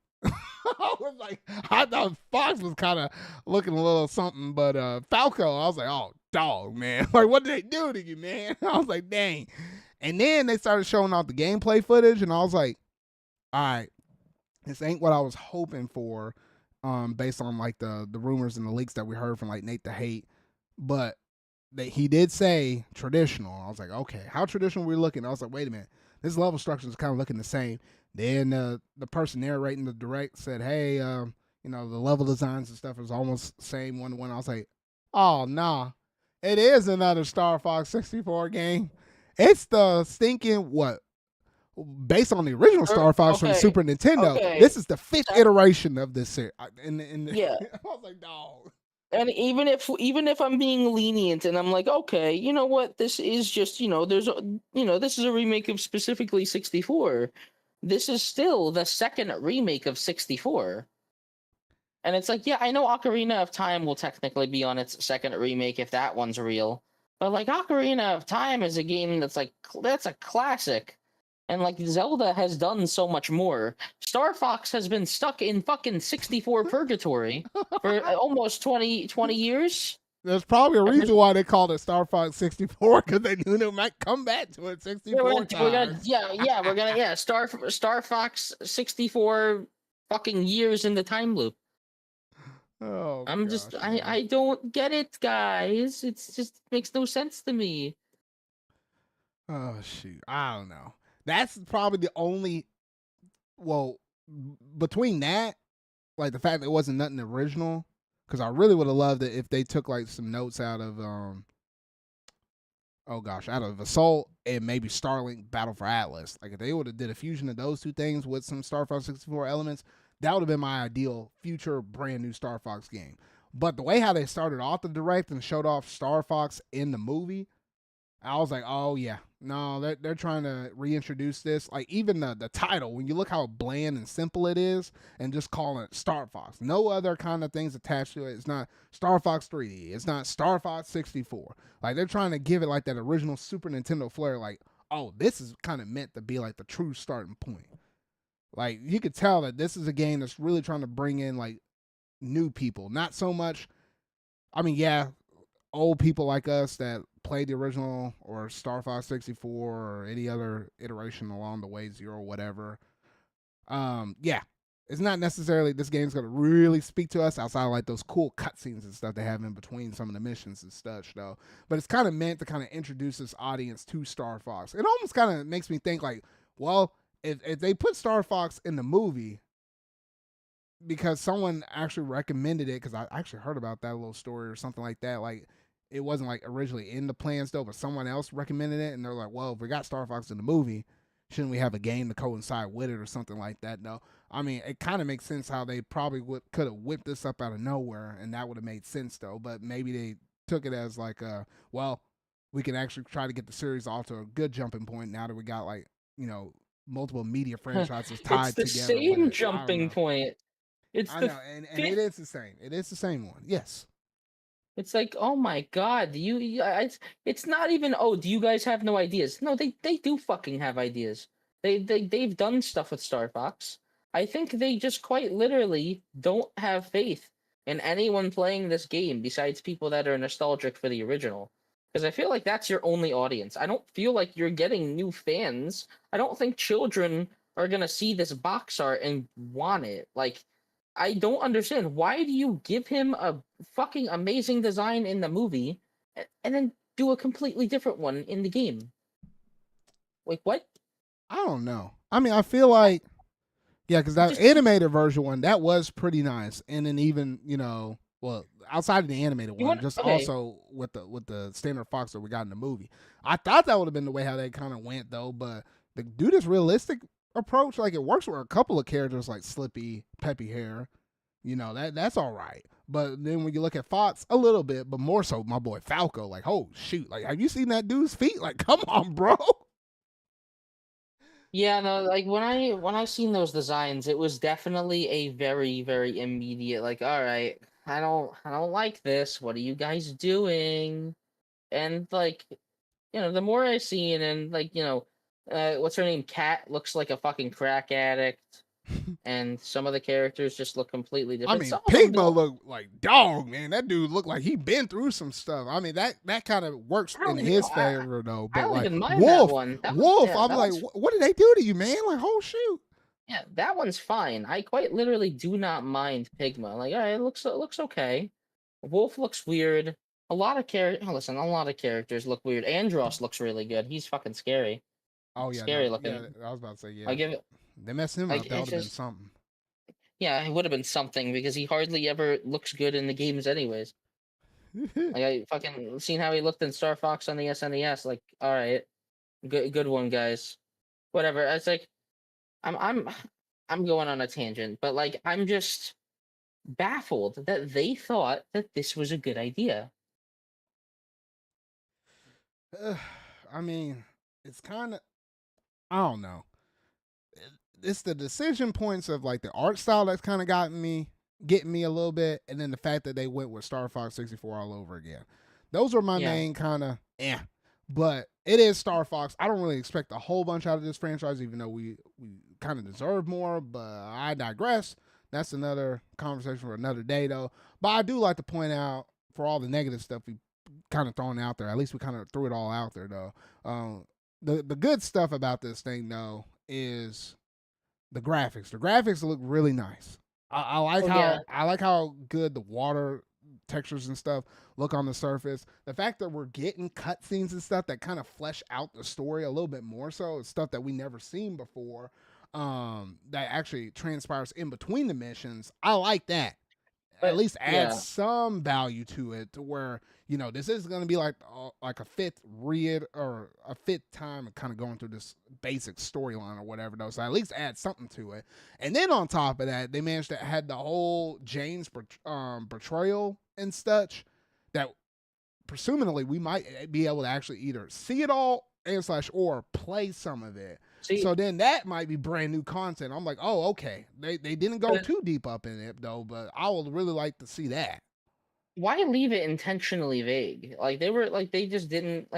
I was like, I thought Fox was kind of looking a little something, but Falco, I was like, oh dog, man, like what did they do to you, man? I was like, dang. And then they started showing off the gameplay footage, and I was like, all right, this ain't what I was hoping for, based on like the rumors and the leaks that we heard from like Nate the Hate. But he did say traditional. I was like, okay, how traditional were we looking? I was like, wait a minute, this level structure is kind of looking the same. Then the person narrating the direct said, hey, the level designs and stuff is almost the same one to one. I was like, oh nah, it is another Star Fox 64 game. It's the stinking what? Based on the original Star Fox from Super Nintendo, this is the 5th iteration of this series. Yeah. I was like, dog. And even if I'm being lenient and I'm like, okay, you know what, this is just, this is a remake of specifically 64. This is still the second remake of 64. And it's like, yeah, I know Ocarina of Time will technically be on its second remake if that one's real. But like Ocarina of Time is a game that's a classic. And like Zelda has done so much more. Star Fox has been stuck in fucking 64 purgatory for almost 20 years. There's probably a Ever reason why they called it Star Fox 64 because they knew they might come back to it Yeah, 64 times. Star Fox 64 fucking years in the time loop. Oh I'm gosh, just man. I don't get it, guys. It's just makes no sense to me. Oh shoot, I don't know. That's probably the only. Well, between that, like the fact that it wasn't nothing original, because I really would have loved it if they took like some notes out of oh gosh, out of Assault and maybe Starlink Battle for Atlas. Like if they would have did a fusion of those two things with some Star Fox 64 elements, that would have been my ideal future brand new Star Fox game. But the way how they started off the direct and showed off Star Fox in the movie, I was like, oh yeah, no, they're trying to reintroduce this. Like even the title, when you look how bland and simple it is, and just calling it Star Fox, no other kind of things attached to it. It's not Star Fox 3D. It's not Star Fox 64. Like they're trying to give it like that original Super Nintendo flair. Like, oh, this is kind of meant to be like the true starting point. Like you could tell that this is a game that's really trying to bring in like new people, not so much. I mean, yeah, old people like us that played the original or Star Fox 64 or any other iteration along the way, Zero or whatever. Yeah, it's not necessarily this game's gonna really speak to us outside of like those cool cutscenes and stuff they have in between some of the missions and such, though. But it's kind of meant to kind of introduce this audience to Star Fox. It almost kind of makes me think like, well, if they put Star Fox in the movie, because someone actually recommended it, because I actually heard about that little story or something like that. Like it wasn't like originally in the plans though, but someone else recommended it, and they're like, "Well, if we got Star Fox in the movie, shouldn't we have a game to coincide with it or something like that?" No, I mean it kind of makes sense how they probably could have whipped this up out of nowhere, and that would have made sense though. But maybe they took it as like, well, we can actually try to get the series off to a good jumping point now that we got like multiple media franchises It's tied the together with same it. I don't jumping know. point. It's I the know, and it fifth. is the same. It is the same one. Yes. It's like, oh my god, it's not even, oh, do you guys have no ideas? No, they do fucking have ideas. They've done stuff with Star Fox. I think they just quite literally don't have faith in anyone playing this game besides people that are nostalgic for the original. Because I feel like that's your only audience. I don't feel like you're getting new fans. I don't think children are gonna see this box art and want it. Like, I don't understand. Why do you give him a fucking amazing design in the movie and then do a completely different one in the game? Like what? I don't know. I mean, I feel like yeah, because that Just animated version one that was pretty nice, and then even well, outside of the animated you one, want just okay. also with the standard Fox that we got in the movie, I thought that would have been the way how they kind of went though. But to do this realistic approach, like it works with a couple of characters like Slippy, Peppy Hair, that's all right. But then when you look at Fox, a little bit, but more so my boy Falco, like, oh shoot, like have you seen that dude's feet? Like, come on, bro. Yeah, no, like when I seen those designs, it was definitely a very, very immediate, like, all right, I don't like this. What are you guys doing? And like, the more I seen and like, what's her name? Cat looks like a fucking crack addict. And some of the characters just look completely I different. mean, Some of them Pigma don't. look like dog, man. That dude looked like he been through some stuff. I mean, that kind of works I in don't even. his favor though. I But don't like even mind that Wolf, one. Wolf, Yeah, I'm that like, one's what did they do to you, man? Like, oh shoot. yeah, that one's fine. I quite literally do not mind Pigma. Like, all right, it looks okay. Wolf looks weird. A lot of listen, a lot of characters look weird. Andros looks really good. He's fucking scary. Oh yeah, Scary no, yeah. looking. I was about to say, yeah. I give it They messed him like up. That it's would have been just something. yeah, it would have been something because he hardly ever looks good in the games anyways. Like I fucking seen how he looked in Star Fox on the SNES. Like, all right, good one, guys. Whatever. It's like I'm I'm going on a tangent, but like I'm just baffled that they thought that this was a good idea. I mean, it's kind of, I don't know. It's the decision points of like the art style that's kind of getting me a little bit, and then the fact that they went with Star Fox 64 all over again. Those are my Yeah. main kind of But it is Star Fox. I don't really expect a whole bunch out of this franchise, even though we kind of deserve more. But I digress. That's another conversation for another day, though. But I do like to point out for all the negative stuff we kind of thrown out there. At least we kind of threw it all out there, though. The good stuff about this thing, though, is the graphics. The graphics look really nice. I like I like how good the water textures and stuff look on the surface. The fact that we're getting cutscenes and stuff that kind of flesh out the story a little bit more so, it's stuff that we never seen before. That actually transpires in between the missions. I like that. At least add some value to it, to where this is going to be like a fifth read or a fifth time kind of going through this basic storyline or whatever, though. So at least add something to it. And then on top of that, they managed to had the whole James betrayal and such that presumably we might be able to actually either see it all or play some of it. So then that might be brand new content. I'm like, oh, okay. They didn't go too deep up in it, though, but I would really like to see that. Why leave it intentionally vague? Like they just didn't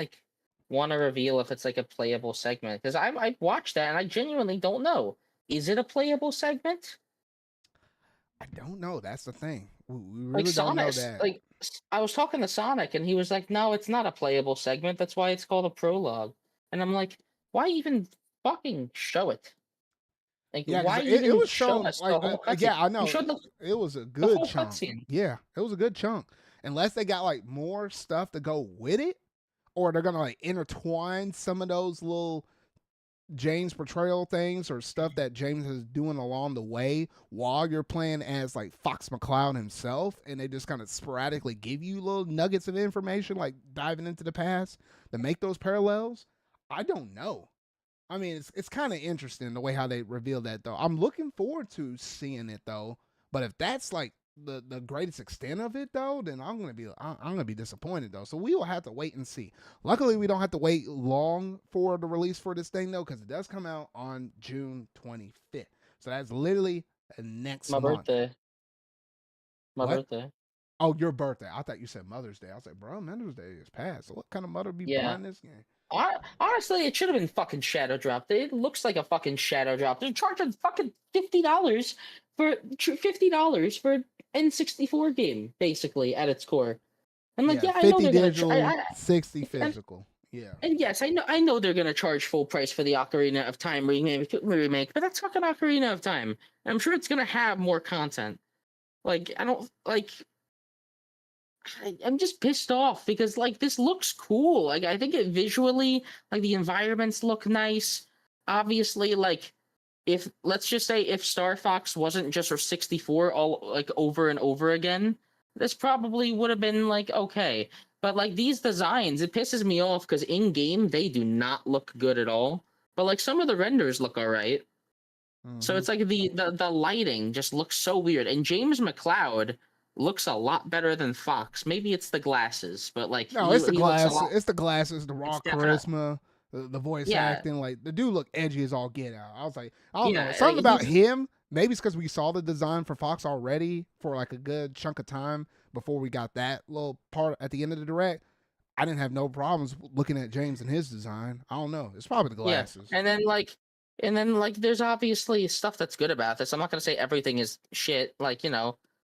want to reveal if it's like a playable segment. Because I watched that and I genuinely don't know. Is it a playable segment? I don't know. That's the thing. We really don't know that. Like I was talking to Sonic and he was like, "No, it's not a playable segment. That's why it's called a prologue." And I'm like, "Why even fucking show it?" Like, why even it was show shown us the whole cutscene? Yeah, I know. It was a good chunk. Cutscene. Yeah, it was a good chunk. Unless they got like more stuff to go with it, or they're gonna like intertwine some of those little James portrayal things or stuff that James is doing along the way while you're playing as like Fox McCloud himself, and they just kind of sporadically give you little nuggets of information, like diving into the past to make those parallels. I don't know. I mean, it's kind of interesting the way how they reveal that, though. I'm looking forward to seeing it, though. But if that's like the greatest extent of it, though, then I'm gonna be disappointed, though. So we will have to wait and see. Luckily, we don't have to wait long for the release for this thing, though, because it does come out on June 25th. So that's literally next month. Birthday. My birthday. Oh, your birthday. I thought you said Mother's Day. I was like, bro, Mother's Day is past. So what kind of mother be buying this game? Honestly, it should have been fucking Shadow Drop. It looks like a fucking Shadow Drop. They're charging fucking $50 for N64 game, basically at its core. I'm like, I know they're digital, 60 physical. Yeah. And yes, I know they're gonna charge full price for the Ocarina of Time remake, but that's fucking Ocarina of Time. I'm sure it's gonna have more content. I'm just pissed off because this looks cool. Like I think it visually, the environments look nice. Obviously, if let's just say if Star Fox wasn't just for 64 all over and over again, this probably would have been okay. But these designs, it pisses me off because in game they do not look good at all. But some of the renders look alright. Mm-hmm. So it's the lighting just looks so weird. And James McCloud looks a lot better than Fox. Maybe it's the glasses, but no, it's the glasses. It's the glasses, the raw charisma, the voice acting. The dude look edgy as all get out. I was like, I don't know, something about him. Maybe it's because we saw the design for Fox already for a good chunk of time before we got that little part at the end of the direct. I didn't have no problems looking at James and his design. I don't know. It's probably the glasses. Yeah. And then there's obviously stuff that's good about this. I'm not gonna say everything is shit.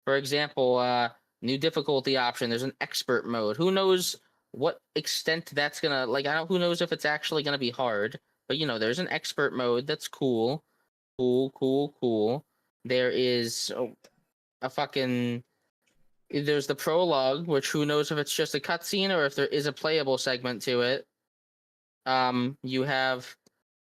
For example, new difficulty option. There's an expert mode. Who knows what extent that's gonna who knows if it's actually gonna be hard. But there's an expert mode that's cool. Cool. There is there's the prologue, which who knows if it's just a cutscene or if there is a playable segment to it. You have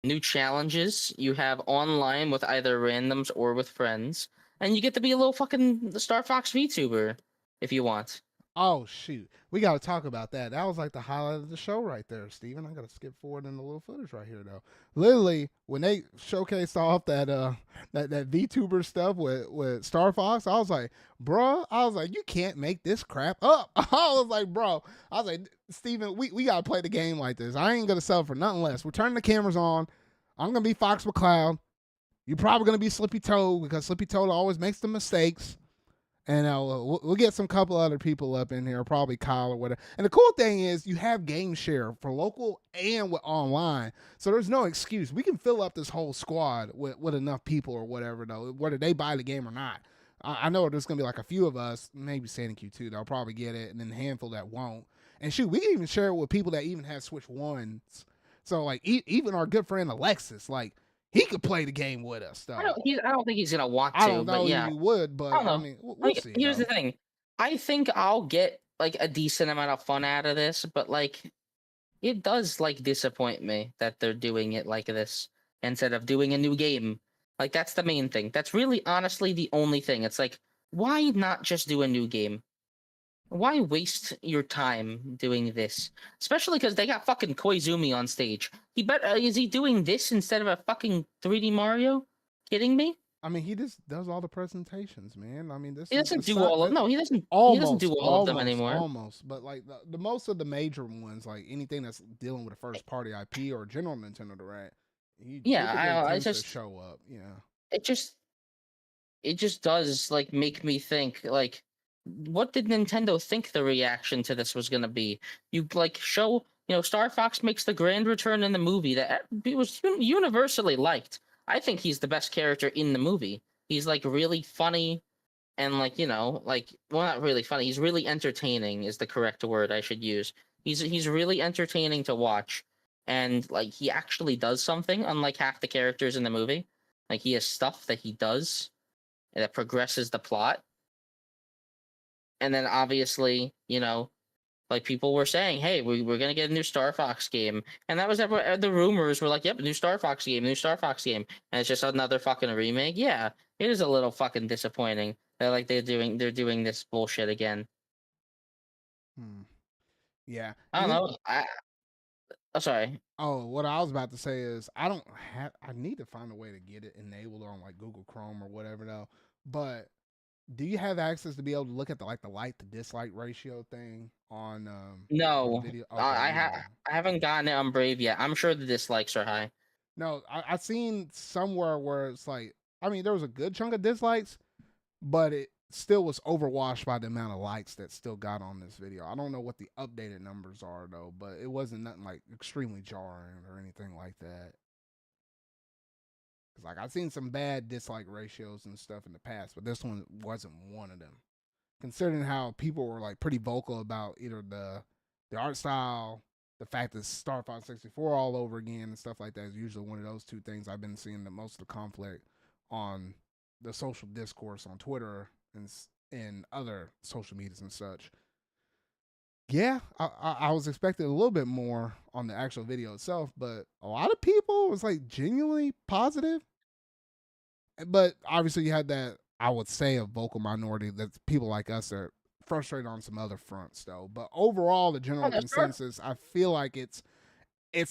new challenges. You have online with either randoms or with friends. And you get to be a little fucking Star Fox VTuber if you want. Oh, shoot. We got to talk about that. That was the highlight of the show right there, Steven. I got to skip forward in the little footage right here, though. Literally, when they showcased off that VTuber stuff with Star Fox, I was like, bro, you can't make this crap up. I was like, Steven, we got to play the game like this. I ain't going to sell for nothing less. We're turning the cameras on. I'm going to be Fox McCloud. You're probably going to be Slippy Toad because Slippy Toad always makes the mistakes. And we'll get some couple other people up in here, probably Kyle or whatever. And the cool thing is you have game share for local and with online. So there's no excuse. We can fill up this whole squad with enough people or whatever, though, whether they buy the game or not. I know there's going to be like a few of us, maybe Santa Q too, they'll probably get it, and then a handful that won't. And shoot, we can even share it with people that even have Switch 1s. So, like, even our good friend Alexis, like, he could play the game with us, though. I don't think he's gonna want I to, don't but know yeah, if he would, but I don't I know. mean, we'll Like, see. here's Though. the thing. I think I'll get like a decent amount of fun out of this, but like it does like disappoint me that they're doing it like this instead of doing a new game. Like that's the main thing. That's really honestly the only thing. It's like why not just do a new game? Why waste your time doing this? Especially because they got fucking Koizumi on stage. Is he doing this instead of a fucking 3D Mario? Kidding me? I mean, he just does all the presentations, man. I mean, this He is the doesn't do all of side. no. He doesn't. He doesn't do Almost, all of them anymore. almost. But like the most of the major ones, like anything that's dealing with a first party IP or general Nintendo Direct, he typically I tends to just show up. Yeah. it just it just does like make me think like what did Nintendo think the reaction to this was going to be? You like show, Star Fox makes the grand return in the movie that was universally liked. I think he's the best character in the movie. He's like really funny and like, like well not really funny. He's really entertaining is the correct word I should use. He's really entertaining to watch and like he actually does something unlike half the characters in the movie. Like he has stuff that he does that progresses the plot. And then obviously, like people were saying, hey, we're going to get a new Star Fox game. And that was the rumors were like, yep, new Star Fox game, new Star Fox game. And it's just another fucking remake. Yeah, it is a little fucking disappointing that like they're doing this bullshit again. Yeah. I don't know. Oh, sorry. Oh, what I was about to say is I don't have. I need to find a way to get it enabled on like Google Chrome or whatever though. But do you have access to be able to look at the like to dislike ratio thing on No, video? Okay, I haven't gotten it on Brave yet. I'm sure the dislikes are high. No, I seen somewhere where it's like I mean there was a good chunk of dislikes, but it still was overwashed by the amount of likes that still got on this video. I don't know what the updated numbers are though, but it wasn't nothing like extremely jarring or anything like that. Cause like I've seen some bad dislike ratios and stuff in the past, but this one wasn't one of them. Considering how people were like pretty vocal about either the art style, the fact that Star Fox 64 all over again and stuff like that is usually one of those two things I've been seeing the most of the conflict on the social discourse on Twitter and other social medias and such. Yeah, I was expecting a little bit more on the actual video itself, but a lot of people was like genuinely positive. But obviously, you had that I would say a vocal minority that people like us are frustrated on some other fronts, though. But overall, the general consensus, I feel like it's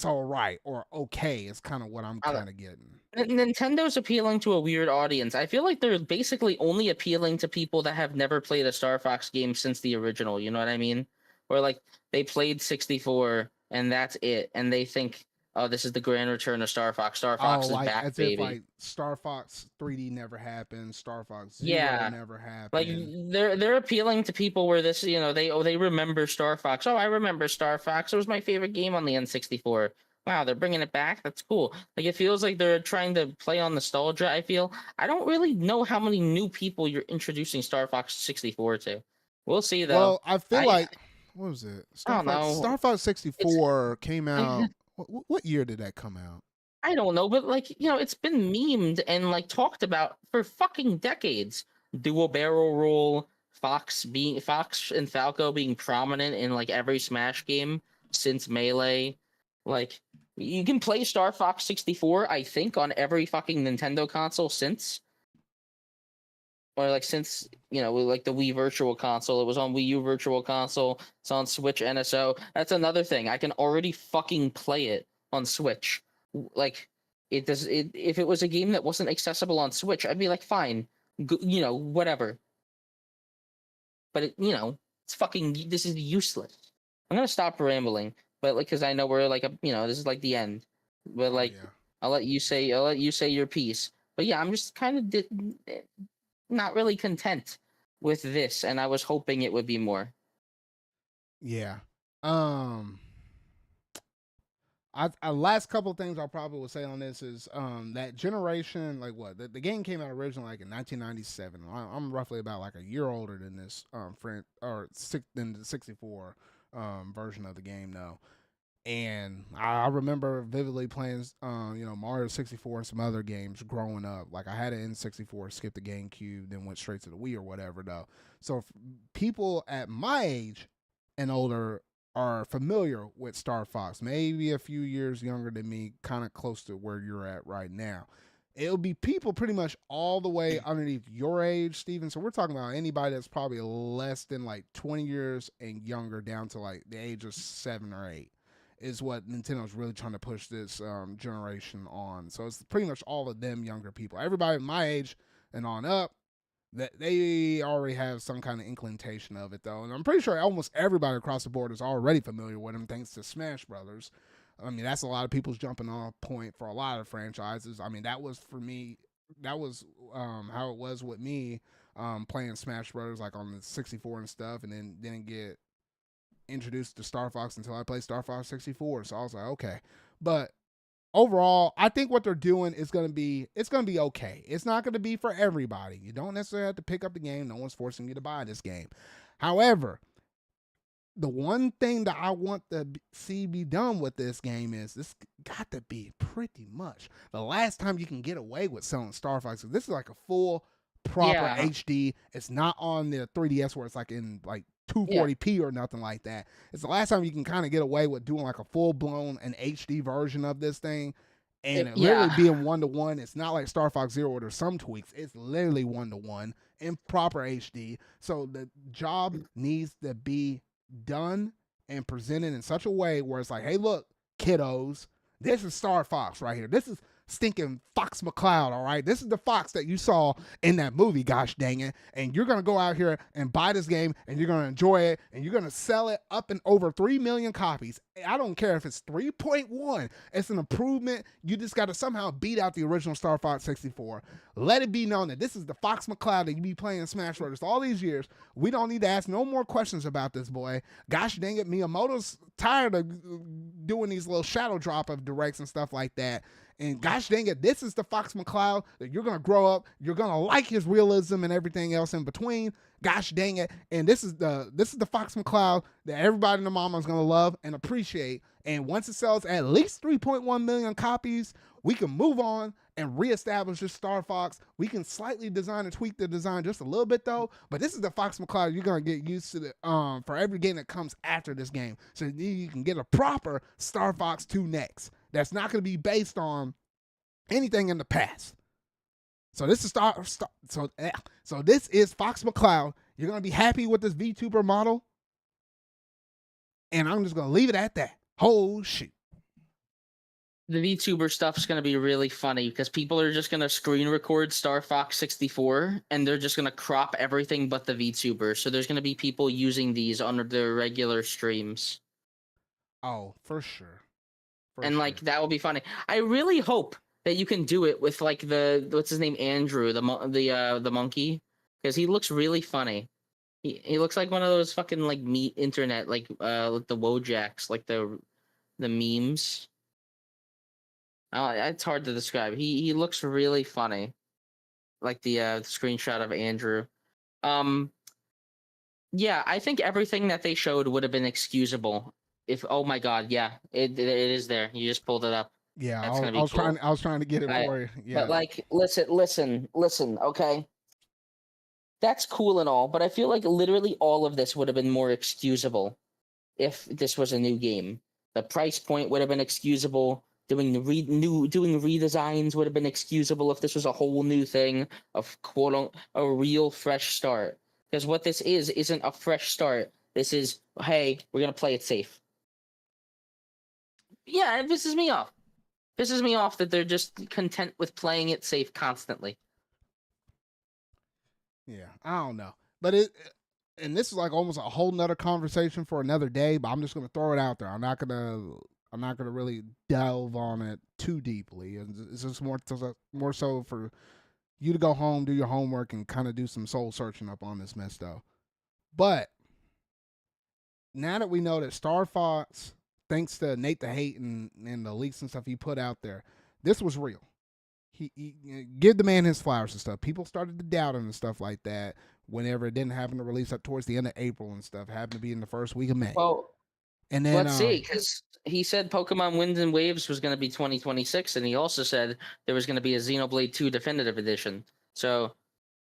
all right or okay. Is kind of what I'm kind of getting. Nintendo's appealing to a weird audience. I feel like they're basically only appealing to people that have never played a Star Fox game since the original. You know what I mean? Or like they played 64 and that's it, and they think, oh, this is the grand return of Star Fox. Star Fox is back, as baby. If like Star Fox 3D never happened, Star Fox Zero never happened. Like they're appealing to people where this, they remember Star Fox. Oh, I remember Star Fox. It was my favorite game on the N64. Wow, they're bringing it back. That's cool. Like it feels like they're trying to play on nostalgia. I don't really know how many new people you're introducing Star Fox 64 to. We'll see though. Well, I feel like what was it? I don't know. Star Fox 64 came out. What year did that come out? I don't know, but like it's been memed and like talked about for fucking decades. Dual barrel roll, Fox and Falco being prominent in like every Smash game since Melee. Like you can play Star Fox 64, I think, on every fucking Nintendo console since. Or like since like the Wii Virtual Console, it was on Wii U Virtual Console. It's on Switch NSO. That's another thing. I can already fucking play it on Switch. Like it does. If it was a game that wasn't accessible on Switch, I'd be like, fine, whatever. But it's fucking. This is useless. I'm gonna stop rambling, but like, cause I know we're like this is like the end. But like, I'll let you say your piece. But yeah, I'm just kind of not really content with this, and I was hoping it would be more. Yeah. I last couple of things I probably would say on this is that generation, like what the game came out originally like in 1997. I'm roughly about like a year older than this friend or than the 64 version of the game though. And I remember vividly playing, Mario 64 and some other games growing up. Like I had an N64, skipped the GameCube, then went straight to the Wii or whatever, though. So people at my age and older are familiar with Star Fox, maybe a few years younger than me, kind of close to where you're at right now. It'll be people pretty much all the way underneath your age, Steven. So we're talking about anybody that's probably less than like 20 years and younger down to like the age of 7 or 8 is what Nintendo's really trying to push this generation on. So it's pretty much all of them younger people. Everybody my age and on up, that they already have some kind of inclination of it though. And I'm pretty sure almost everybody across the board is already familiar with them thanks to Smash Brothers. I mean, that's a lot of people's jumping off point for a lot of franchises. I mean, that was for me, that was how it was with me playing Smash Brothers like on the 64 and stuff, and then didn't get introduced to Star Fox until I played Star Fox 64. So I was like, okay. But overall, I think what they're doing is going to be, it's going to be okay. It's not going to be for everybody. You don't necessarily have to pick up the game. No one's forcing you to buy this game. However, the one thing that I want to see be done with this game is this got to be pretty much the last time you can get away with selling Star Fox. This is like a full proper HD. It's not on the 3DS where it's like in like 240p or nothing like that. It's the last time you can kind of get away with doing like a full blown and HD version of this thing. And it literally being 1-to-1. It's not like Star Fox Zero where there's some tweaks. It's literally 1-to-1 in proper HD. So the job needs to be done and presented in such a way where it's like, hey, look, kiddos, this is Star Fox right here. This is stinking Fox McCloud, all right? This is the Fox that you saw in that movie, gosh dang it. And you're going to go out here and buy this game, and you're going to enjoy it, and you're going to sell it up in over 3 million copies. I don't care if it's 3.1. It's an improvement. You just got to somehow beat out the original Star Fox 64. Let it be known that this is the Fox McCloud that you be playing in Smash Bros. All these years. We don't need to ask no more questions about this boy. Gosh dang it, Miyamoto's tired of doing these little shadow drop of directs and stuff like that. And gosh dang it, this is the Fox McCloud that you're going to grow up. You're going to like his realism and everything else in between. Gosh dang it. And this is the Fox McCloud that everybody in the mama is going to love and appreciate. And once it sells at least 3.1 million copies, we can move on and reestablish this Star Fox. We can slightly design and tweak the design just a little bit though. But this is the Fox McCloud you're going to get used to for every game that comes after this game. So you can get a proper Star Fox 2 next. That's not going to be based on anything in the past. So this is so this is Fox McCloud. You're going to be happy with this VTuber model. And I'm just going to leave it at that. Oh, shoot. The VTuber stuff's going to be really funny because people are just going to screen record Star Fox 64 and they're just going to crop everything but the VTuber. So there's going to be people using these on their regular streams. Oh, for sure. And like that will be funny. I really hope that you can do it with like the what's his name, Andrew, the monkey, because he looks really funny. He looks like one of those fucking like meat internet like the Wojaks, like the memes. It's hard to describe. He looks really funny, like the screenshot of Andrew. Yeah, I think everything that they showed would have been excusable. If oh my god, yeah, it is there. You just pulled it up. Yeah, I was trying to get it for you. Yeah. But like, listen, okay. That's cool and all, but I feel like literally all of this would have been more excusable if this was a new game. The price point would have been excusable. Doing redesigns would have been excusable if this was a whole new thing of a real fresh start. Because what this isn't a fresh start. This is, hey, we're gonna play it safe. Yeah, it pisses me off. Pisses me off that they're just content with playing it safe constantly. Yeah, I don't know. But and this is like almost a whole nother conversation for another day, but I'm just gonna throw it out there. I'm not gonna really delve on it too deeply. It's just more so for you to go home, do your homework, and kind of do some soul searching up on this mess, though. But now that we know that Star Fox, thanks to Nate the Hate and the leaks and stuff he put out there, this was real. He give the man his flowers and stuff. People started to doubt him and stuff like that whenever it didn't happen to release up towards the end of April and stuff. It happened to be in the first week of May. Well, and then let's see, because he said Pokemon Winds and Waves was going to be 2026, and he also said there was going to be a Xenoblade 2 Definitive Edition. So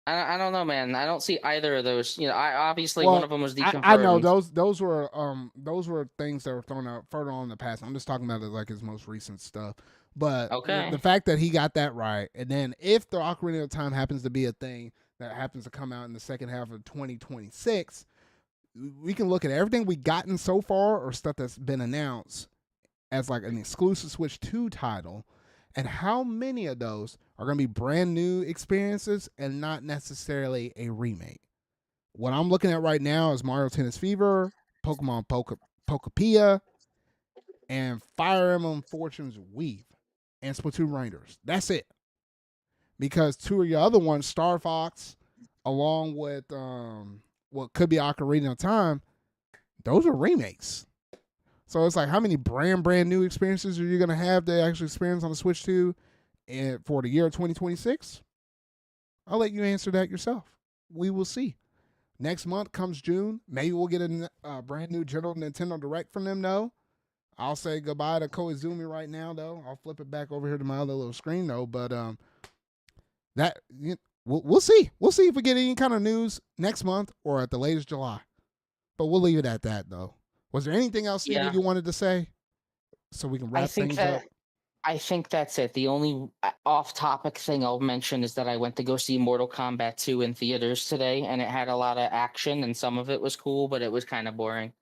I don't know, man. I don't see either of those. Obviously one of them was deconfirmed. I know those were things that were thrown out further on in the past. I'm just talking about it like his most recent stuff. But the fact that he got that right, and then if the Ocarina of Time happens to be a thing that happens to come out in the second half of 2026, we can look at everything we gotten so far or stuff that's been announced as like an exclusive Switch 2 title, and how many of those are going to be brand new experiences and not necessarily a remake. What I'm looking at right now is Mario Tennis Fever, Pokemon POPCULTURE, and Fire Emblem Fortune's Weave, and Splatoon Raiders. That's it. Because two of your other ones, Star Fox, along with what could be Ocarina of Time, those are remakes. So it's like, how many brand new experiences are you going to have to actually experience on the Switch 2 and for the year 2026? I'll let you answer that yourself. We will see. Next month comes June. Maybe we'll get a brand new General Nintendo Direct from them, though. I'll say goodbye to Koizumi right now, though. I'll flip it back over here to my other little screen, though. But we'll see. We'll see if we get any kind of news next month or at the latest July. But we'll leave it at that, though. Was there anything else Steven, you wanted to say so we can wrap things up? I think that's it. The only off-topic thing I'll mention is that I went to go see Mortal Kombat 2 in theaters today, and it had a lot of action, and some of it was cool, but it was kind of boring.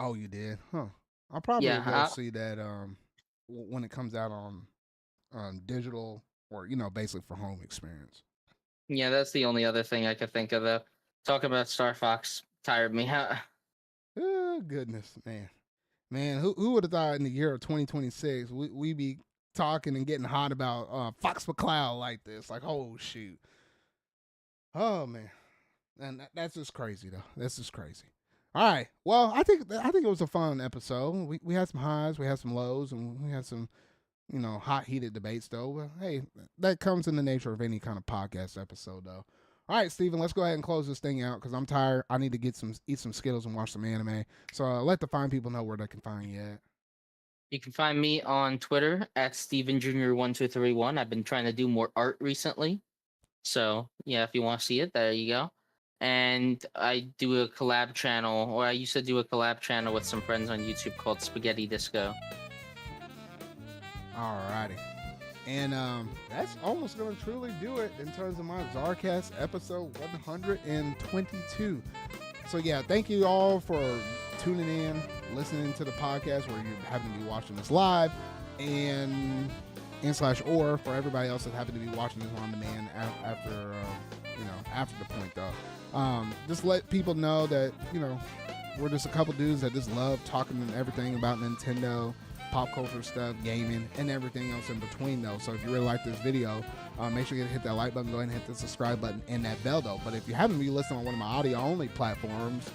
Oh, you did? Huh. I'll probably go see that when it comes out on digital or, basically for home experience. Yeah, that's the only other thing I could think of, though. Talking about Star Fox tired me. Oh, goodness, man, who would have thought in the year of 2026 we be talking and getting hot about Fox McCloud like this? Like, oh shoot, oh man, and that's just crazy though. That's just crazy. All right, well, I think it was a fun episode. We had some highs, we had some lows, and we had some hot heated debates though. But hey, that comes in the nature of any kind of podcast episode though. All right, Steven, let's go ahead and close this thing out because I'm tired. I need to eat some Skittles and watch some anime. So let the fine people know where they can find you at. You can find me on Twitter at StevenJr1231. I've been trying to do more art recently. So, yeah, if you want to see it, there you go. And I do a collab channel, or I used to do a collab channel with some friends on YouTube called Spaghetti Disco. All righty. And that's almost going to truly do it in terms of my ZardCast episode 122. So, yeah, thank you all for tuning in, listening to the podcast where you happen to be watching this live, and /or for everybody else that happen to be watching this on demand after the point, though. Just let people know that, we're just a couple dudes that just love talking and everything about Nintendo, pop culture stuff, gaming, and everything else in between, though. So if you really like this video, make sure you hit that like button, go ahead and hit the subscribe button and that bell, though. But if you happen to be listening on one of my audio-only platforms,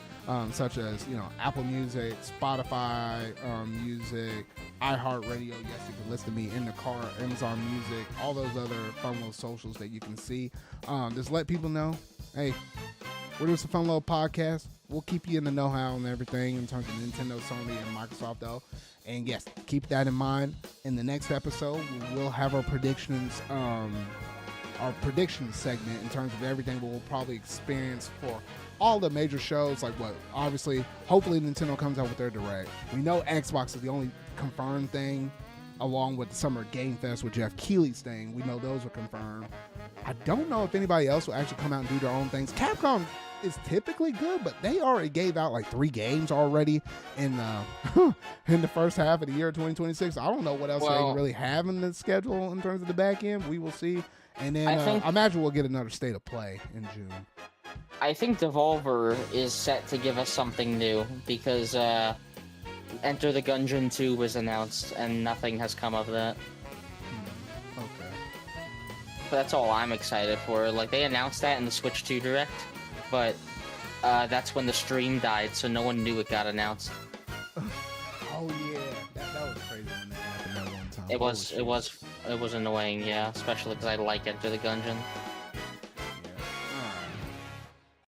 such as, Apple Music, Spotify Music, iHeartRadio, yes, you can listen to me in the car, Amazon Music, all those other fun little socials that you can see. Just let people know, hey, we're just a fun little podcast. We'll keep you in the know-how and everything in terms of Nintendo, Sony, and Microsoft, though. And yes, keep that in mind. In the next episode, we'll have our predictions segment in terms of everything we'll probably experience for all the major shows. Like obviously, hopefully Nintendo comes out with their Direct. We know Xbox is the only confirmed thing, along with the Summer Game Fest with Jeff Keighley's thing. We know those are confirmed. I don't know if anybody else will actually come out and do their own things. Capcom is typically good, but they already gave out like 3 games already in the first half of the year 2026. I don't know what else they really have in the schedule in terms of the back end. We will see. And then I imagine we'll get another State of Play in June. I think Devolver is set to give us something new because Enter the Gungeon 2 was announced and nothing has come of that. Okay. that's all I'm excited for. Like, they announced that in the Switch 2 Direct, but that's when the stream died, so no one knew it got announced. Oh yeah, that was crazy when that happened that one time. It was annoying, yeah, especially because I like Enter the Gungeon.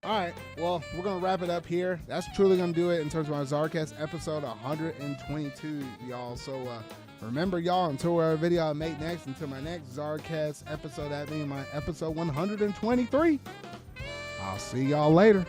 All right, well, we're going to wrap it up here. That's truly going to do it in terms of our ZardCast episode 122, y'all. So remember, y'all, until our video I make next, until my next ZardCast episode, that being my episode 123, I'll see y'all later.